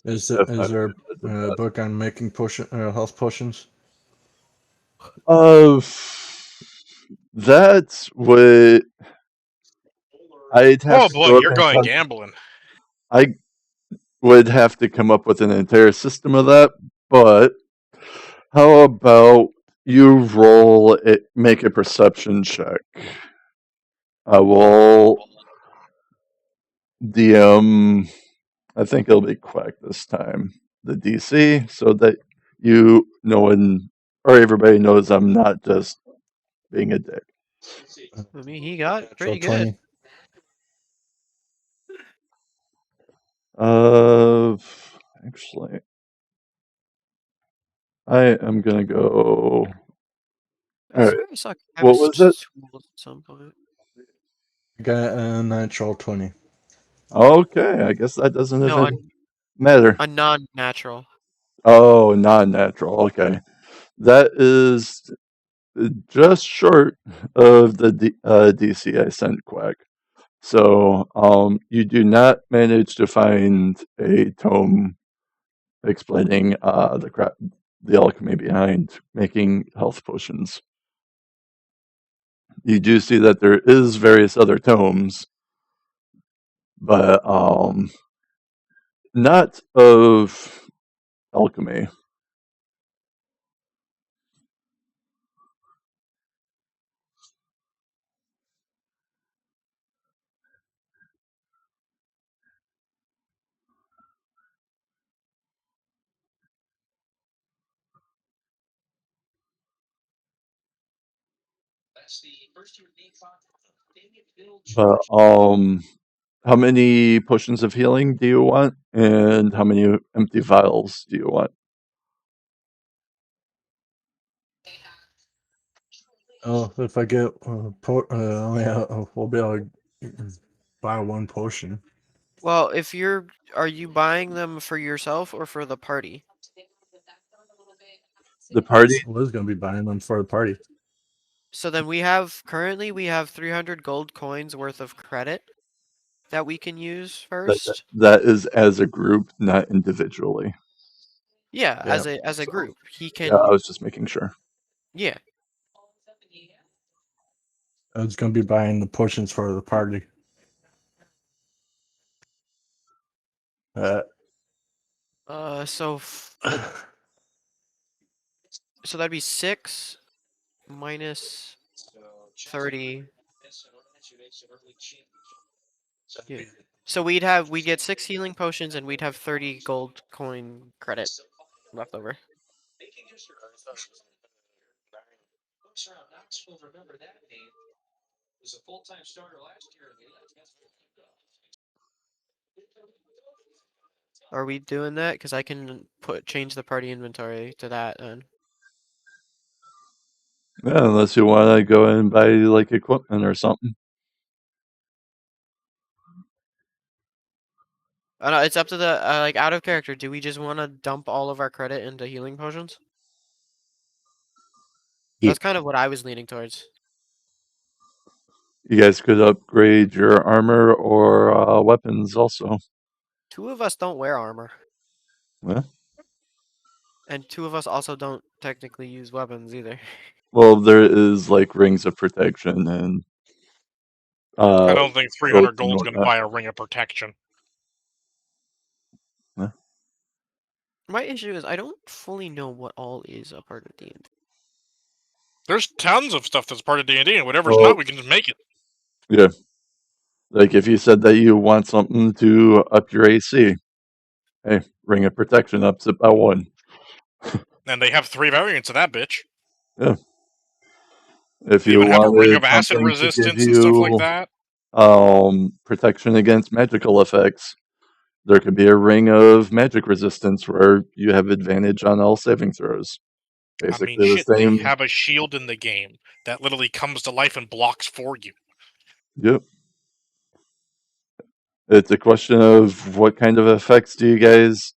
Is If I there recommended a that. book on making health potions? That would I'd have Oh to boy, go up you're and going gambling. I would have to come up with an entire system of that, but how about you roll it, make a perception check. I will DM, I think it'll be quick this time, the DC, so that no one or everybody knows I'm not just being a dick. I mean, he got Natural pretty 20. good. Actually, I am gonna go. I All right, swear I saw what was it? chemist tools at some point. I got a natural 20. Okay, I guess that doesn't No, even matter. a non-natural. Oh, non-natural. Okay, that is just short of the DC I sent Quack. So, you do not manage to find a tome explaining the alchemy behind making health potions. You do see that there is various other tomes, but not of alchemy. But how many potions of healing do you want, and how many empty vials do you want? Oh, if I get we'll be able to buy one potion. Well, are you buying them for yourself or for the party? The party Liz gonna be buying them for the party. So then currently we have 300 gold coins worth of credit that we can use first. that is as a group, not individually. Yeah, Yeah. as a So, group. He yeah, I can was just making sure. yeah. I was gonna be buying the potions for the party. Uh, So so that'd be 6 minus 30. Yeah. So we'd get 6 healing potions and we'd have 30 gold coin credit left over. Are we doing that? Because I can change the party inventory to that then. Yeah, unless you want to go and buy like equipment or something. No, it's up to the like out of character. Do we just want to dump all of our credit into healing potions? Yeah. That's kind of what I was leaning towards. You guys could upgrade your armor or weapons also. 2 of us don't wear armor, Yeah. and 2 of us also don't technically use weapons either. Well, there is like rings of protection and I don't think ropes 300 and gold's going to whatnot. buy a ring of protection. Yeah. My issue is I don't fully know what all is a part of D&D. There's tons of stuff that's part of D&D, and whatever's Well, not, we can just make it. yeah. Like if you said that you want something to up your AC, hey, ring of protection ups it by 1. And they have 3 variants of that bitch. Yeah. If They you even have a ring wanted of acid something to give resistance and stuff like you that. protection against magical effects, there could be a ring of magic resistance where you have advantage on all saving throws. I mean, Basically the shit, they same. have a shield in the game that literally comes to life and blocks for you. Yep. It's a question of what kind of effects do you guys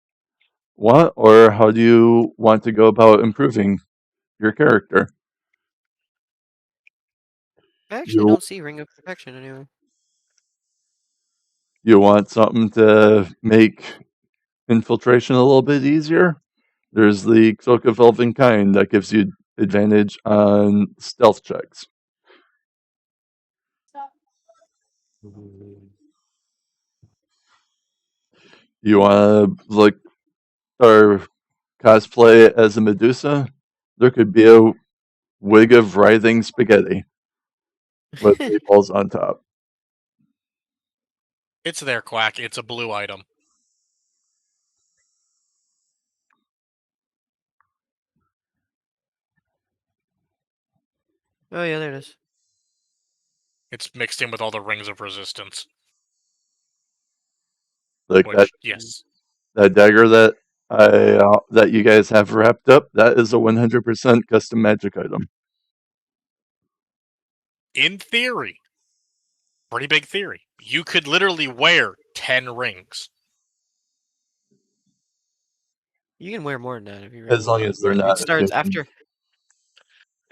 want, or how do you want to go about improving your character? I actually You don't see Ring of Protection anywhere. you want something to make infiltration a little bit easier? There's the Cloak of Elvenkind that gives you advantage on stealth checks. You want to look or cosplay as a Medusa? There could be a wig of writhing spaghetti with meatballs on top. It's there, Quack. It's a blue item. Oh yeah, there it is. It's mixed in with all the rings of resistance. Like Which, yes. that dagger that you guys have wrapped up, that is a 100% custom magic item. In theory, pretty big theory, you could literally wear 10 rings. You can wear more than that if you really As long want. as they're But not it starts attuned.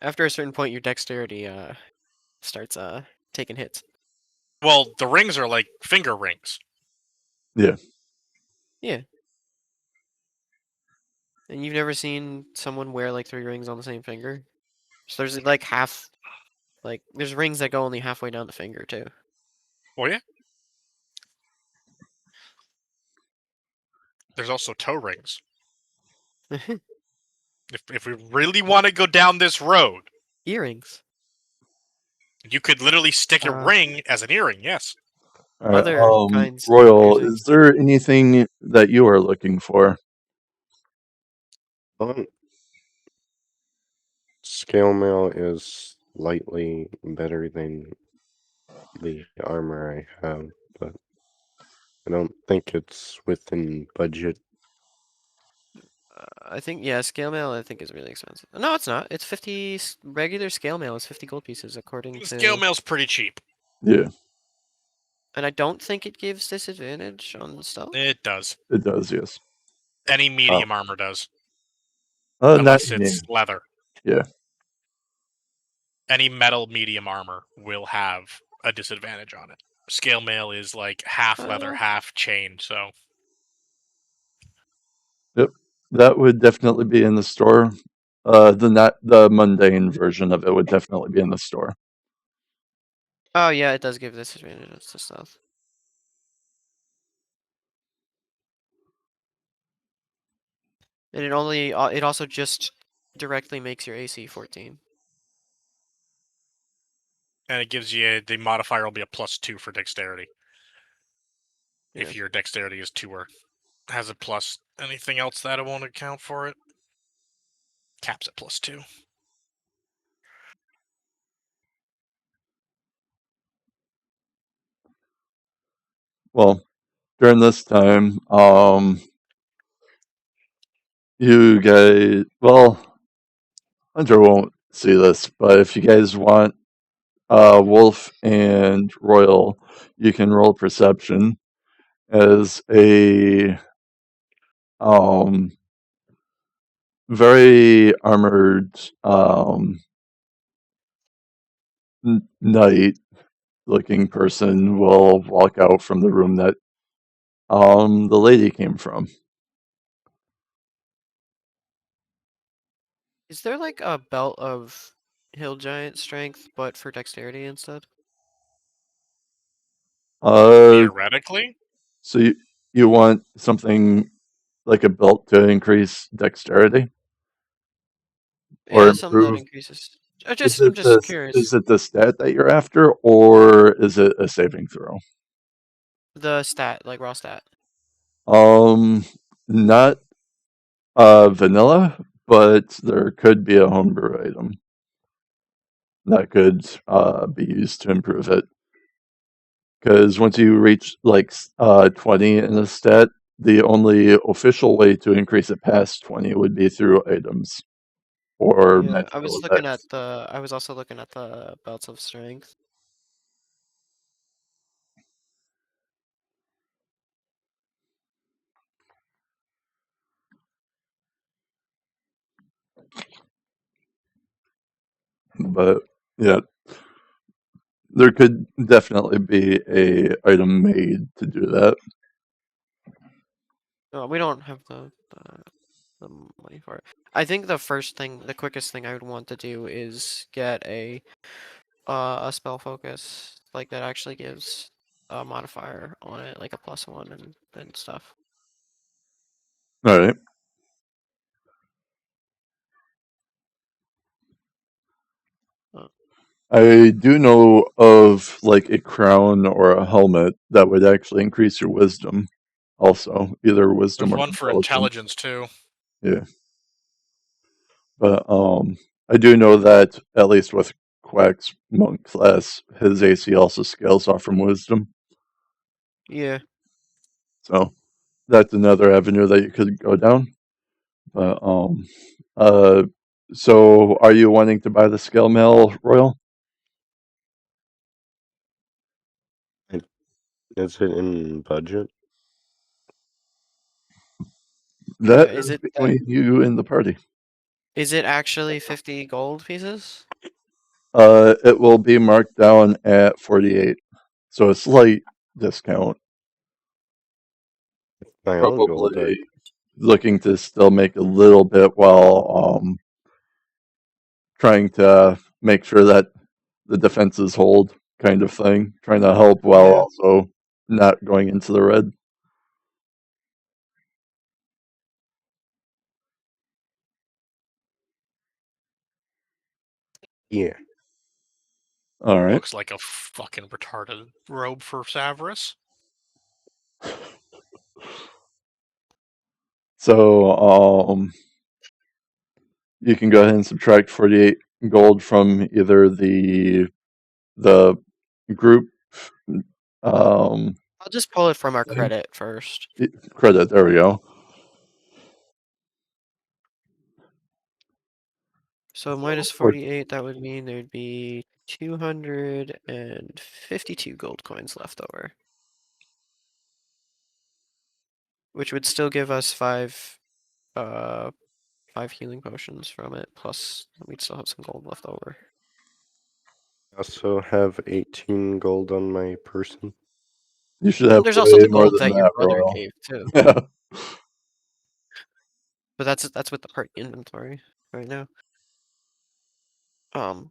after a certain point, your dexterity starts taking hits. Well, the rings are like finger rings. Yeah. Yeah. And you've never seen someone wear like 3 rings on the same finger? So there's like there's rings that go only halfway down the finger too. Oh yeah. There's also toe rings. If we really want to go down this road, Earrings. you could literally stick a ring as an earring. Yes. All right. Other kinds of Royal, piercings. is there anything that you are looking for? Scale mail is slightly better than the armor I have, but I don't think it's within budget. I think scale mail I think is really expensive. No, it's not. It's 50 regular scale mail is 50 gold pieces according to Scale mail's pretty cheap. Yeah, And I don't think it gives disadvantage on stealth. It does. it does, yes. Any medium armor does. Not Unless any. it's leather. Yeah. Any metal medium armor will have a disadvantage on it. Scale mail is like half leather, half chain, so. Yep. That would definitely be in the store. The mundane version of it would definitely be in the store. Oh yeah, it does give disadvantage to stealth. And it also just directly makes your AC 14. And it gives you the modifier will be a +2 for dexterity. Yeah. If your dexterity is 2 or has a plus. Anything else that it won't account for it? Caps at +2. Well, during this time, you guys, Hunter won't see this, but if you guys want Wolf and Royal, you can roll perception as a very armored knight looking person will walk out from the room that the lady came from. Is there like a belt of hill giant strength, but for dexterity instead? Theoretically? So you want something like a belt to increase dexterity or Yeah, something that improve? increases. I'm just curious. Is it the stat that you're after, or is it a saving throw? The stat, like raw stat. Not vanilla, but there could be a homebrew item that could be used to improve it. Because once you reach like 20 in a stat, the only official way to increase it past 20 would be through items or Yeah, magical effects. I was also looking at the belts of strength. But yeah, There could definitely be a item made to do that. No, we don't have the money for it. I think the quickest thing I would want to do is get a spell focus, like that actually gives a modifier on it, like a +1 and stuff. All right. I do know of like a crown or a helmet that would actually increase your wisdom. Also, either wisdom There's or one for intelligence. intelligence too. Yeah, but I do know that at least with Quack's monk class, his AC also scales off from wisdom. Yeah. So that's another avenue that you could go down. But uh, so are you wanting to buy the scale mail, Royal? Is it in budget? Yeah. That is between you and the party. Is it actually 50 gold pieces? It will be marked down at 48, so a slight discount. My own gold, Probably looking to still make a little bit while trying to make sure that the defenses hold, kind of thing. Trying to help while Yeah. also not going into the red. yeah. All right. Looks like a fucking retarded robe for Savras. So you can go ahead and subtract 48 gold from either the group um, I'll just pull it from our credit first. credit. There we go. So minus 48, that would mean there'd be 252 gold coins left over. Which would still give us 5 healing potions from it, plus we'd still have some gold left over. I also have 18 gold on my person. You should have There's way also the more gold than that your that, brother Royal. gave too. Yeah. But that's with the party inventory right now. Yeah,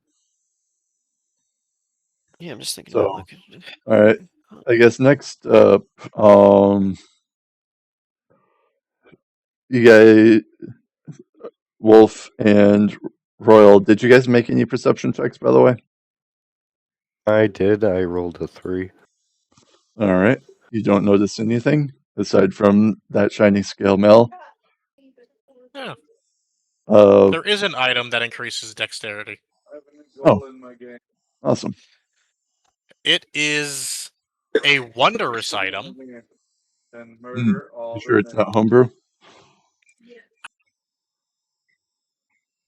I'm just thinking So, about looking. all right. I guess next up, you guys, Wolf and Royal, did you guys make any perception checks, by the way? I did. I rolled a 3. All right. You don't notice anything aside from that shiny scale mail. Yeah. Uh, There is an item that increases dexterity. Oh, awesome. It is a wondrous item. You sure it's not homebrew?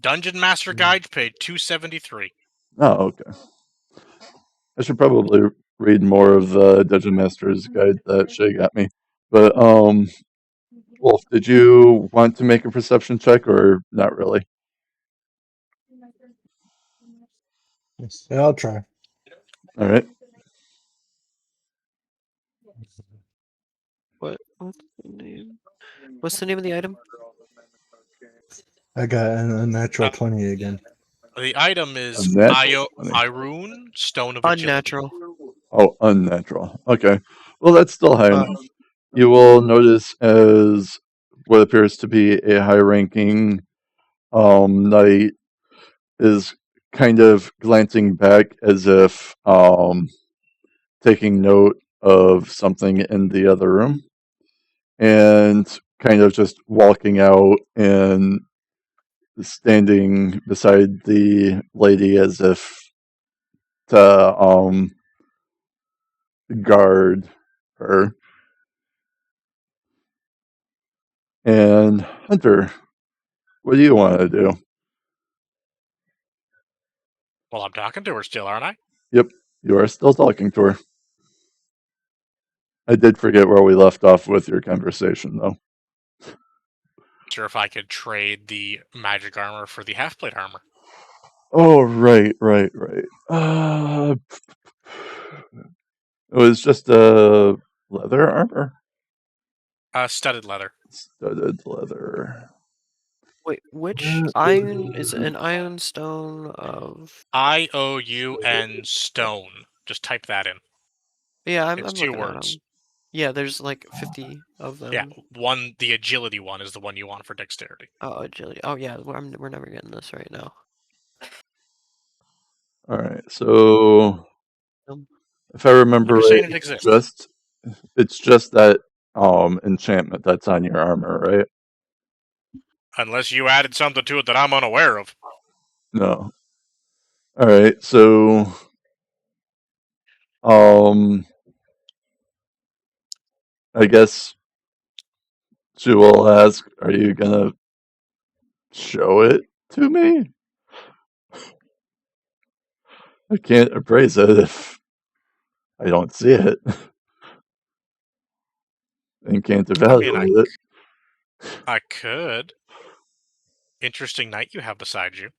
Dungeon Master Guide paid $273. Oh, okay. I should probably read more of the Dungeon Master's Guide that Shay got me. But Wolf, did you want to make a perception check or not really? Yeah, I'll try. All right. What's the name? What's the name of the item? I got a natural Uh, 20 again. The item is Unnatural 20. Irune, Stone of Agility. Unnatural. Oh, unnatural. Okay. Well, that's still high Uh, enough. You will notice as what appears to be a high-ranking knight is kind of glancing back as if taking note of something in the other room and kind of just walking out and standing beside the lady as if to guard her. And Hunter, what do you want to do? Well, I'm talking to her still, aren't I? Yep, you are still talking to her. I did forget where we left off with your conversation, though. Sure, if I could trade the magic armor for the half plate armor. Oh, right. It was just a leather armor? Studded leather. Studded leather. Wait, which Where iron is it? is- An iron stone of? IOUN stone. Just type that in. Yeah, I'm It's 2 looking at words. them. Yeah, there's like 50 of Yeah, them. the agility one is the one you want for dexterity. Oh, agility. Oh yeah, we're never getting this right now. Alright, so Um, if I remember I'm just right, saying it exists. it's just that enchantment that's on your armor, right? Unless you added something to it that I'm unaware of. No. Alright, so I guess she will ask, are you gonna show it to me? I can't appraise it if I don't see it and can't I mean, evaluate it. I could. Interesting knight you have beside you.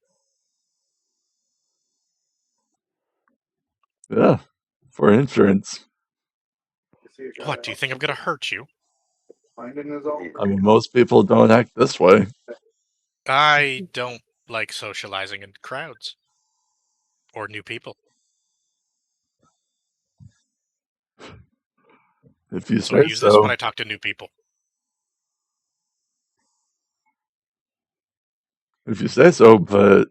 Yeah, for insurance. What, do you think I'm gonna hurt you? I mean, most people don't act this way. I don't like socializing in crowds. Or new people. If you So I say use this when so. I talk to new people. If you say so, but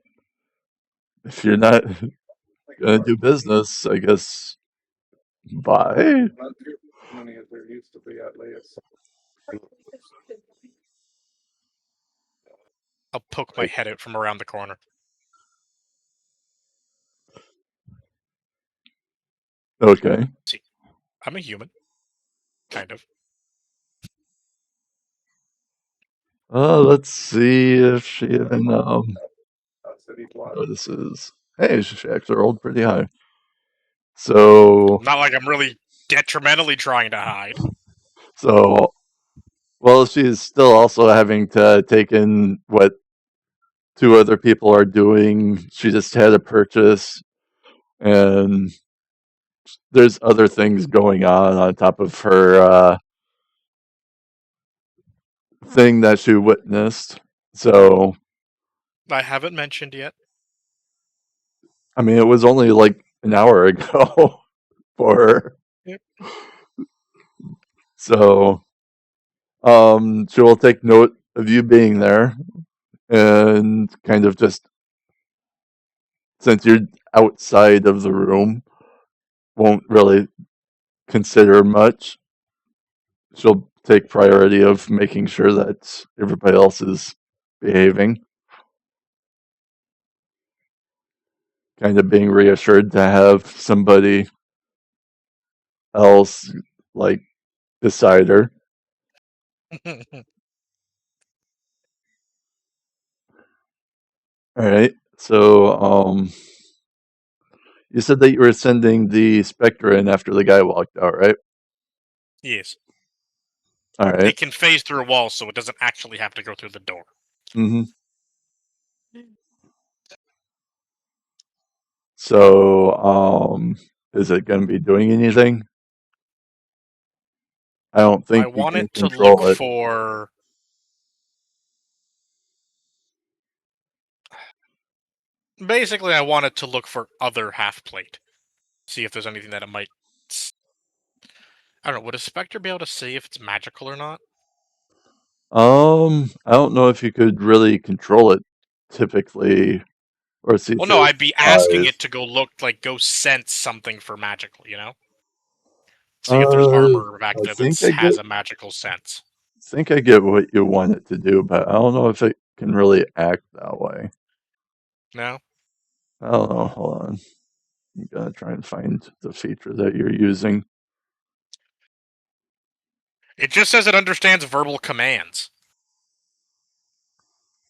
if you're not gonna do business, I guess bye. I'll poke my head out from around the corner. Okay. See, I'm a human. Kind of. Let's see if she even notices. Hey, she actually rolled pretty high. So, Not like I'm really detrimentally trying to hide. well, she's still also having to take in what two other people are doing. She just had a purchase, and there's other things going on top of her thing that she witnessed. So, I haven't mentioned yet. I mean, it was only like an hour ago for her. Yep. So, she will take note of you being there and kind of just, since you're outside of the room, won't really consider much. She'll take priority of making sure that everybody else is behaving. Kind of being reassured to have somebody else like beside her. All right. So, you said that you were sending the Spectre in after the guy walked out, right? Yes. All right. It can phase through a wall, so it doesn't actually have to go through the door. Mm-hmm. So, is it going to be doing anything? I don't I think you want can it to look control it. for... Basically, I want it to look for other half-plate. See if there's anything that it might... I don't know, would a Spectre be able to see if it's magical or not? I don't know if you could really control it typically, or see Well, through no, its I'd be asking eyes. it to go look, like, go sense something for magical, you know? See if there's Uh, armor back I there think that I get has a magical sense. what you want it to do, but I don't know if it can really act that way. No? I don't know. Hold on. I'm gonna try and find the feature that you're using. It just says it understands verbal commands.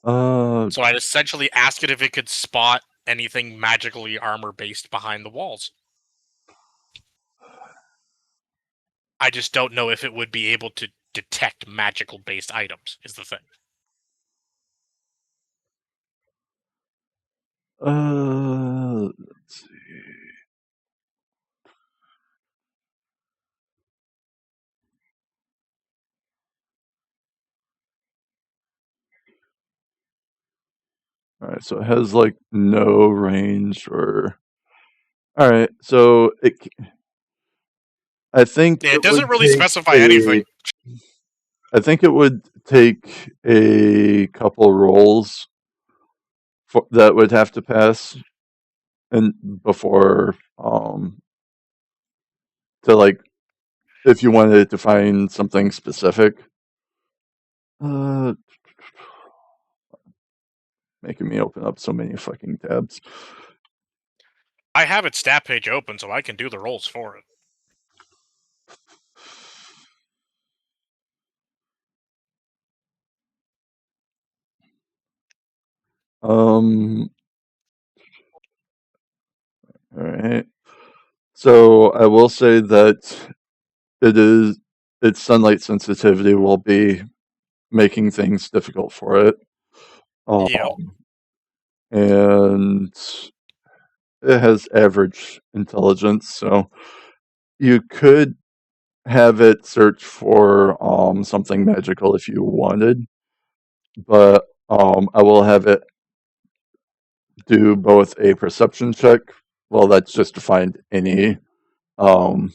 So I'd essentially ask it if it could spot anything magically armor-based behind the walls. I just don't know if it would be able to detect magical-based items, is the thing. Let's see. Alright, so it has like no range or. Alright, so I think Yeah, it it would doesn't really take specify anything. I think it would take a couple rolls that would have to pass and before to like if you wanted to find something specific. Uh, making me open up so many fucking tabs. I have its stat page open, so I can do the rolls for it. All right. So I will say that its sunlight sensitivity will be making things difficult for it. Yeah. And it has average intelligence, so you could have it search for something magical if you wanted, but I will have it do both a perception check. Well, that's just to find um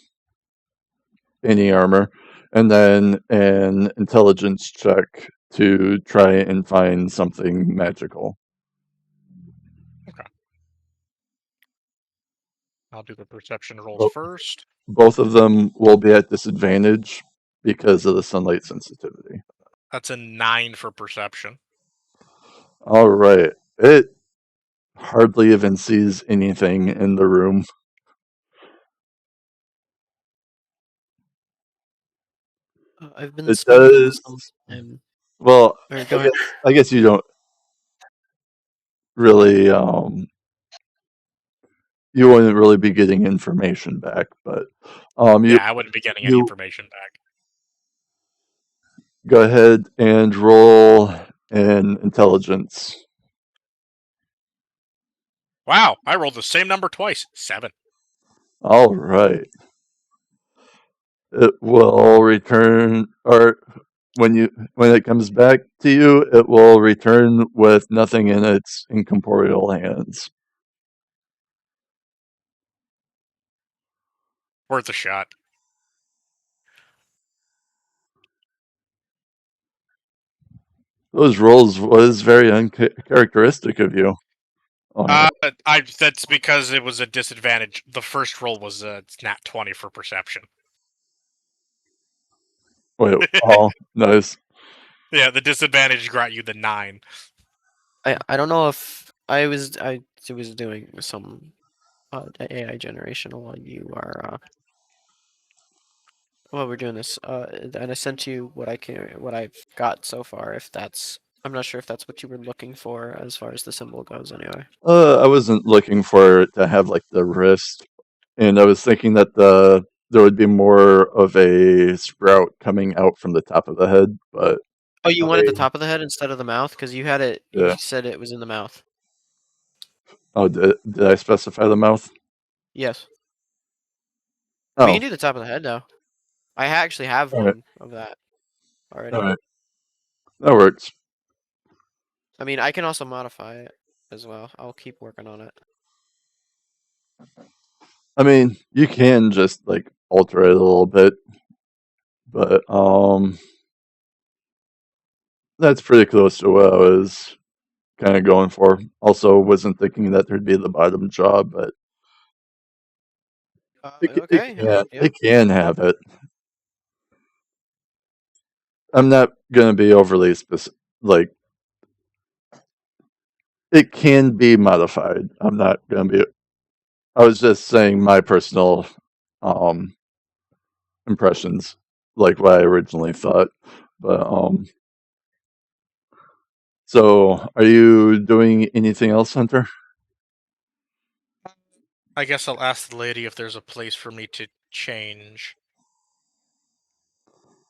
any armor, and then an intelligence check to try and find something magical. I'll do the perception rolls Bo- first. Both of them will be at disadvantage because of the sunlight sensitivity. That's a 9 for perception. All right. It hardly even sees anything in the room. I've been It spending does. some time. Well, Or go ahead. I guess you don't really. You wouldn't really be getting information back, but you Yeah, I wouldn't be getting any you information back. go ahead and roll an intelligence. Wow, I rolled the same number twice. 7. All right. It will return, or when it comes back to you, it will return with nothing in its incorporeal hands. Worth a shot. Those rolls was very uncharacteristic of you. That's because it was a disadvantage. The first roll was a nat 20 for perception. Wait, oh, nice. Yeah, the disadvantage got you the 9. I don't know if I was doing some AI generation while you are while we're doing this. And I sent you what I've got so far. If that's I'm not sure if that's what you were looking for as far as the symbol goes. Anyway. I wasn't looking for it to have like the wrist, and I was thinking that there would be more of a sprout coming out from the top of the head, but Oh, you I wanted the mean, top of the head instead of the mouth because you had it. You yeah. said it was in the mouth. Oh, did I specify the mouth? Yes. We Oh, can do the top of the head though. I actually have all right, one of that all already. right, that works. I mean, I can also modify it as well. I'll keep working on it. I mean, you can just like alter it a little bit, but that's pretty close to what I was kind of going for. Also, wasn't thinking that there'd be the bottom jaw, but Okay. yeah, Yep. it can have it. I'm not gonna be overly specific. Like, it can be modified. I'm not gonna be. I was just saying my personal um impressions, like what I originally thought. But so are you doing anything else, Hunter? I guess I'll ask the lady if there's a place for me to change.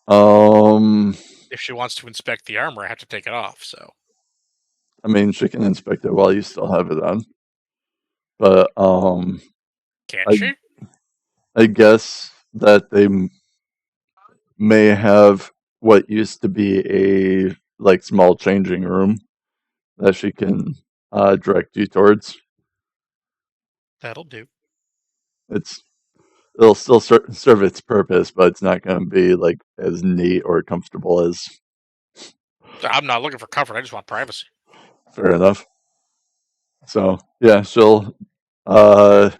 Um, If she wants to inspect the armor, I have to take it off, so. I mean, she can inspect it while you still have it on. But Can I she? I guess that they may have what used to be a like small changing room that she can direct you towards. That'll do. It'll still serve its purpose, but it's not going to be like as neat or comfortable as. I'm not looking for comfort. I just want privacy. Fair enough. So yeah, she'll uh,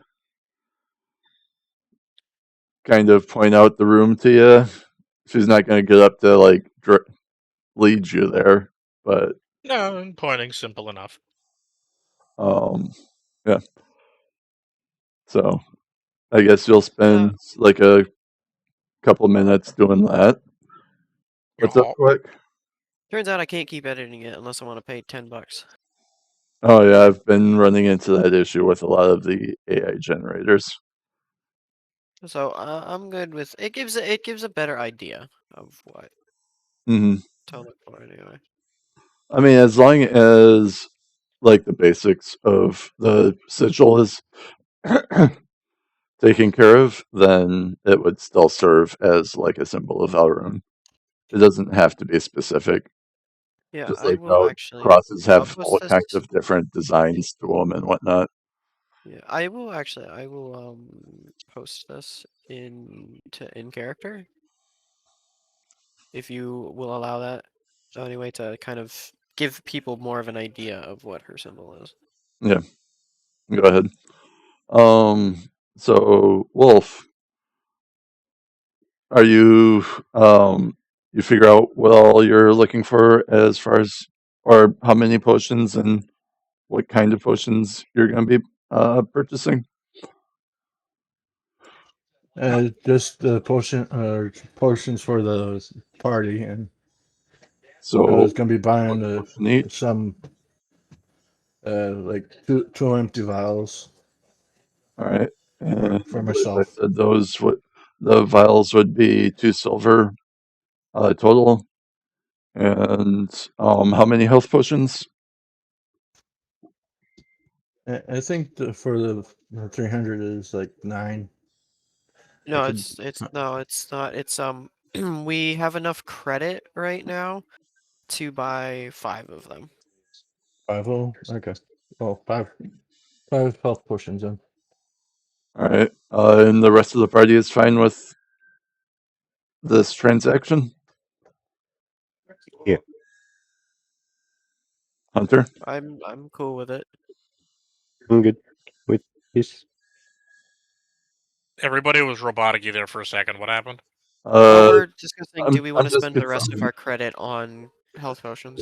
kind of point out the room to you. She's not going to get up to like lead you there, but No, pointing simple enough. yeah. So I guess you'll spend like a couple minutes doing that. What's up, Yeah. quick? Turns out I can't keep editing it unless I want to pay $10. Oh yeah, I've been running into that issue with a lot of the AI generators. So I'm good with it. Gives a better idea of what hmm to look for anyway. I mean, as long as like the basics of the sigil is taken care of, then it would still serve as like a symbol of Elrune. It doesn't have to be specific. Yeah, Just I like will how actually. crosses I'll have post all this. kinds of different designs to them and whatnot. Yeah, I will actually. I will post this in character if you will allow that. Anyway, to kind of give people more of an idea of what her symbol is. Yeah, go ahead. So Wolf, are you you figure out what all you're looking for as far as or how many potions and what kind of potions you're going to be purchasing? Just the potions for the party, and I So was gonna be buying potion each. some like two empty vials All right, and I for believe I myself. said those would the vials would be 2 silver total. And how many health potions? I think for the 300 is like 9. I No, could it's no, it's not. It's we have enough credit right now to buy 5 of them. 5. Oh, okay. Well, five health potions then. All right, and the rest of the party is fine with this transaction. Yeah. Hunter, I'm cool with it. I'm good with this. Everybody was robotic there for a second. What happened? Well, uh, we're discussing. Do we want I'm to just spend the rest of confirming our credit on health potions?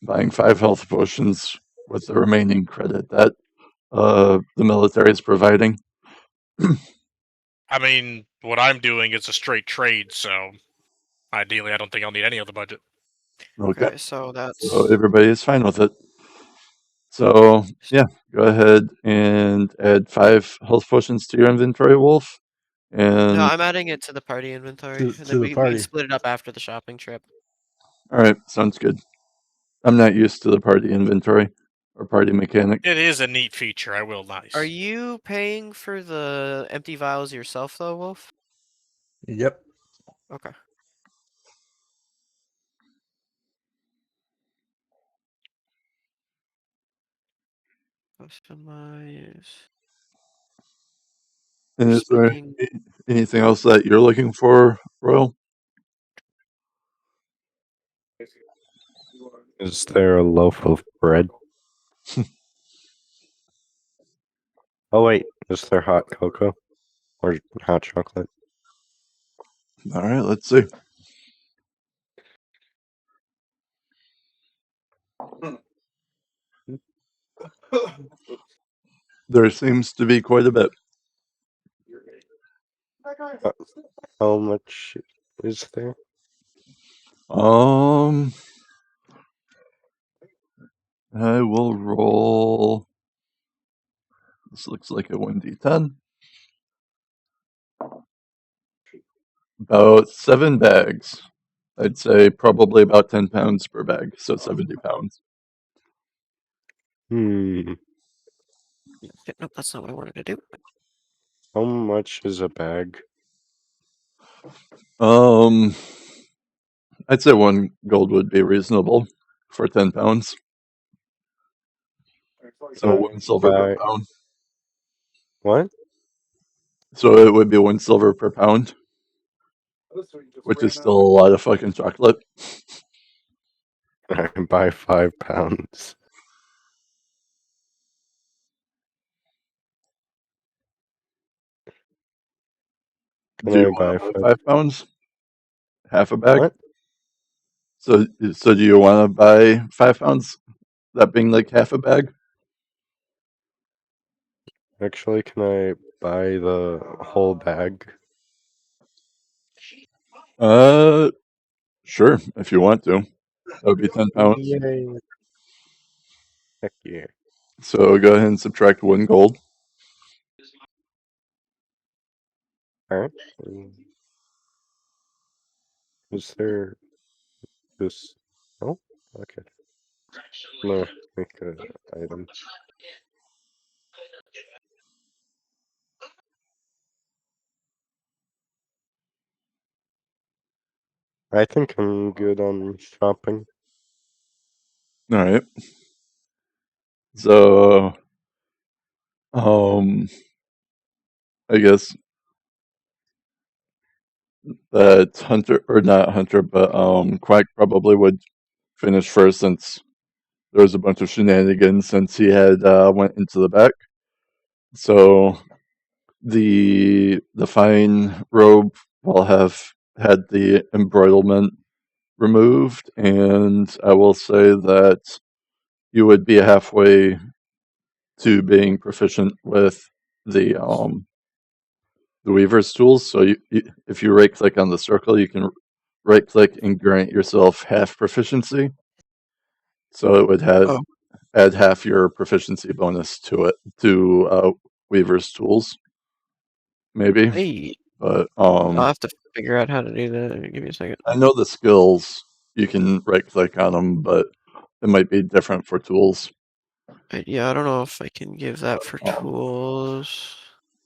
buying 5 health potions with the remaining credit that the military is providing. I mean, what I'm doing is a straight trade, so ideally, I don't think I'll need any of the budget. Okay, Okay, so that's. so everybody is fine with it. So yeah, go ahead and add 5 health potions to your inventory, Wolf. And No, I'm adding it to the party inventory, and To then the we can party. split it up after the shopping trip. all right, sounds good. I'm not used to the party inventory or party mechanic. It is a neat feature, I will nice. Are you paying for the empty vials yourself, though, Wolf? Yep. Okay. Customize. And You're is there spending. anything else that you're looking for, Royal? Is there a loaf of bread? Oh wait, is there hot cocoa or hot chocolate? All right, let's see. There seems to be quite a bit. How much is there? Um, I will roll. This looks like a 1d10. About 7 bags. I'd say probably about 10 pounds per bag, so 70 pounds. Hmm. Shit, nope, that's not what I wanted to do. How much is a bag? Um, I'd say 1 gold would be reasonable for 10 pounds. So 1 silver per Buy pound. what? So it would be 1 silver per pound, which is still a lot of fucking chocolate. I buy 5 pounds. Can Do you I want buy to buy 5? 5 pounds? Half a bag? What? So do you want to buy 5 pounds? That being like half a bag? Actually, can I buy the whole bag? Sure, if you want to. That would be 10 pounds. Yay! Heck yeah. So go ahead and subtract 1 gold. Alright. Is there this? Oh, okay. No, make a item. I think I'm good on shopping. All right. So, I guess that Hunter, or not Hunter, but Quack probably would finish first since there was a bunch of shenanigans since he had went into the back. So the fine robe will have had the embroiderment removed, and I will say that you would be halfway to being proficient with the weaver's tools. So if you right click on the circle, you can right click and grant yourself half proficiency. So it would have Oh. add half your proficiency bonus to it to weaver's tools, maybe. Hey, But I'll have to figure out how to do that. Give me a second. I know the skills you can right click on them, but it might be different for tools. Yeah, I don't know if I can give that for Um, tools.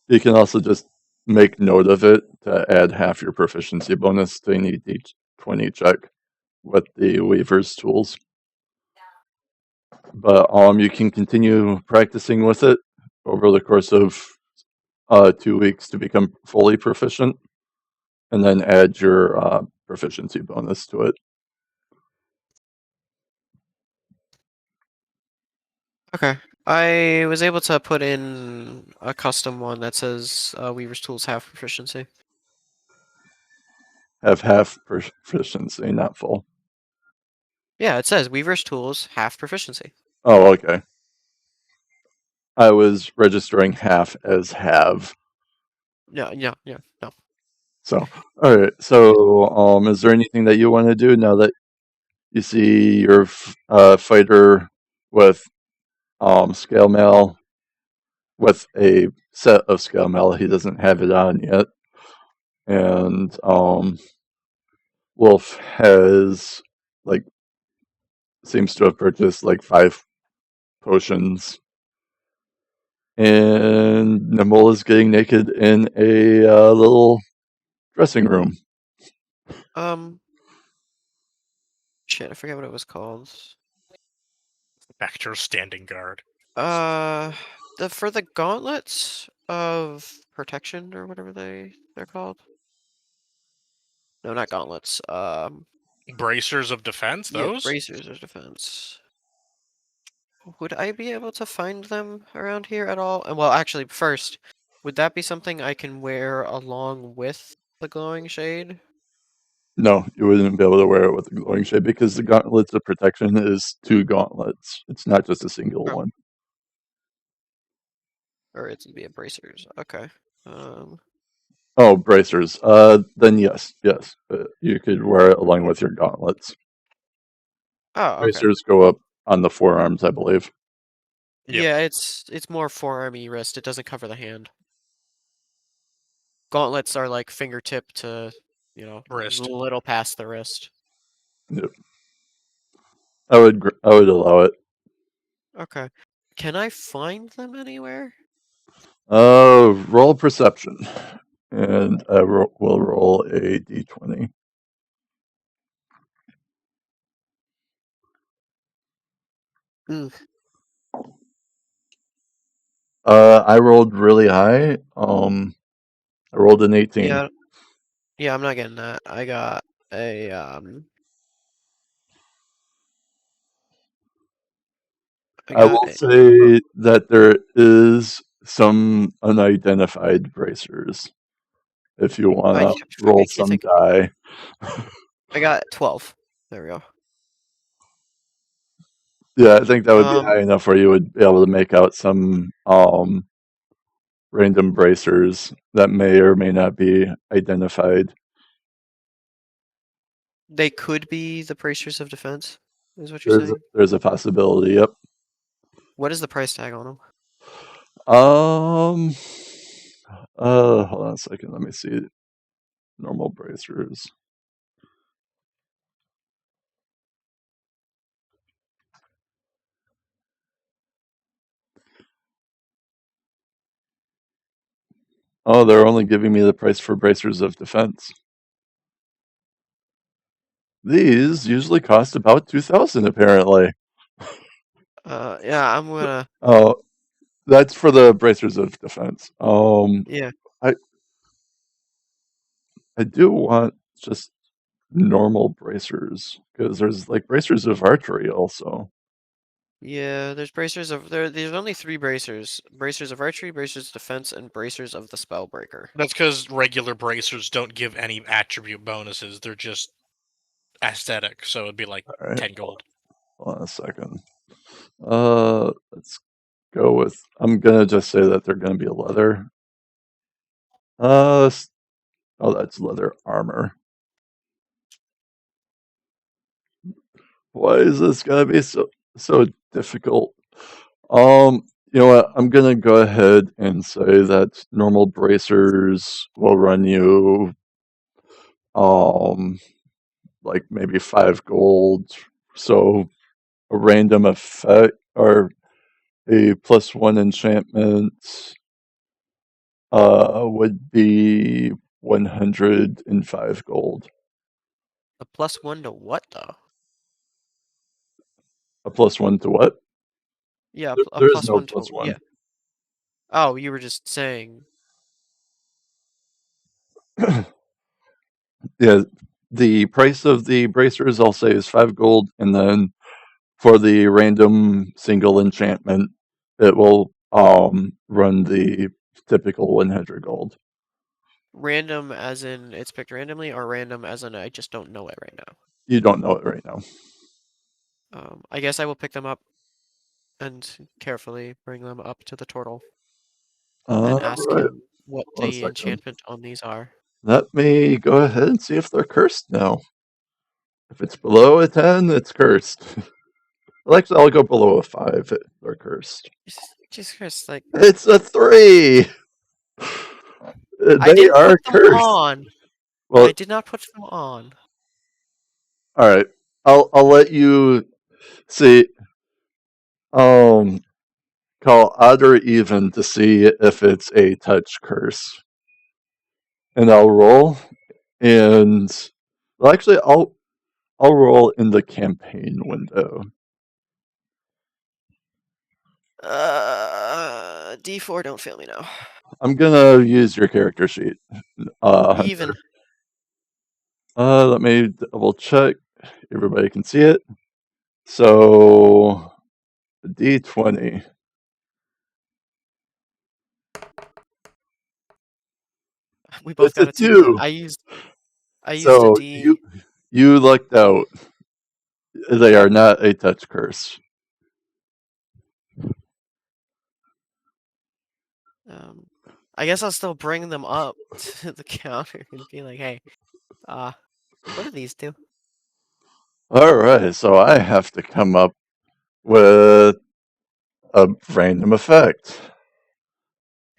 You can also just make note of it to add half your proficiency bonus to any D20 check with the weaver's tools. But you can continue practicing with it over the course of 2 weeks to become fully proficient, and then add your proficiency bonus to it. Okay. I was able to put in a custom one that says Weaver's Tools have proficiency. Have half proficiency, not full. Yeah, it says Weaver's Tools have proficiency. Oh, okay. I was registering half as have. No. So, all right. So, is there anything that you want to do now that you see your fighter with scale mail with a set of scale mail? He doesn't have it on yet, and Wolf has like seems to have purchased like 5 potions, and Nimble is getting naked in a little dressing room. Shit, I forget what it was called. Back to your standing guard. For the gauntlets of protection or whatever they're called. No, not gauntlets. Bracers of defense, Yeah, those? bracers of defense. Would I be able to find them around here at all? Well, actually, first, would that be something I can wear along with the glowing shade? No, you wouldn't be able to wear it with the glowing shade because the gauntlets of protection is 2 gauntlets. It's not just a single Oh. one. Or it's gonna be a bracers. Okay. Oh, bracers. Then yes. You could wear it along with your gauntlets. Oh, okay. Bracers go up on the forearms, I believe. Yep. Yeah, it's more forearmy wrist. It doesn't cover the hand. Gauntlets are like fingertip to, Wrist. a little past the wrist. Yep. I would allow it. Okay. Can I find them anywhere? Roll perception, and I will roll a d20. Ugh. I rolled really high. I rolled an 18. Yeah, yeah, I'm not getting that. I got a I I got will a say that there is some unidentified bracers. If you want I to roll you some think die. I got 12. There we go. Yeah, I think that would be Um, high enough where you would be able to make out some random bracers that may or may not be identified. they could be the bracers of defense, is what you're saying? There's a possibility. Yep. What is the price tag on them? Um. Hold on a second. Let me see. Normal bracers. Oh, they're only giving me the price for bracers of defense. These usually cost about 2,000 apparently. Yeah, I'm gonna. Oh, that's for the bracers of defense. Yeah, I I do want just normal bracers because there's like bracers of archery also. yeah. There's bracers of There's only 3 bracers: bracers of archery, bracers of defense, and bracers of the spellbreaker. That's because regular bracers don't give any attribute bonuses. They're just aesthetic. So it'd be like All right, 10 gold. hold on a second. Let's go with. I'm gonna just say that they're gonna be leather. Oh, that's leather armor. Why is this gonna be so difficult? You know what? I'm gonna go ahead and say that normal bracers will run you um like maybe 5 gold. So a random effect or a +1 enchantment would be 105 gold. A +1 to what though? A +1 to what? Yeah, a There is no +1 to +1. yeah. Oh, you were just saying. Yeah, the price of the bracers I'll say is 5 gold, and then for the random single enchantment, it will run the typical 100 gold. Random as in it's picked randomly, or random as in I just don't know it right now? You don't know it right now. I guess I will pick them up and carefully bring them up to the turtle and All ask right, him what one the second. enchantment on these are. Let me go ahead and see if they're cursed now. If it's below a 10, it's cursed. Well, actually, I'll go below a 5 if they're cursed. Just Chris, like It's a 3! I They didn't are put them cursed. on. Well, I did not put them on. all right. I'll let you see. Um, call odd or even to see if it's a touch curse, and I'll roll. And well, actually, I'll roll in the campaign window. D4, don't fail me now. I'm gonna use your character sheet. Even. Hunter. Let me double check. Everybody can see it. So D20. We both It's a got a 2 then. 2. I used a So D. you lucked out. They are not a touch curse. I guess I'll still bring them up to the counter and be like, hey, what do these do? All right, so I have to come up with a random effect.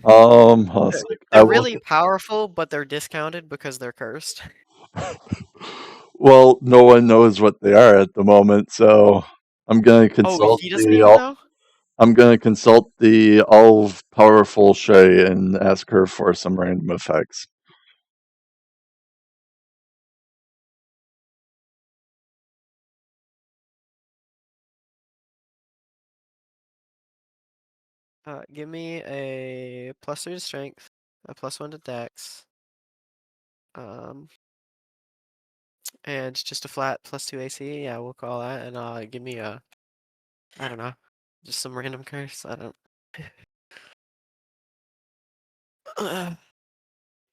Hold on a sec. I They're will. really powerful, but they're discounted because they're cursed. Well, no one knows what they are at the moment, so I'm gonna Oh, consult he doesn't even know? I'm gonna consult the all-powerful Shay and ask her for some random effects. Give me a +3 to strength, a +1 to dex, and just a flat +2 AC. Yeah, we'll call that. And give me a, I don't know, just some random curse. I don't.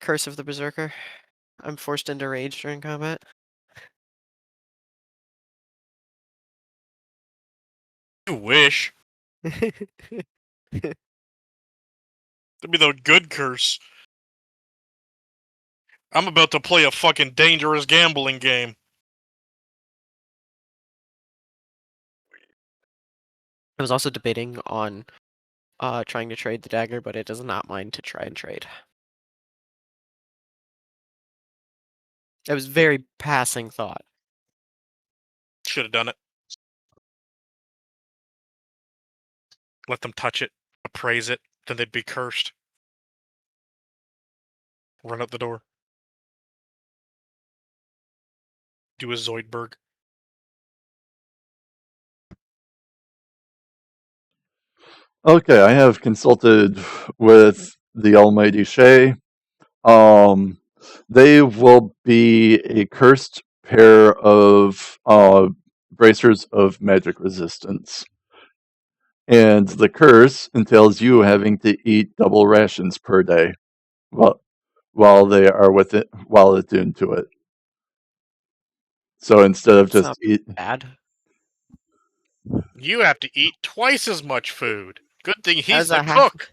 Curse of the Berserker. I'm forced into rage during combat. You wish. That'd be the good curse. I'm about to play a fucking dangerous gambling game. I was also debating on trying to trade the dagger, but it does not mind to try and trade. It was very passing thought. Should have done it. Let them touch it, appraise it, then they'd be cursed. Run out the door. Do a Zoidberg. Okay, I have consulted with the Almighty Shay. They will be a cursed pair of bracers of magic resistance. And the curse entails you having to eat double rations per day while they are with it, while attuned to it. So instead of It's just not eat, bad. You have to eat twice as much food. Good thing he's As the a half, cook.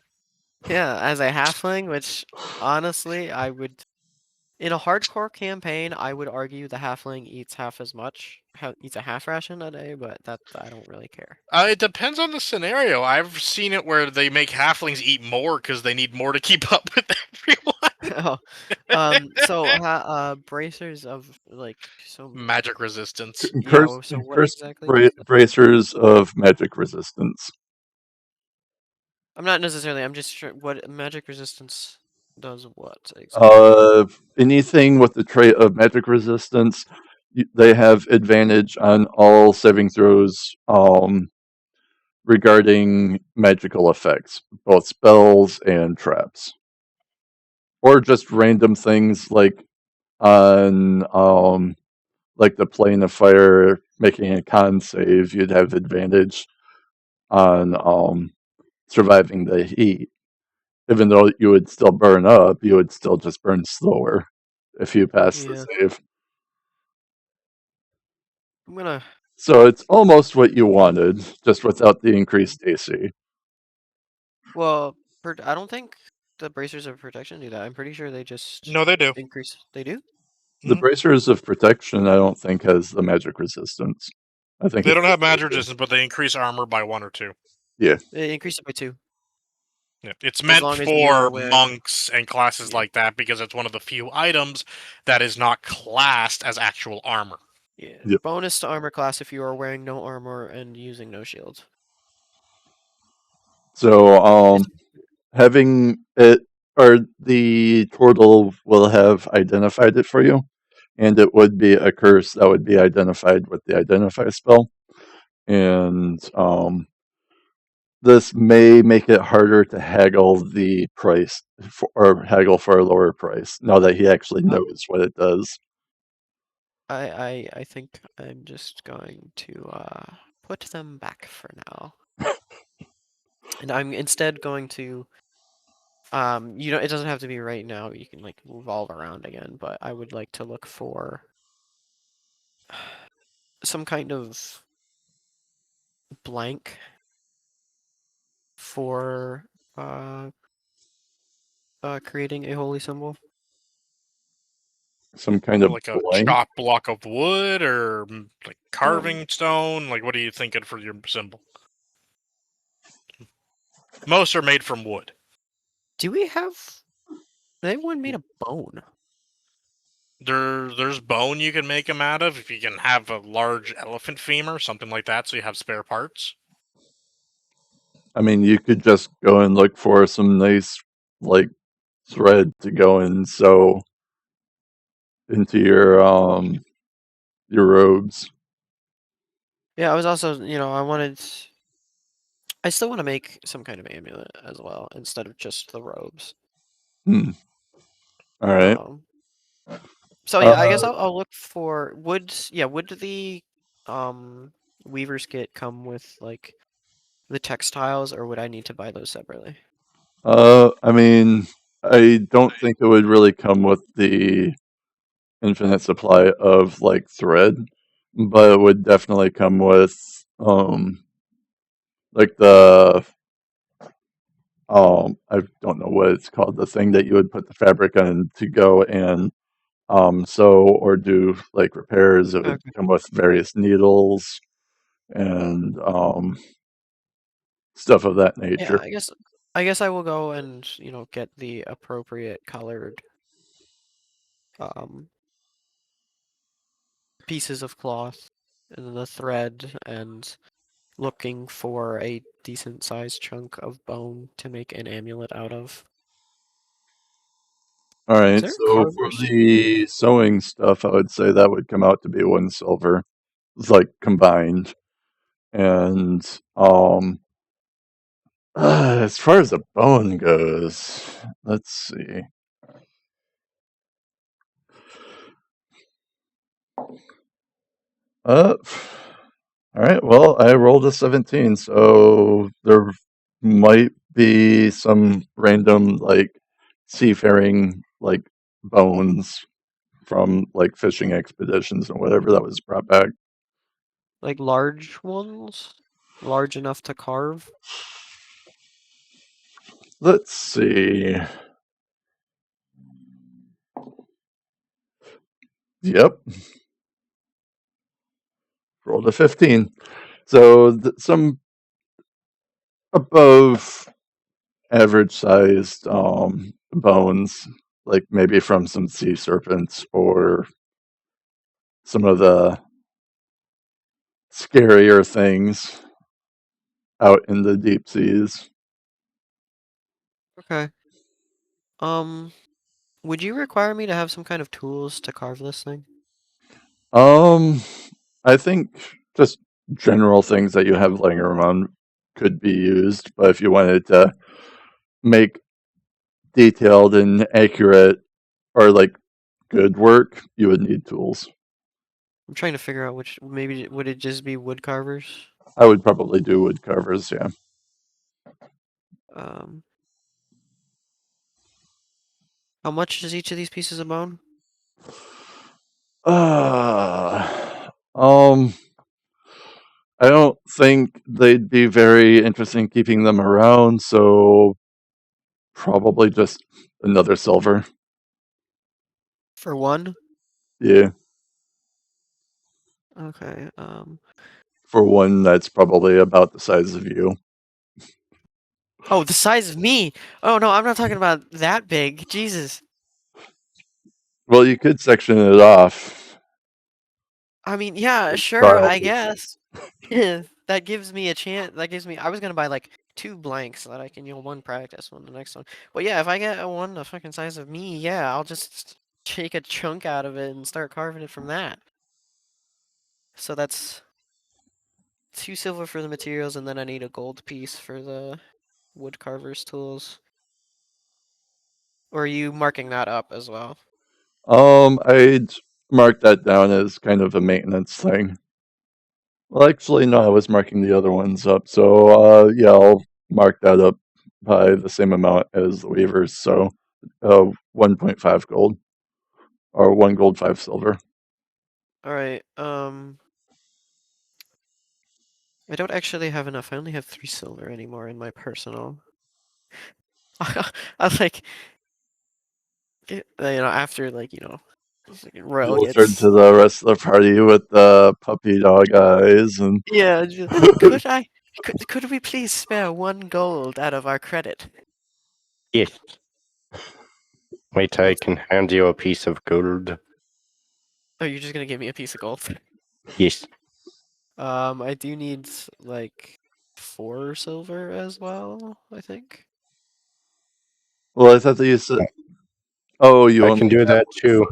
yeah, as a halfling, which honestly I would, in a hardcore campaign, I would argue the halfling eats half as much, eats a half ration a day, but that I don't really care. It depends on the scenario. I've seen it where they make halflings eat more because they need more to keep up with everyone. So bracers of like so Magic resistance. yeah. cursed, So what cursed exactly does that? bracers of magic resistance. I'm not necessarily. I'm just sure what magic resistance does what exactly. Anything with the trait of magic resistance, they have advantage on all saving throws regarding magical effects, both spells and traps, or just random things on like the plane of fire making a con save. You'd have advantage on surviving the heat. Even though you would still burn up, you would still just burn slower if you pass the Yeah, save. I'm gonna. So it's almost what you wanted, just without the increased AC. Well, I don't think the bracers of protection do that. I'm pretty sure they just No, they do. increase. They do. The Mhm. bracers of protection, I don't think has the magic resistance. I think They it's don't have just magic AC. resistance, but they increase armor by 1 or 2. Yeah. They increase it by 2, Yeah. It's as meant long as you are for wearing. monks and classes Yeah, like that because it's one of the few items that is not classed as actual armor. yeah. Yep. Bonus to armor class if you are wearing no armor and using no shield. So It's, having it, or the portal will have identified it for you, and it would be a curse that would be identified with the identify spell. And this may make it harder to haggle the price or haggle for a lower price now that he actually knows what it does. I think I'm just going to put them back for now, and I'm instead going to it doesn't have to be right now. You can like revolve around again, but I would like to look for some kind of blank for creating a holy symbol. Some kind of Like a blank. chalk block of wood or like Um, carving stone. Like, what are you thinking for your symbol? Most are made from wood. do we have? Anyone made a bone? There's bone you can make them out of if you can have a large elephant femur, something like that, so you have spare parts. I mean, you could just go and look for some nice, like, thread to go and sew into your robes. Yeah, I was also, I wanted I still want to make some kind of amulet as well instead of just the robes. Hmm. All right. So yeah, I guess I'll look for would the weaver's kit come with like the textiles, or would I need to buy those separately? I mean, I don't think it would really come with the infinite supply of like thread, but it would definitely come with like the I don't know what it's called, the thing that you would put the fabric on to go and sew or do like repairs. It would Okay. come with various needles and stuff of that Yeah, nature. I guess I will go and get the appropriate colored um pieces of cloth and the thread and looking for a decent sized chunk of bone to make an amulet out of. All Is right, there a so for carver's tool? the sewing stuff, I would say that would come out to be 1 silver. It's like combined. And as far as the bone goes, let's see. Uh, all right. Well, I rolled a 17, so there might be some random like seafaring like bones from like fishing expeditions and whatever that was brought back. Like large ones? Large enough to carve? Let's see. Yep, rolled a 15. So some above average sized bones, like maybe from some sea serpents or some of the scarier things out in the deep seas. Okay. Would you require me to have some kind of tools to carve this thing? Um, I think just general things that you have laying around could be used, but if you wanted to make detailed and accurate or like good work, you would need tools. I'm trying to figure out which, maybe would it just be wood carvers? I would probably do wood carvers, yeah. Um, how much is each of these pieces of bone? Uh, um, I don't think they'd be very interested in keeping them around, so probably just another silver. For one? Yeah, Okay, for one that's probably about the size of you. oh, the size of me! Oh no, I'm not talking about that big, Jesus! Well, you could section it off. I mean, yeah, Like sure, trial I pieces. guess. That gives me a chance, I was gonna buy like 2 blanks so that I can, one practice, one the next one. But yeah, if I get a one the fucking size of me, yeah, I'll just take a chunk out of it and start carving it from that. So that's 2 silver for the materials, and then I need a gold piece for the wood carver's tools. Or are you marking that up as well? I'd mark that down as kind of a maintenance thing. Well, actually, no, I was marking the other ones up. So, yeah, I'll mark that up by the same amount as the weavers. So, 1.5 gold or 1 gold, 5 silver. Alright, I don't actually have enough. I only have 3 silver anymore in my personal. I like, after like, Royal You'll turn gets. to the rest of the party with the puppy dog eyes and. Yeah, could we please spare 1 gold out of our credit? Yes. Wait, I can hand you a piece of gold. Oh, you're just gonna give me a piece of gold? Yes. I do need like 4 silver as well, I think. Well, I thought that you said. Oh, you I only can do have that too.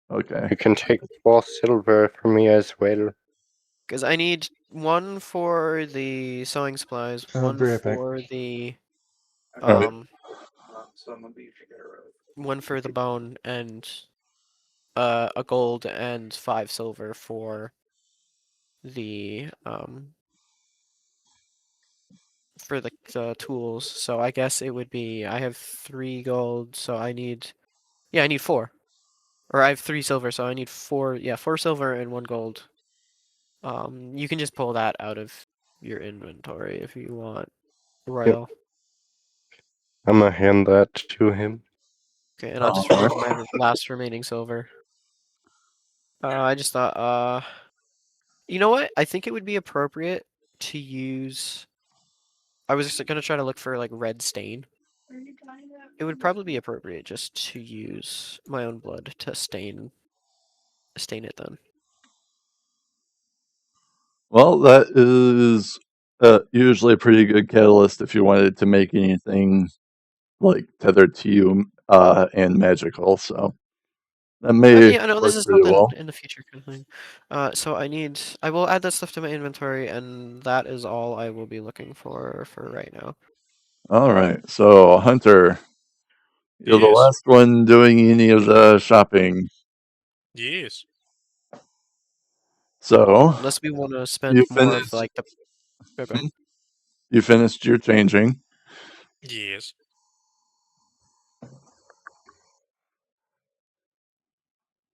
3. Okay. You can take 4 silver from me as well. Because I need one for the sewing supplies, I'll one be right back. for the Alright. one for the bone, and a gold and 5 silver for the tools. So I guess it would be I have 3 gold, so I need I need 4. Or I have 3 silver, so I need 4. Yeah, 4 silver and 1 gold. You can just pull that out of your inventory if you want, Yep. Royal. I'm gonna hand that to him. Okay, and I'll just Alright. remove my last remaining silver. I just thought, you know what? I think it would be appropriate to use. I was just gonna try to look for like red stain. It would probably be appropriate just to use my own blood to stain it then. Well, that is usually a pretty good catalyst if you wanted to make anything like tethered to you and magical. So that may Yeah, I know this work is pretty something well. in the future kind of thing. So I will add that stuff to my inventory, and that is all I will be looking for right now. All right. So Hunter, you're the Yes. last one doing any of the shopping. Yes. So Unless we want to you spend more of finished. like the. Okay. You finished your changing. Yes.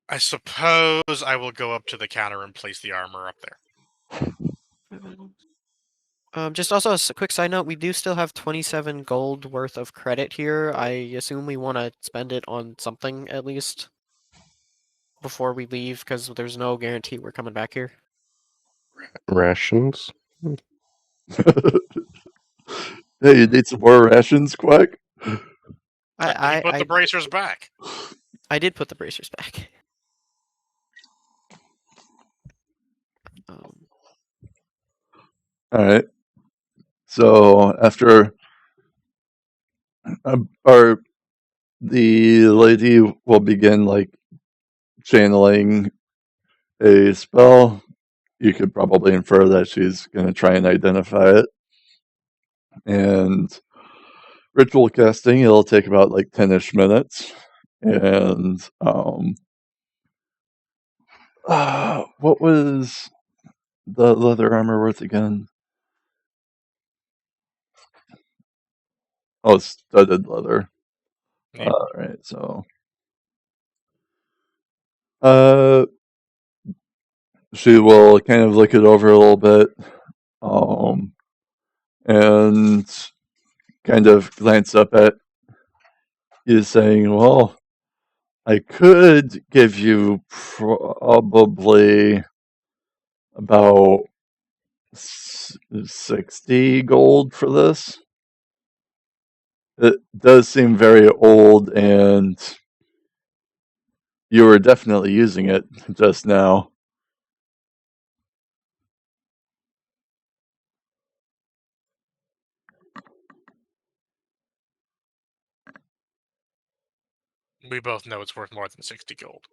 I suppose I will go up to the counter and place the armor up there. Just also a quick side note, we do still have 27 gold worth of credit here. I assume we want to spend it on something at least before we leave, because there's no guarantee we're coming back here. Rations. Hey, you need some more rations, Quack? He put the bracers back. I did put the bracers back. All right. So after our the lady will begin like channeling a spell. You could probably infer that she's going to try and identify it. And ritual casting, it'll take about like 10-ish minutes. And what was the leather armor worth again? Oh, studded leather. Yeah. All right, so uh, she will kind of look it over a little bit, and kind of glance up at you, saying, "Well, I could give you probably about 60 gold for this. It does seem very old, and you were definitely using it just now." We both know it's worth more than 60 gold.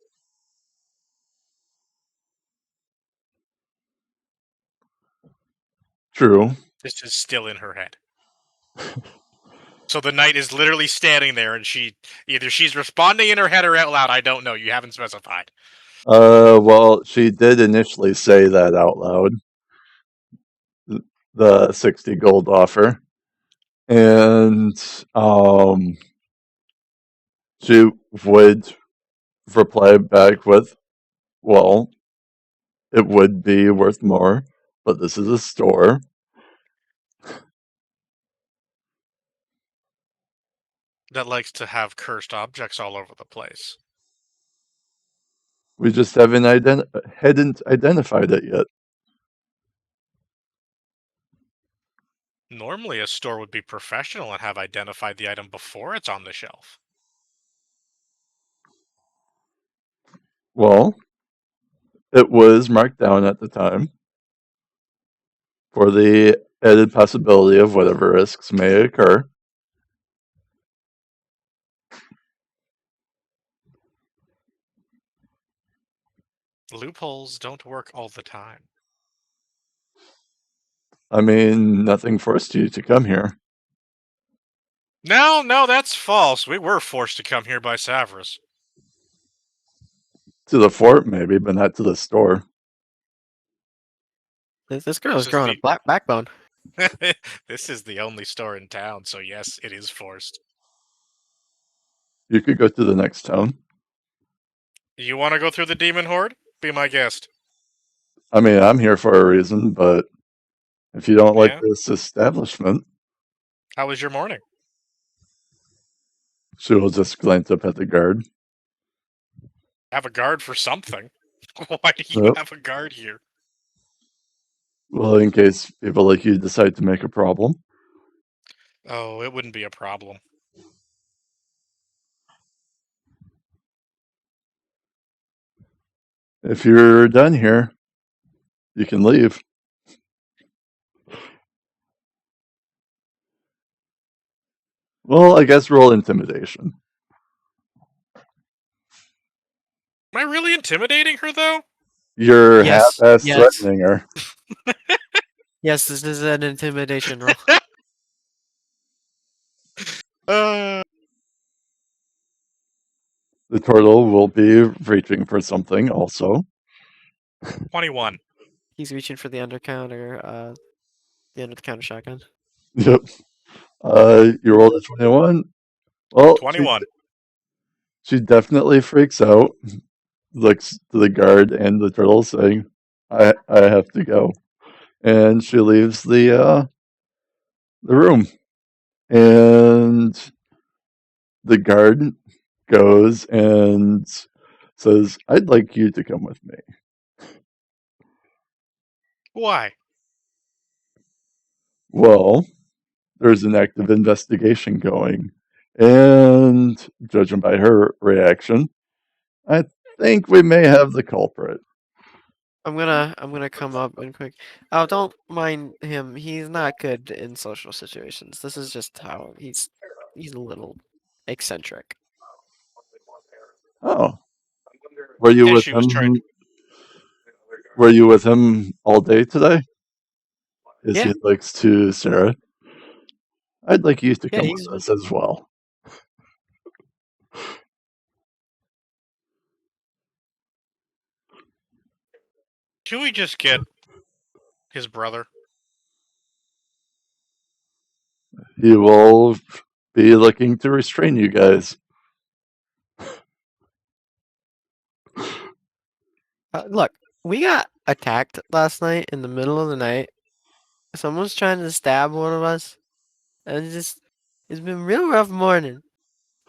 True. This is still in her head. So the knight is literally standing there, and either she's responding in her head or out loud. I don't know. You haven't specified. Well, she did initially say that out loud, the 60 gold offer. And she would reply back with, "Well, it would be worth more, but this is a store. That likes to have cursed objects all over the place. We just hadn't identified it yet." Normally, a store would be professional and have identified the item before it's on the shelf. Well, it was marked down at the time for the added possibility of whatever risks may occur. Loopholes don't work all the time. I mean, nothing forced you to come here. No, that's false. We were forced to come here by Savras. To the fort, maybe, but not to the store. This girl is This is growing a black backbone. This is the only store in town, so yes, it is forced. You could go to the next town. You want to go through the demon horde? Be my guest. I mean, I'm here for a reason, but if you don't like Yeah? this establishment, How was your morning? she will just glance up at the guard. Have a guard for something. Why do you Yep. have a guard here? Well, in case people like you decide to make a problem. Oh, it wouldn't be a problem. If you're done here, you can leave. Well, I guess roll intimidation. Am I really intimidating her, though? You're Yes, half-ass yes. threatening her. Yes, this is an intimidation roll. The turtle will be reaching for something also. 21. He's reaching for the undercounter, the under the counter shotgun. Yep. You rolled a 21. Well, 21. she definitely freaks out, looks to the guard and the turtle saying, I have to go. And she leaves the room. And the guard goes and says, I'd like you to come with me. Why? Well, there's an active investigation going. And judging by her reaction, I think we may have the culprit. I'm gonna come up and quick. Oh, don't mind him. He's not good in social situations. This is just how he's a little eccentric. Oh. Were you Yeah, with she was trying him? Were you with him all day today? As Yeah. he looks to Sarah. I'd like you to Yeah, come he's with us as well. Can we just get his brother? He will be looking to restrain you guys. look. We got attacked last night in the middle of the night. Someone's trying to stab one of us, and it's been a real rough morning.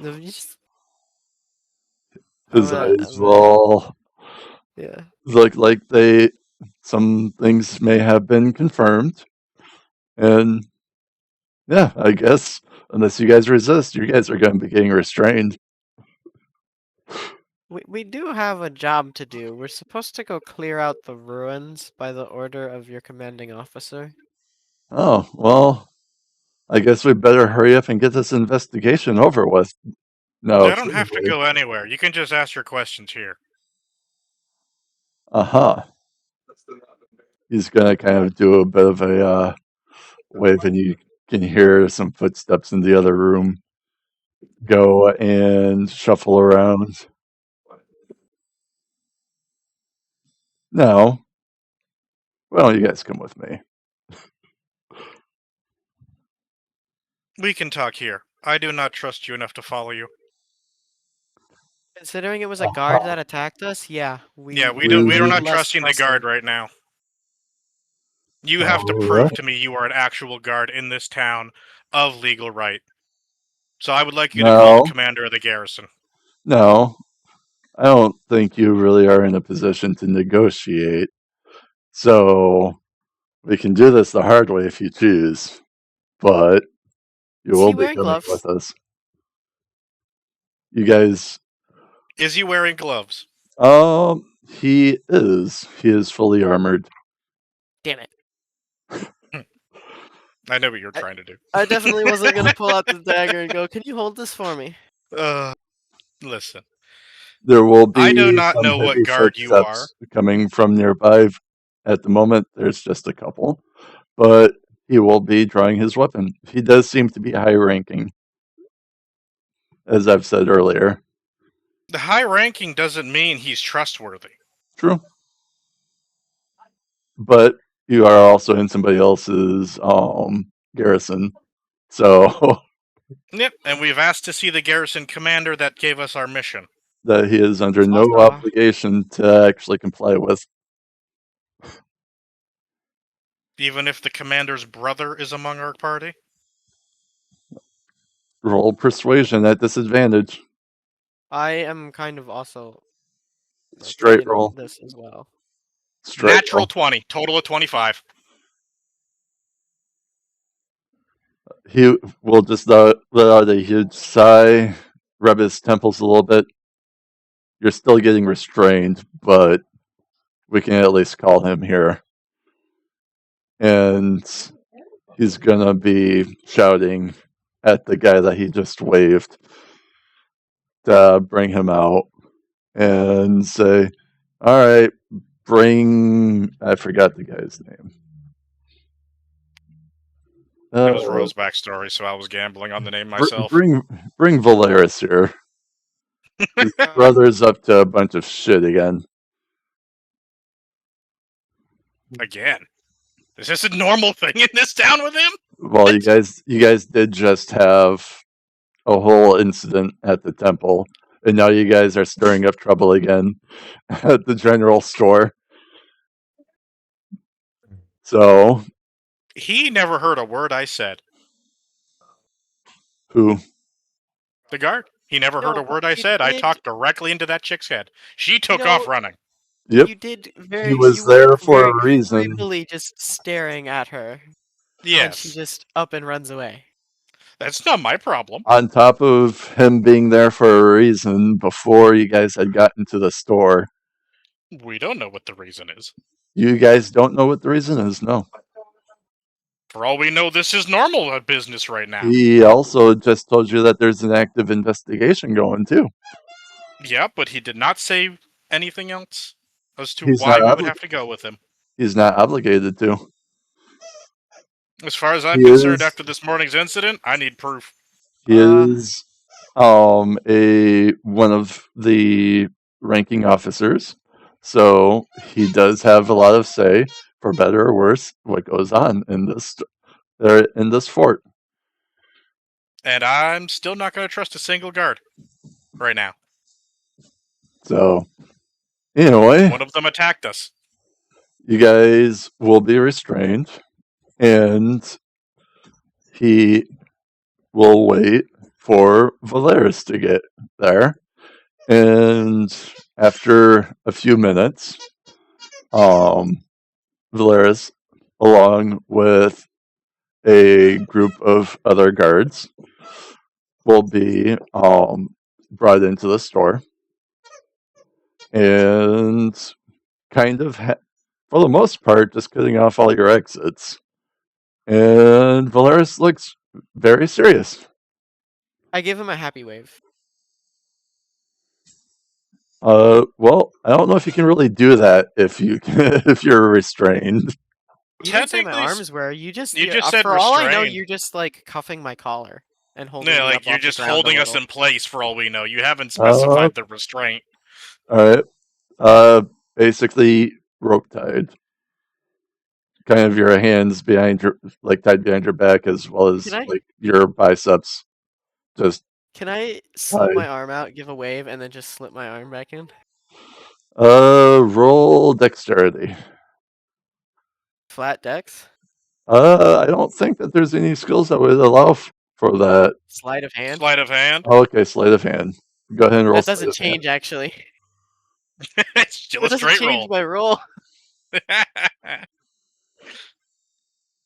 So you just, His I'm eyes gonna, will yeah. look like some things may have been confirmed. And yeah, I guess unless you guys resist, you guys are going to be getting restrained. We do have a job to do. We're supposed to go clear out the ruins by the order of your commanding officer. Oh, well, I guess we better hurry up and get this investigation over with. No, I don't have to seriously. go anywhere. You can just ask your questions here. Aha. He's going to kind of do a bit of a wave, and you can hear some footsteps in the other room go and shuffle around. Now, why don't you guys come with me? We can talk here. I do not trust you enough to follow you. Considering it was a guard that attacked us, yeah, We are little not less trusting the guard trusting. right now. You have to All prove right. to me you are an actual guard in this town of legal right. So I would like you to call the No, commander of the garrison. no, I don't think you really are in a position to negotiate. So we can do this the hard way if you choose, but you Is will he be wearing coming gloves? with us. You guys, Is he wearing gloves? he is. He is fully armored. Damn it. I know what you're trying to do. I definitely wasn't gonna pull out the dagger and go, can you hold this for me? Listen. There will I do be not some know what heavy guard you are. footsteps coming from nearby. At the moment, there's just a couple. but he will be drawing his weapon. He does seem to be high ranking, as I've said earlier. The high ranking doesn't mean he's trustworthy. True. But you are also in somebody else's garrison. So Yep, and we've asked to see the garrison commander that gave us our mission. that he is under It's no also- obligation to actually comply with. Even if the commander's brother is among our party? Roll persuasion at disadvantage. I am kind of also Straight in roll. this as well. Straight Natural roll. 20, total of 25. He will just let out a huge sigh, rub his temples a little bit. You're still getting restrained, but we can at least call him here. And he's gonna be shouting at the guy that he just waved to bring him out and say, all right, I forgot the guy's name. It was Royal's backstory, so I was gambling on the name myself. Bring Valeris here. His brother's up to a bunch of shit again. Again. Is this a normal thing in this town with him? Well, you guys did just have a whole incident at the temple, and now you guys are stirring up trouble again at the general store. So, He never heard a word I said. who? The guard. He never heard a No, word I you said. I did- talked directly into that chick's head. She took know- off running. Yep. You did He was you were there for very a reason. creepily just staring at her, and Yes. she just up and runs away. That's not my problem. On top of him being there for a reason, before you guys had gotten to the store, We don't know what the reason is. you guys don't know what the reason is. No. For all we know, this is normal business right now. He also just told you that there's an active investigation going too. Yeah, but he did not say anything else as to He's why not we would obli- have to go with him. He's not obligated to. As far as I'm He concerned, is- after this morning's incident, I need proof. He is one of the ranking officers, so he does have a lot of say, for better or worse, what goes on in this fort. And I'm still not going to trust a single guard right now. So anyway, One of them attacked us. you guys will be restrained, and he will wait for Valeris to get there. And after a few minutes, Valeris, along with a group of other guards, will be brought into the store and kind of, for the most part, just cutting off all your exits. And Valeris looks very serious. I give him a happy wave. Well, I don't know if you can really do that if you're restrained. You didn't say my Technically, arms were. You just said for all I know, restrained. you're just like cuffing my collar and holding Yeah, me like up you're off the just ground a holding us little. in place for all we know. You haven't specified the restraint. All right. Basically rope tied. Kind of your hands behind tied behind your back, as well as Can I- like your biceps. Just Can I slip Hi. my arm out, give a wave, and then just slip my arm back in? roll dexterity. Flat dex? I don't think that there's any skills that would allow for that. Sleight of hand? Sleight of hand. Oh, okay, sleight of hand. Go ahead and roll. That sleight doesn't of hand. change, actually. It's still That a doesn't straight change roll. my roll.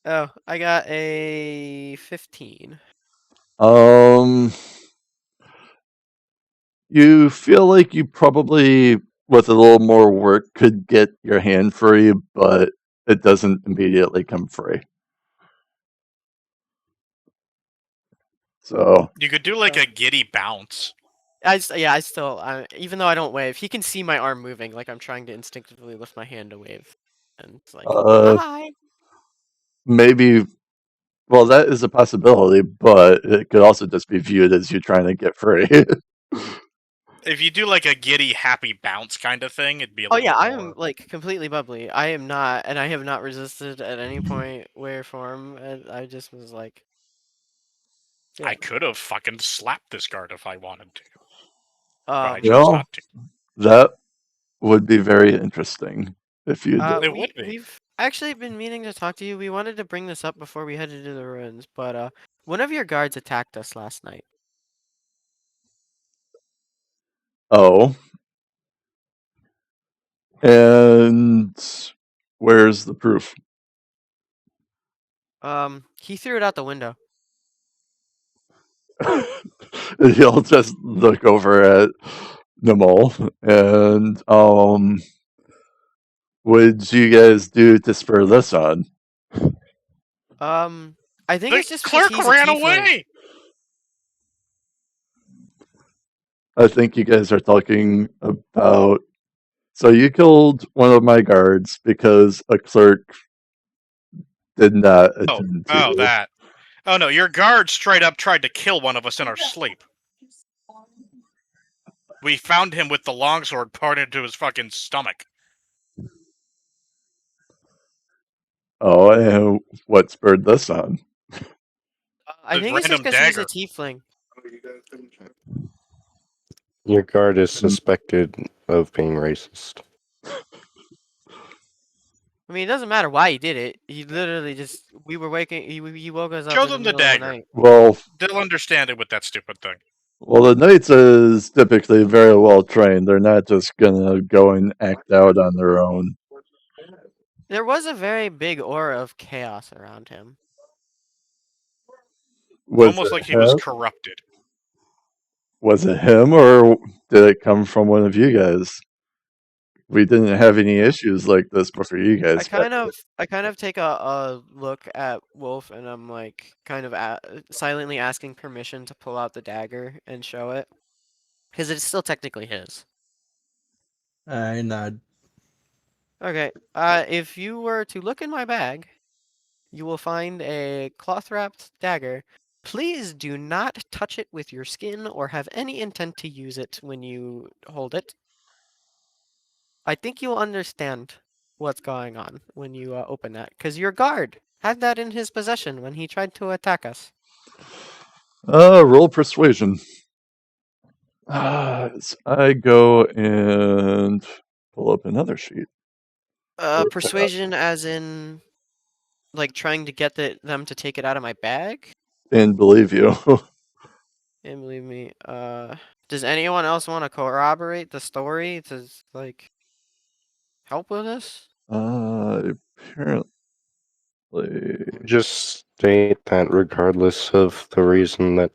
Oh, I got a 15. You feel like you probably, with a little more work, could get your hand free, but it doesn't immediately come free. So, You could do like a giddy bounce. Even though I don't wave, he can see my arm moving. Like I'm trying to instinctively lift my hand to wave, and it's like, Uh, hi. maybe, well, that is a possibility, but it could also just be viewed as you trying to get free. If you do like a giddy, happy bounce kind of thing, it'd be a Oh little yeah, bit I more. am like completely bubbly. I am not, and I have not resisted at any point, way, or form. And I just was like, I yeah. could have fucking slapped this guard if I wanted to, but I Um, chose Well, not to. that would be very interesting if you did. It would be. we've actually been meaning to talk to you. We wanted to bring this up before we headed to the ruins, but one of your guards attacked us last night. Oh. And where's the proof? He threw it out the window. He'll just look over at Nimble and what'd you guys do to spur this on? I think The it's just because clerk he's a ran tiefling. away. I think you guys are talking about. So you killed one of my guards because a clerk did not attend to Oh, you. that. Oh no, your guard straight up tried to kill one of us in our sleep. We found him with the longsword pointed to his fucking stomach. Oh, and what spurred this on? I The think it's just random because he's a dagger. tiefling. Your guard is suspected of being racist. I mean, it doesn't matter why he did it. He literally just we were waking. He woke us up Show in the them the middle of the dagger. night. Well, They'll understand it with that stupid thing. well, the knights is typically very well trained. They're not just gonna go and act out on their own. There was a very big aura of chaos around him. Was Almost it like he was him? corrupted. Was it him, or did it come from one of you guys? We didn't have any issues like this before you I guys got here. kind of take a look at Wolf, and I'm like kind of silently asking permission to pull out the dagger and show it, because it's still technically his. I nod. Okay. If you were to look in my bag, you will find a cloth-wrapped dagger. Please do not touch it with your skin or have any intent to use it when you hold it. I think you'll understand what's going on when you open that, because your guard had that in his possession when he tried to attack us. Roll persuasion. So I go and pull up another sheet. Persuasion as in, like, trying to get them to take it out of my bag? And believe you. And believe me, does anyone else want to corroborate the story to, like, help with this? Apparently. Just state that regardless of the reason that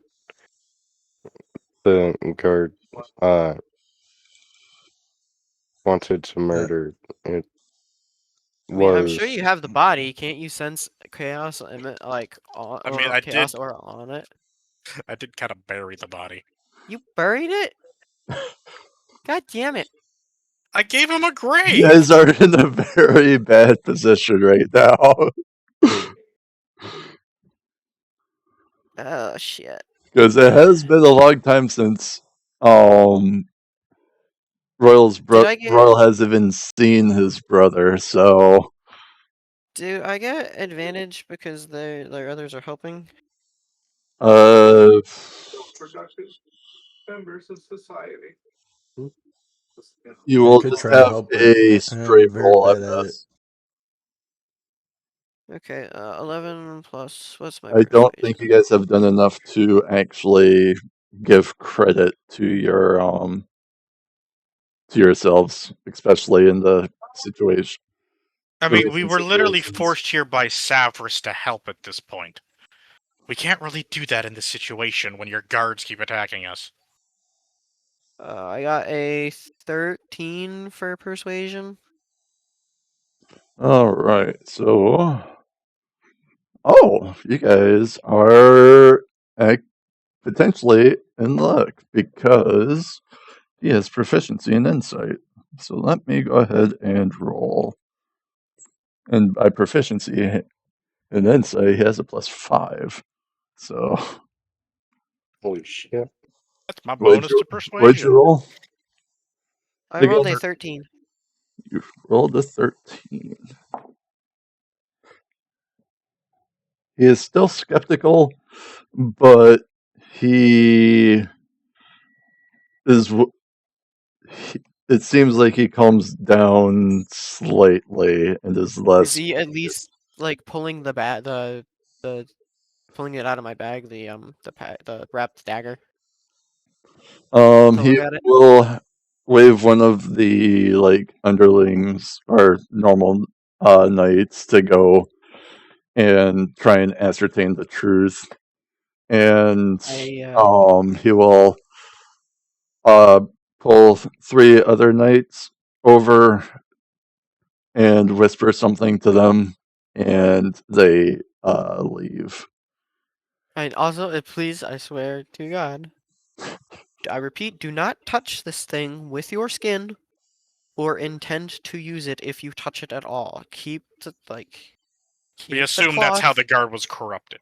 the guard wanted to murder, it I mean, I'm was sure you have the body. Can't you sense chaos, like, I mean, I chaos did. aura on it? I did kind of bury the body. You buried it? God damn it. I gave him a You grave. guys are in a very bad position right now. Oh, shit. Because it has been a long time since Royal has even seen his brother, so Do I get advantage because their others are helping? Members of society. You I will could just try to have help, but a I'm straight very roll at bad at it. this. Okay, 11 plus, what's my I don't persuasion? think you guys have done enough to actually give credit to your to yourselves, especially in the situation. I the mean, we recent were literally situations. forced here by Savris to help at this point. We can't really do that in this situation when your guards keep attacking us. I got a 13 for persuasion. All right, so you guys are potentially in luck because he has proficiency in insight. So let me go ahead and roll. And by proficiency, And then say he has a +5. So Holy shit. That's my what'd bonus you, to what'd you persuasion. roll? I rolled a Again, 13. you rolled a 13. He is still skeptical, but he is. It seems like he calms down slightly and is Is less. he at least like pulling the the pulling it out of my bag, the wrapped dagger to He look at it? will wave one of the like underlings or normal knights to go and try and ascertain the truth, and he will pull 3 other knights over and whisper something to them, and they leave. And also, please, I swear to God, I repeat, do not touch this thing with your skin or intend to use it if you touch it at all. Keep the We keep the assume that's how cloth. the guard was corrupted.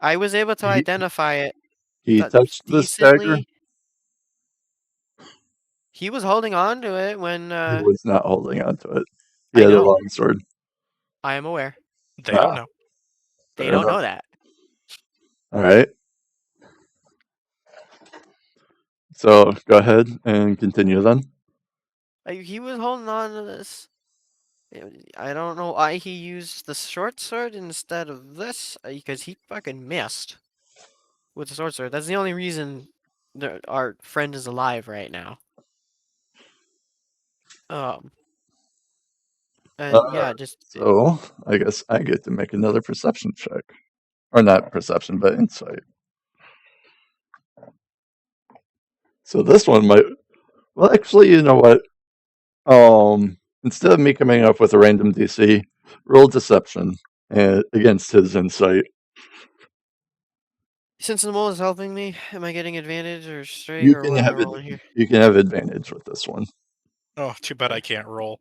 I was able to He, identify it he touched this dagger. decently. He was holding on to it when He was not holding on to it. He I had a know. long sword. I am aware. They don't know. They Fair don't enough. know that. All right. So go ahead and continue then. He was holding on to this. I don't know why he used the short sword instead of this, because he fucking missed with the short sword. That's the only reason our friend is alive right now. And yeah, just So I guess I get to make another perception check, or not perception, but insight. So this one might. Well, actually, you know what? Instead of me coming up with a random DC, roll deception against his insight. since the mole is helping me, am I getting advantage or straight You or can what am I have rolling here? you can have advantage with this one. Oh, too bad I can't roll.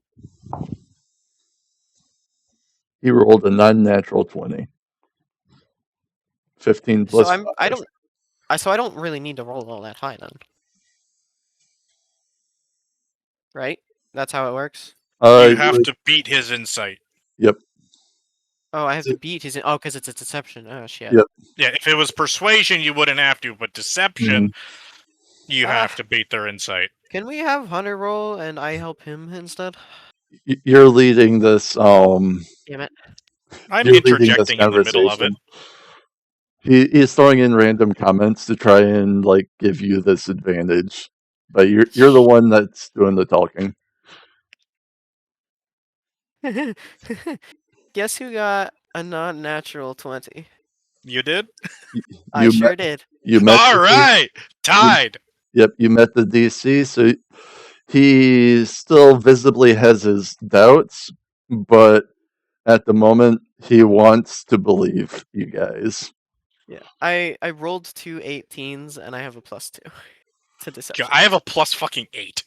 He rolled a non-natural 20. 15 So plus I 5. don't really need to roll all that high then. Right? That's how it works. You have to beat his insight. Yep. Oh, I have to beat his. Oh, because it's a deception. Oh shit. Yep. Yeah, if it was persuasion, you wouldn't have to, but deception, you Ah. have to beat their insight. Can we have Hunter roll and I help him instead? You're leading this. Damn it. I'm You're leading this interjecting in the middle of it. conversation. He's throwing in random comments to try and like give you this advantage, but you're the one that's doing the talking. Guess who got a non-natural 20? You did? I sure did. You met. All right, tied. Yep, you met the DC, so he still visibly has his doubts, but at the moment he wants to believe you guys. Yeah, I rolled 2 18s and I have a +2 to deception. I have a plus fucking 8.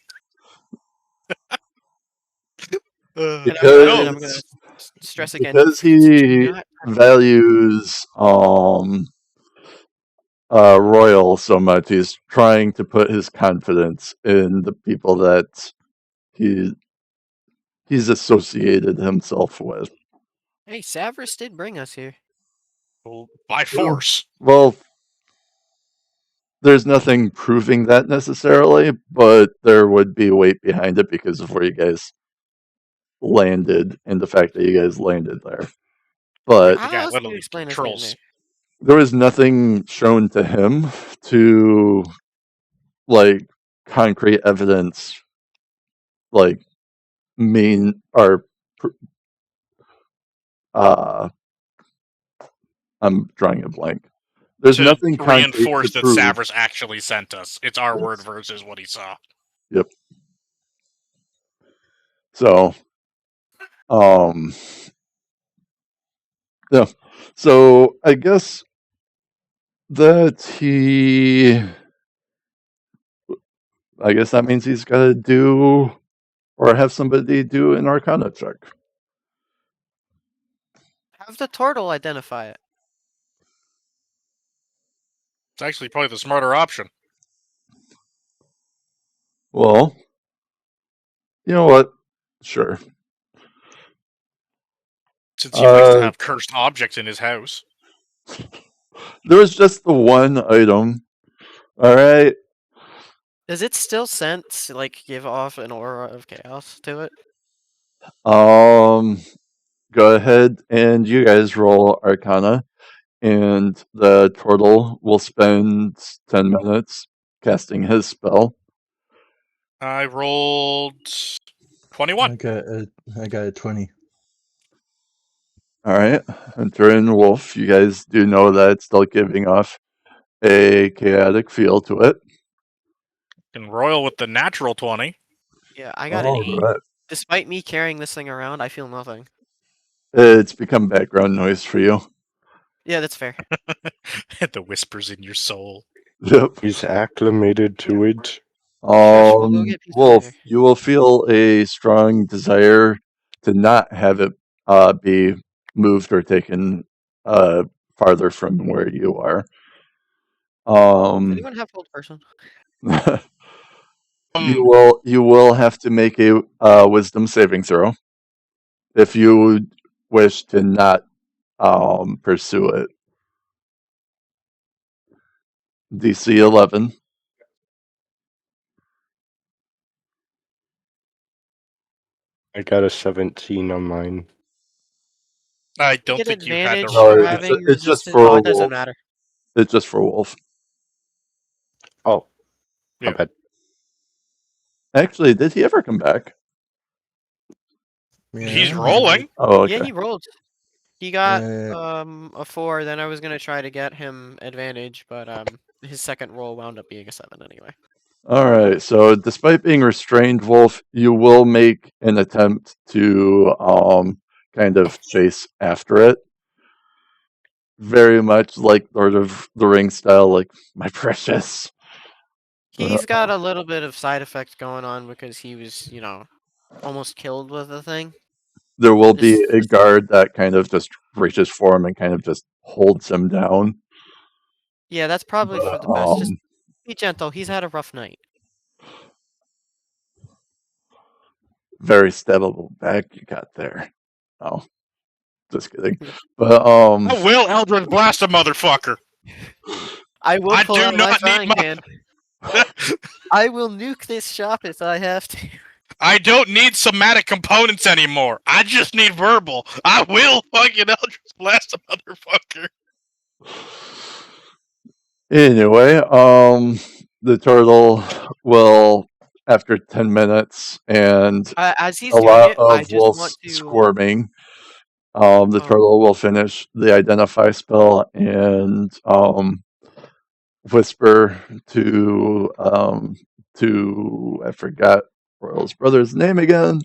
Because I'm gonna stress again. because Please do he not values Royal so much, he's trying to put his confidence in the people that he's associated himself with. Hey, Savras did bring us here. By force. Well, there's nothing proving that necessarily, but there would be weight behind it because of where you guys landed and the fact that you guys landed there. But How else do you explain us getting there? there was nothing shown to him to like concrete evidence like mean or I'm drawing a blank. There's to nothing concrete reinforce to that prove. Savras actually sent us. It's our Yes. word versus what he saw. Yep. So, yeah. So I guess that I guess that means he's got to do or have somebody do an Arcana check. Have the turtle identify it. It's actually probably the smarter option. Well, you know what? Sure. Since he likes to Uh, have cursed objects in his house. there was just the one item. All right. Does it still sense, like, give off an aura of chaos to it? Go ahead and you guys roll Arcana, and the turtle will spend 10 minutes casting his spell. I rolled 21. I got a 20. All right. Hunter and Wolf, you guys do know that it's still giving off a chaotic feel to it. And Royal with the natural 20. Yeah, I got an All 8. right. Despite me carrying this thing around, I feel nothing. It's become background noise for you. Yeah, that's fair. The whispers in your soul. Yep. He's acclimated to it. Shush, we'll go get pizza Wolf, later. you will feel a strong desire to not have it be moved or taken farther from where you are. Does anyone have hold person? you will have to make a wisdom saving throw if you wish to not pursue it. DC 11. I got a 17 on mine. I You don't get think you had advantage to No, for roll that. having it's just resisted. for Oh, it doesn't Wolf. matter. It's just for Wolf. Oh, Yeah. my bad. Actually, did he ever come back? Yeah, He's rolling. Oh, okay. Yeah, he rolled. He got Uh, a 4. Then I was gonna try to get him advantage, but his second roll wound up being a 7 anyway. All right. So, despite being restrained, Wolf, you will make an attempt to kind of chase after it. Very much like Lord of the Rings style, like my precious. He's got a little bit of side effect going on because he was, almost killed with the thing. There will be This- a guard that kind of just reaches for him and kind of just holds him down. Yeah, that's probably for the best. Just be gentle. He's had a rough night. Very stabbable back you got there. Oh, just kidding. But I will Eldritch Blast a motherfucker. I will I pull do out my not need frying my- pan. I will nuke this shop if I have to. I don't need somatic components anymore. I just need verbal. I will fucking Eldritch Blast a motherfucker. anyway, the turtle will, after 10 minutes and As he's a doing lot it, I of just want wolves to. squirming, the turtle will finish the identify spell and whisper to I forgot Royal's brother's name again.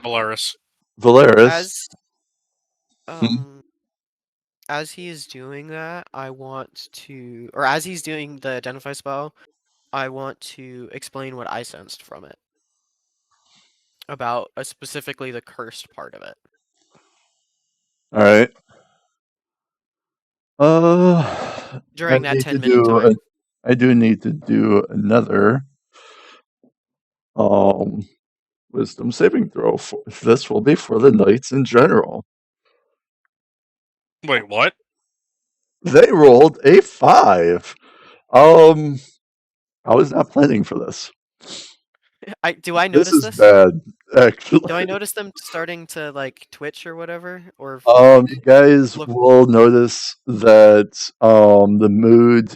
Valeris. Valeris. As he is doing that, as he's doing the identify spell, I want to explain what I sensed from it about specifically the cursed part of it. All right. During that 10-minute time. I do need to do another wisdom saving throw. This will be for the knights in general. Wait, what? They rolled a 5. I was not planning for this. Do I notice this? Is bad, actually. Do I notice them starting to like twitch or whatever? Or you guys will notice that the mood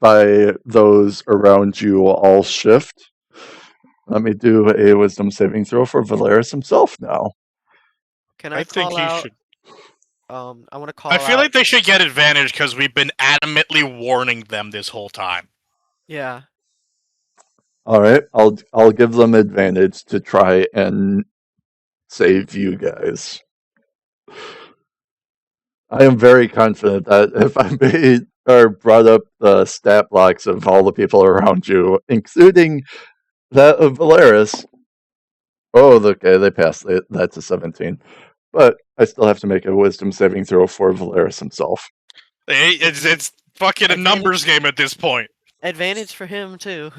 by those around you will all shift. Let me do a wisdom saving throw for Valeris himself now. Can I call think he out? should. I want to call. I feel like they should get advantage because we've been adamantly warning them this whole time. Yeah. All right, I'll give them advantage to try and save you guys. I am very confident that if I made or brought up the stat blocks of all the people around you, including that of Valeris. Oh, okay, they passed. That's a 17. But I still have to make a wisdom saving throw for Valeris himself. Hey, it's fucking a numbers game at this point. Advantage for him too.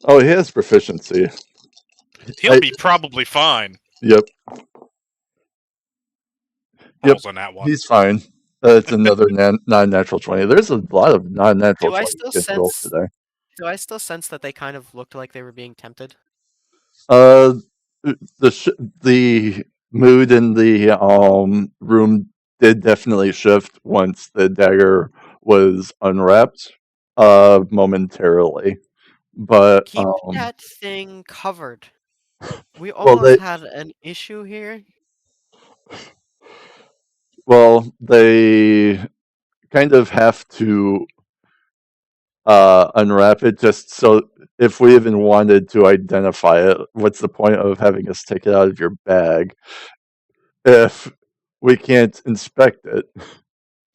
Oh, he has proficiency. He'll be probably fine. Yep. Rolls on that one. He's fine. It's another non-natural 20. There's a lot of non-natural Do I 20 still kids roll sense? today. Do I still sense that they kind of looked like they were being tempted? The mood in the room did definitely shift once the dagger was unwrapped momentarily. But Keep that thing covered. We well, almost had an issue here. well, they kind of have to unwrap it just so if we even wanted to identify it, what's the point of having us take it out of your bag if we can't inspect it?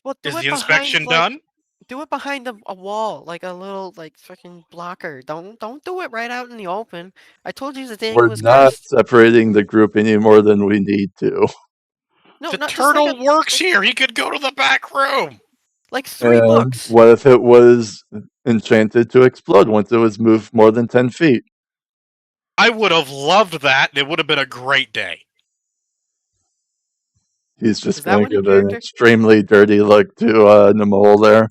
Well, do Is it the inspection behind, done? do it behind a wall, like a little fucking blocker. Don't do it right out in the open. I told you the thing We're was not cursed. separating the group any more than we need to. No, The not just turtle works here. He could go to the back room. like 3 And books. what if it was enchanted to explode once it was moved more than 10 feet? I would have loved that. It would have been a great day. He's just Is that going one to in give an character? extremely dirty look to Namol there.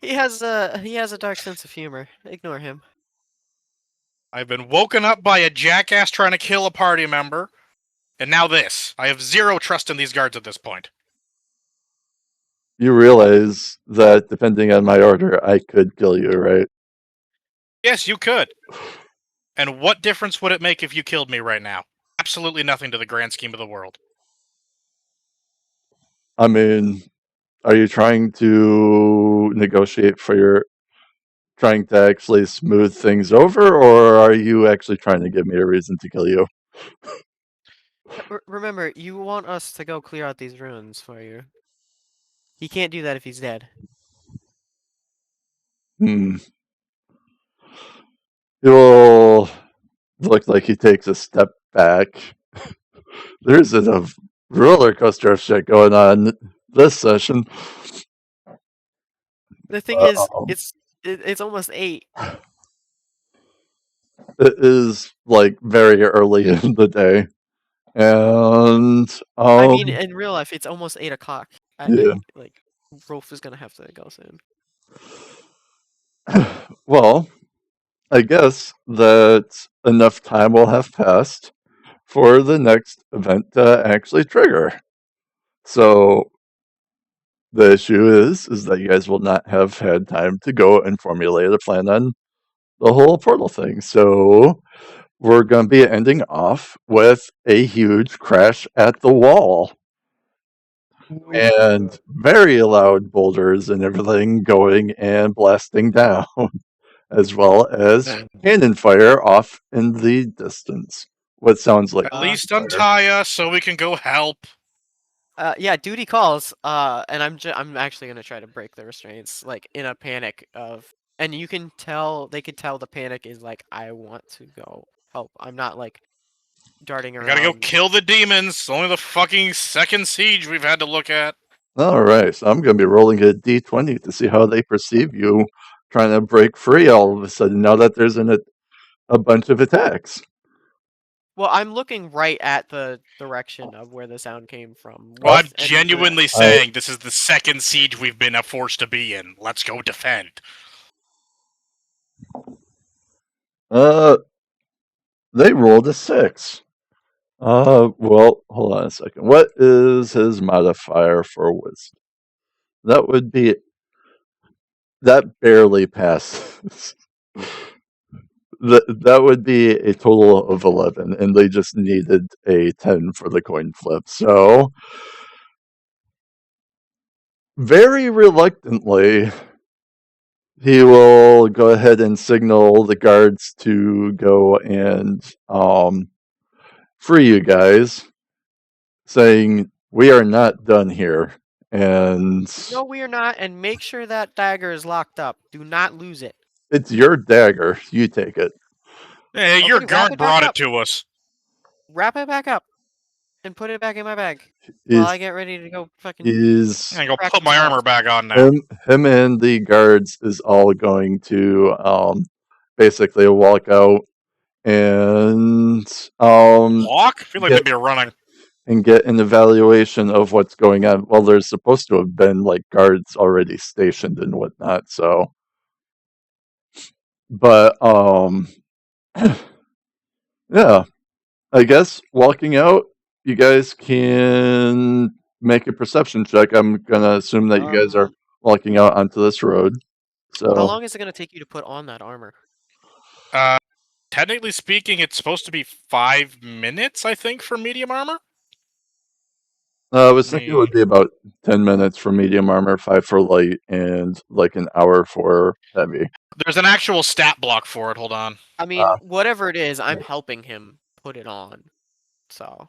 He has a dark sense of humor. Ignore him. I've been woken up by a jackass trying to kill a party member, and now this. I have zero trust in these guards at this point. You realize that depending on my order, I could kill you, right? Yes, you could. And what difference would it make if you killed me right now? Absolutely nothing to the grand scheme of the world. I mean, are you trying to negotiate for your trying to actually smooth things over, or are you actually trying to give me a reason to kill you? Remember, you want us to go clear out these ruins for you. He can't do that if he's dead. He will look like he takes a step back. There's a roller coaster of shit going on this session. The thing is, Um, it's almost 8. It is like very early in the day, and I mean, in real life, it's almost 8 o'clock at yeah. night. Like, Rolf is gonna have to go soon. Well, I guess that enough time will have passed for the next event to actually trigger. So the issue is that you guys will not have had time to go and formulate a plan on the whole portal thing. So we're going to be ending off with a huge crash at the wall. And very loud boulders and everything going and blasting down, as well as cannon fire off in the distance. What sounds like At least fire. untie us so we can go help. Yeah, duty calls. And I'm actually gonna try to break the restraints, like in a panic of, and you can tell they could tell the panic is like I want to go help. I'm not like darting I around. gotta go kill the demons. Only the fucking second siege we've had to look at. All right, so I'm going to be rolling a d20 to see how they perceive you trying to break free all of a sudden now that there's a bunch of attacks. Well, I'm looking right at the direction of where the sound came from. Well, I'm and genuinely saying this is the second siege we've been forced to be in. Let's go defend. They rolled a 6. Well, hold on a second. What is his modifier for wisdom? That would be that barely passes. That would be a total of 11, and they just needed a 10 for the coin flip. So, very reluctantly, he will go ahead and signal the guards to go and free you guys, saying, "We are not done here." And no, we are not. And make sure that dagger is locked up. Do not lose it. it's your dagger. You take it. Hey, Okay, your wrap guard it back brought up. it to us. Wrap it back up. and put it back in my bag while I He's get ready to go fucking he's I'm gonna go crack put my some armor nuts. back on now. him and the guards is all going to basically walk out and Walk? I feel like get they'd be running. and get an evaluation of what's going on. Well, there's supposed to have been like guards already stationed and whatnot, so but yeah, I guess walking out, you guys can make a perception check. I'm gonna assume that you guys are walking out onto this road. How So long is it gonna take you to put on that armor? Technically speaking, it's supposed to be 5 minutes, I think, for medium armor. I was thinking it would be about 10 minutes for medium armor, 5 for light, and like an hour for heavy. There's an actual stat block for it. Hold on. I mean, whatever it is, I'm helping him put it on. So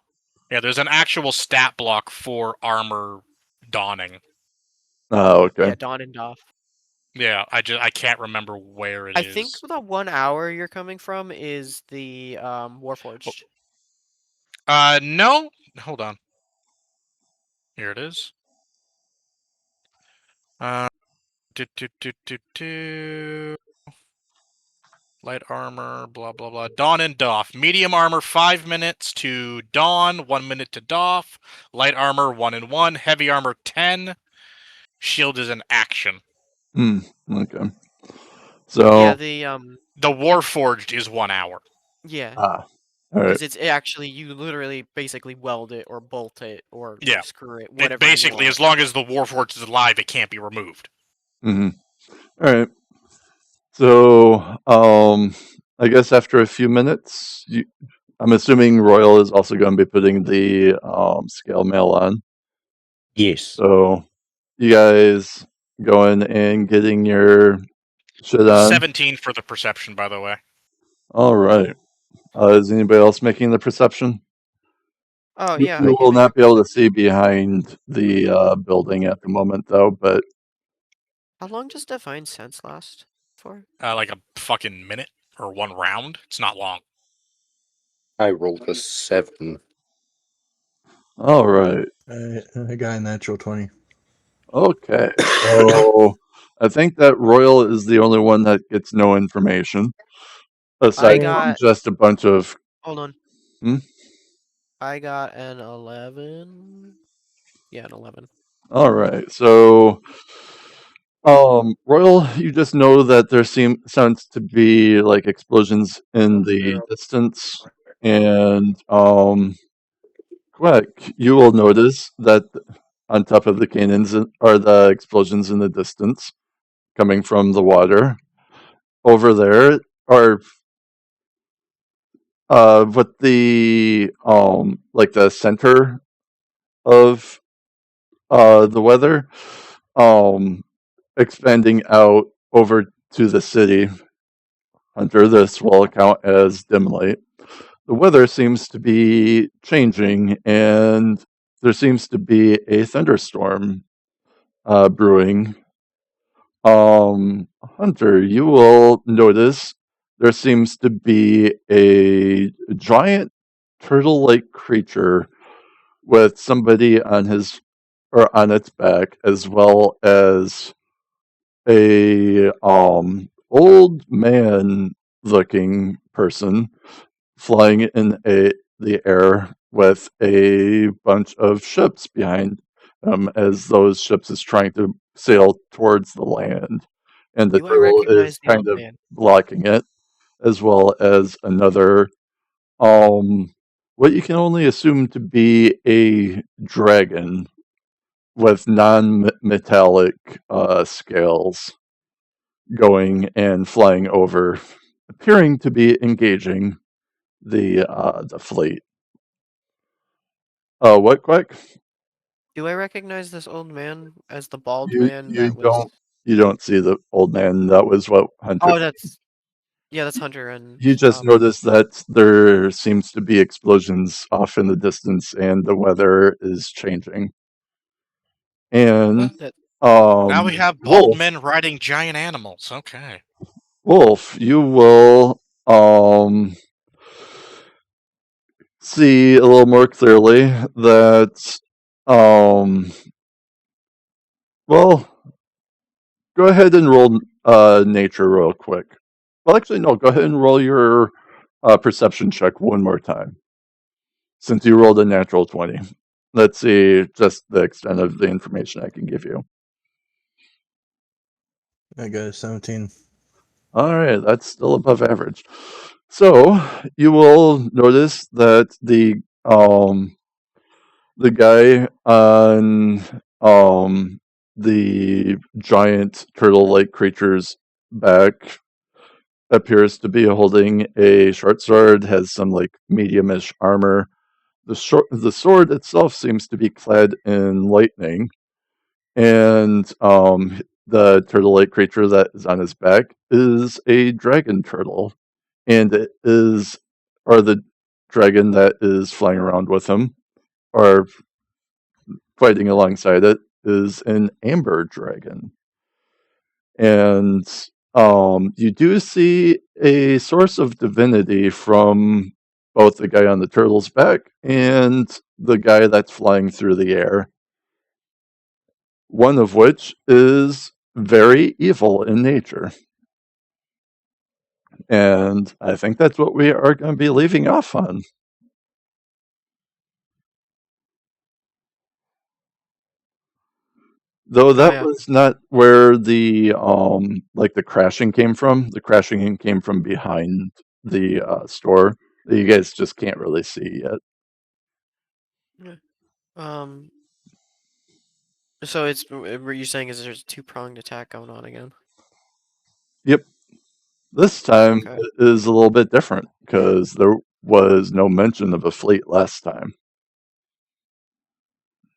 Yeah, there's an actual stat block for armor donning. Oh, okay. yeah, Dawn and Doff. Yeah, I can't remember where it I is. think the 1 hour you're coming from is the Warforged. No. Hold on. Here it is. Do, do, do, do, do. Light armor, blah, blah, blah. Dawn and Doff. Medium armor, 5 minutes to Dawn, 1 minute to Doff. Light armor, 1 and 1. Heavy armor, 10. Shield is an action. Okay. So Yeah, The Warforged is 1 hour. yeah, all right. because it's actually you literally basically weld it or bolt it or Yeah. screw it, It whatever. basically, you as long as the Warforged is alive, it can't be removed. Mm-hmm. All right. So, I guess after a few minutes, I'm assuming Royal is also going to be putting the scale mail on. Yes. So, you guys going and getting your shit on. 17 for the perception, by the way. All right. Is anybody else making the perception? Oh You, yeah, you I will can not be able to see behind the building at the moment, though. But How long does Divine Sense last for? Like a fucking minute or 1 round. It's not long. I rolled a 7. all right. I got a natural 20. Okay. So I think that Royal is the only one that gets no information. Aside from got- just a bunch of. Hold on. Hmm? I got an 11. Yeah, an 11. All right. So, Royal, you just know that there sounds to be like explosions in the distance, and Queck, you will notice that on top of the cannons are the explosions in the distance coming from the water. Over there are what the like the center of the weather expanding out over to the city. Hunter, this will count as dim light. The weather seems to be changing, and there seems to be a thunderstorm brewing. Hunter, you will notice there seems to be a giant turtle-like creature with somebody on his or on its back, as well as a old man looking person flying in the air with a bunch of ships behind him as those ships is trying to sail towards the land, and the Do I turtle recognize is the kind old of man? blocking it, as well as another what you can only assume to be a dragon with non-metallic scales going and flying over, appearing to be engaging the fleet. What, Quack? Do I recognize this old man as the bald You man you that was? don't see the old man. That was what Hunter. Oh, that's Hunter and. You just noticed that there seems to be explosions off in the distance, and the weather is changing. And Now we have bald Wolf, men riding giant animals. Okay. Wolf, you will see a little more clearly that, well, go ahead and roll nature real quick. Well, actually, no, go ahead and roll your perception check one more time. Since you rolled a natural 20. Let's see just the extent of the information I can give you. I got a 17. All right, that's still above average. So you will notice that the guy on the giant turtle-like creature's back appears to be holding a short sword, has some like medium-ish armor. The sword itself seems to be clad in lightning, and the turtle-like creature that is on his back is a dragon turtle, and it is, or the dragon that is flying around with him, or fighting alongside it, is an amber dragon. And you do see a source of divinity from both the guy on the turtle's back and the guy that's flying through the air. One of which is very evil in nature. And I think that's what we are going to be leaving off on. Though that yeah. was not where the like the crashing came from. The crashing came from behind the store that you guys just can't really see yet. So it's were you saying is there's a two-pronged attack going on again? Yep. This time Okay. it is a little bit different because there was no mention of a fleet last time.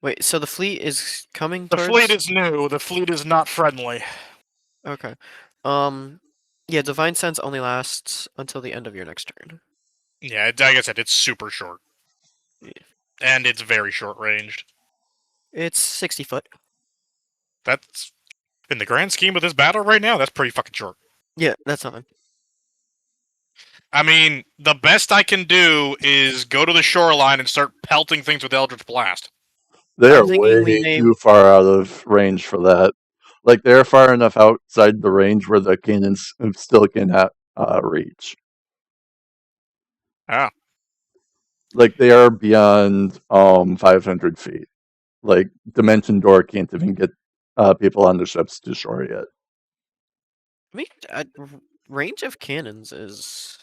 Wait, so the fleet is coming The towards... fleet is new. The fleet is not friendly. Okay. Yeah, Divine Sense only lasts until the end of your next turn. Yeah, like I said, it's super short. Yeah. And it's very short ranged. It's 60 foot. That's, in the grand scheme of this battle right now, that's pretty fucking short. Yeah, that's fine. I mean, the best I can do is go to the shoreline and start pelting things with Eldritch Blast. They I'm are thinking we way may... too far out of range for that. Like they're far enough outside the range where the cannons still cannot reach. Ah. Like they are beyond 500 feet. Like Dimension Door can't even get people on the ships to shore yet. I mean, range of cannons is...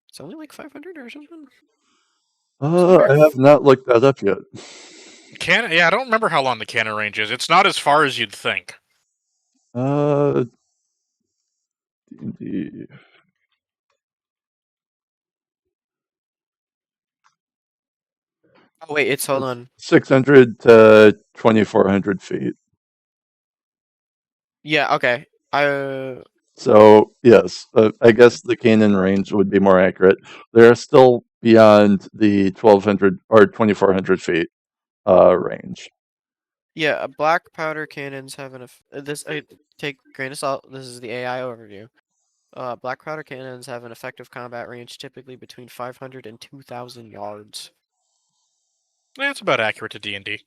It's only like 500 or something? I have not looked that up yet. Yeah, I don't remember how long the cannon range is. It's not as far as you'd think. D&D. Oh wait, hold on. 600 to 2,400 feet. Yeah, okay. So yes, I guess the cannon range would be more accurate. They're still beyond the 1,200 or 2,400 feet range. Yeah, black powder cannons have this take grain of salt. This is the AI overview. Black powder cannons have an effective combat range typically between 500 and 2,000 yards. That's about accurate to D&D.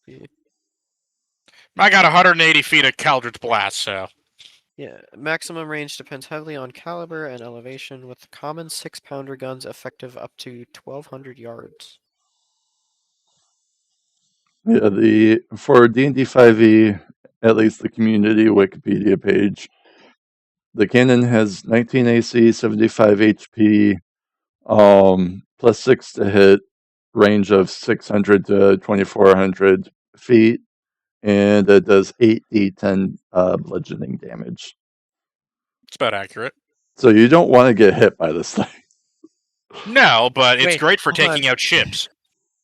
Yeah. I got 180 feet of Eldritch Blast, so... Yeah, maximum range depends heavily on caliber and elevation, with common 6-pounder guns effective up to 1,200 yards. Yeah, for D&D 5e, at least the community Wikipedia page, the cannon has 19 AC, 75 HP, plus 6 to hit, range of 600 to 2,400 feet, and it does 8d10 bludgeoning damage. It's about accurate. So you don't want to get hit by this thing. No, but it's Wait, great for hold taking on. out ships.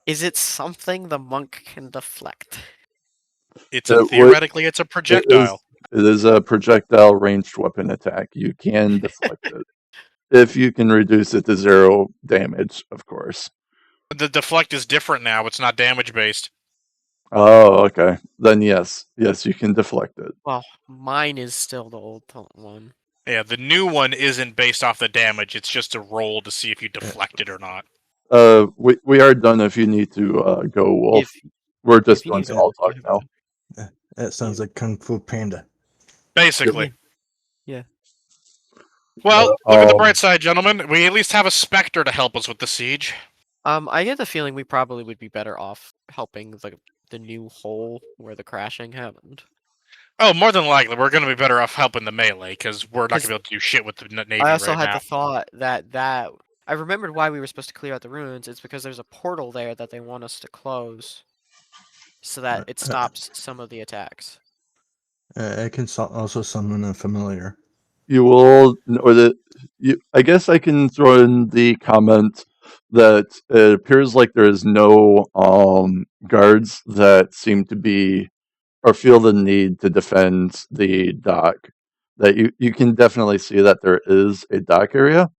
Is it something the monk can deflect? It's It would- theoretically, it's a projectile. It is a projectile ranged weapon attack. You can deflect it. If you can reduce it to 0 damage, of course. The deflect is different now. It's not damage based. Oh, okay. Then yes. Yes, you can deflect it. Well, mine is still the old one. Yeah, the new one isn't based off the damage. It's just a roll to see if you deflect it or not. We are done if you need to go, Wolf. We're just you doing need to- small talk now. That sounds like Kung Fu Panda. Basically. Yeah. Well, But, look at the bright side, gentlemen. We at least have a Spectre to help us with the siege. I get the feeling we probably would be better off helping the new hole where the crashing happened. Oh, more than likely, we're going to be better off helping the melee, because we're not going 'Cause to be able to do shit with the Navy I also right had now. the thought that I remembered why we were supposed to clear out the ruins. It's because there's a portal there that they want us to close, so that it stops some of the attacks. I can also summon a familiar. you will know that I guess I can throw in the comment that it appears like there is no guards that seem to be or feel the need to defend the dock. That you can definitely see that there is a dock area,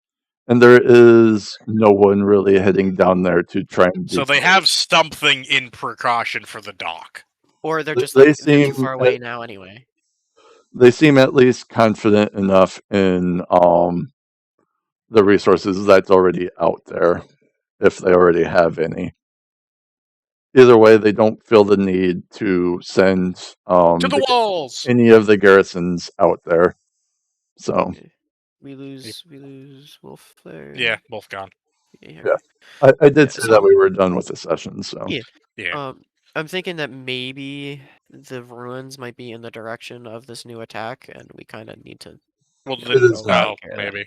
and there is no one really heading down there to try and So they defend. have something in precaution for the dock. Or they're just They like they're too seem far away now anyway. they seem at least confident enough in the resources that's already out there, if they already have any. Either way, they don't feel the need to send To the walls! any of the garrisons out there. So Okay. We lose Wolf there. Yeah, both gone. Yeah. I did say so- that we were done with the session. So Yeah. Yeah. I'm thinking that maybe the ruins might be in the direction of this new attack, and we kind of need to. Well, It is not. maybe.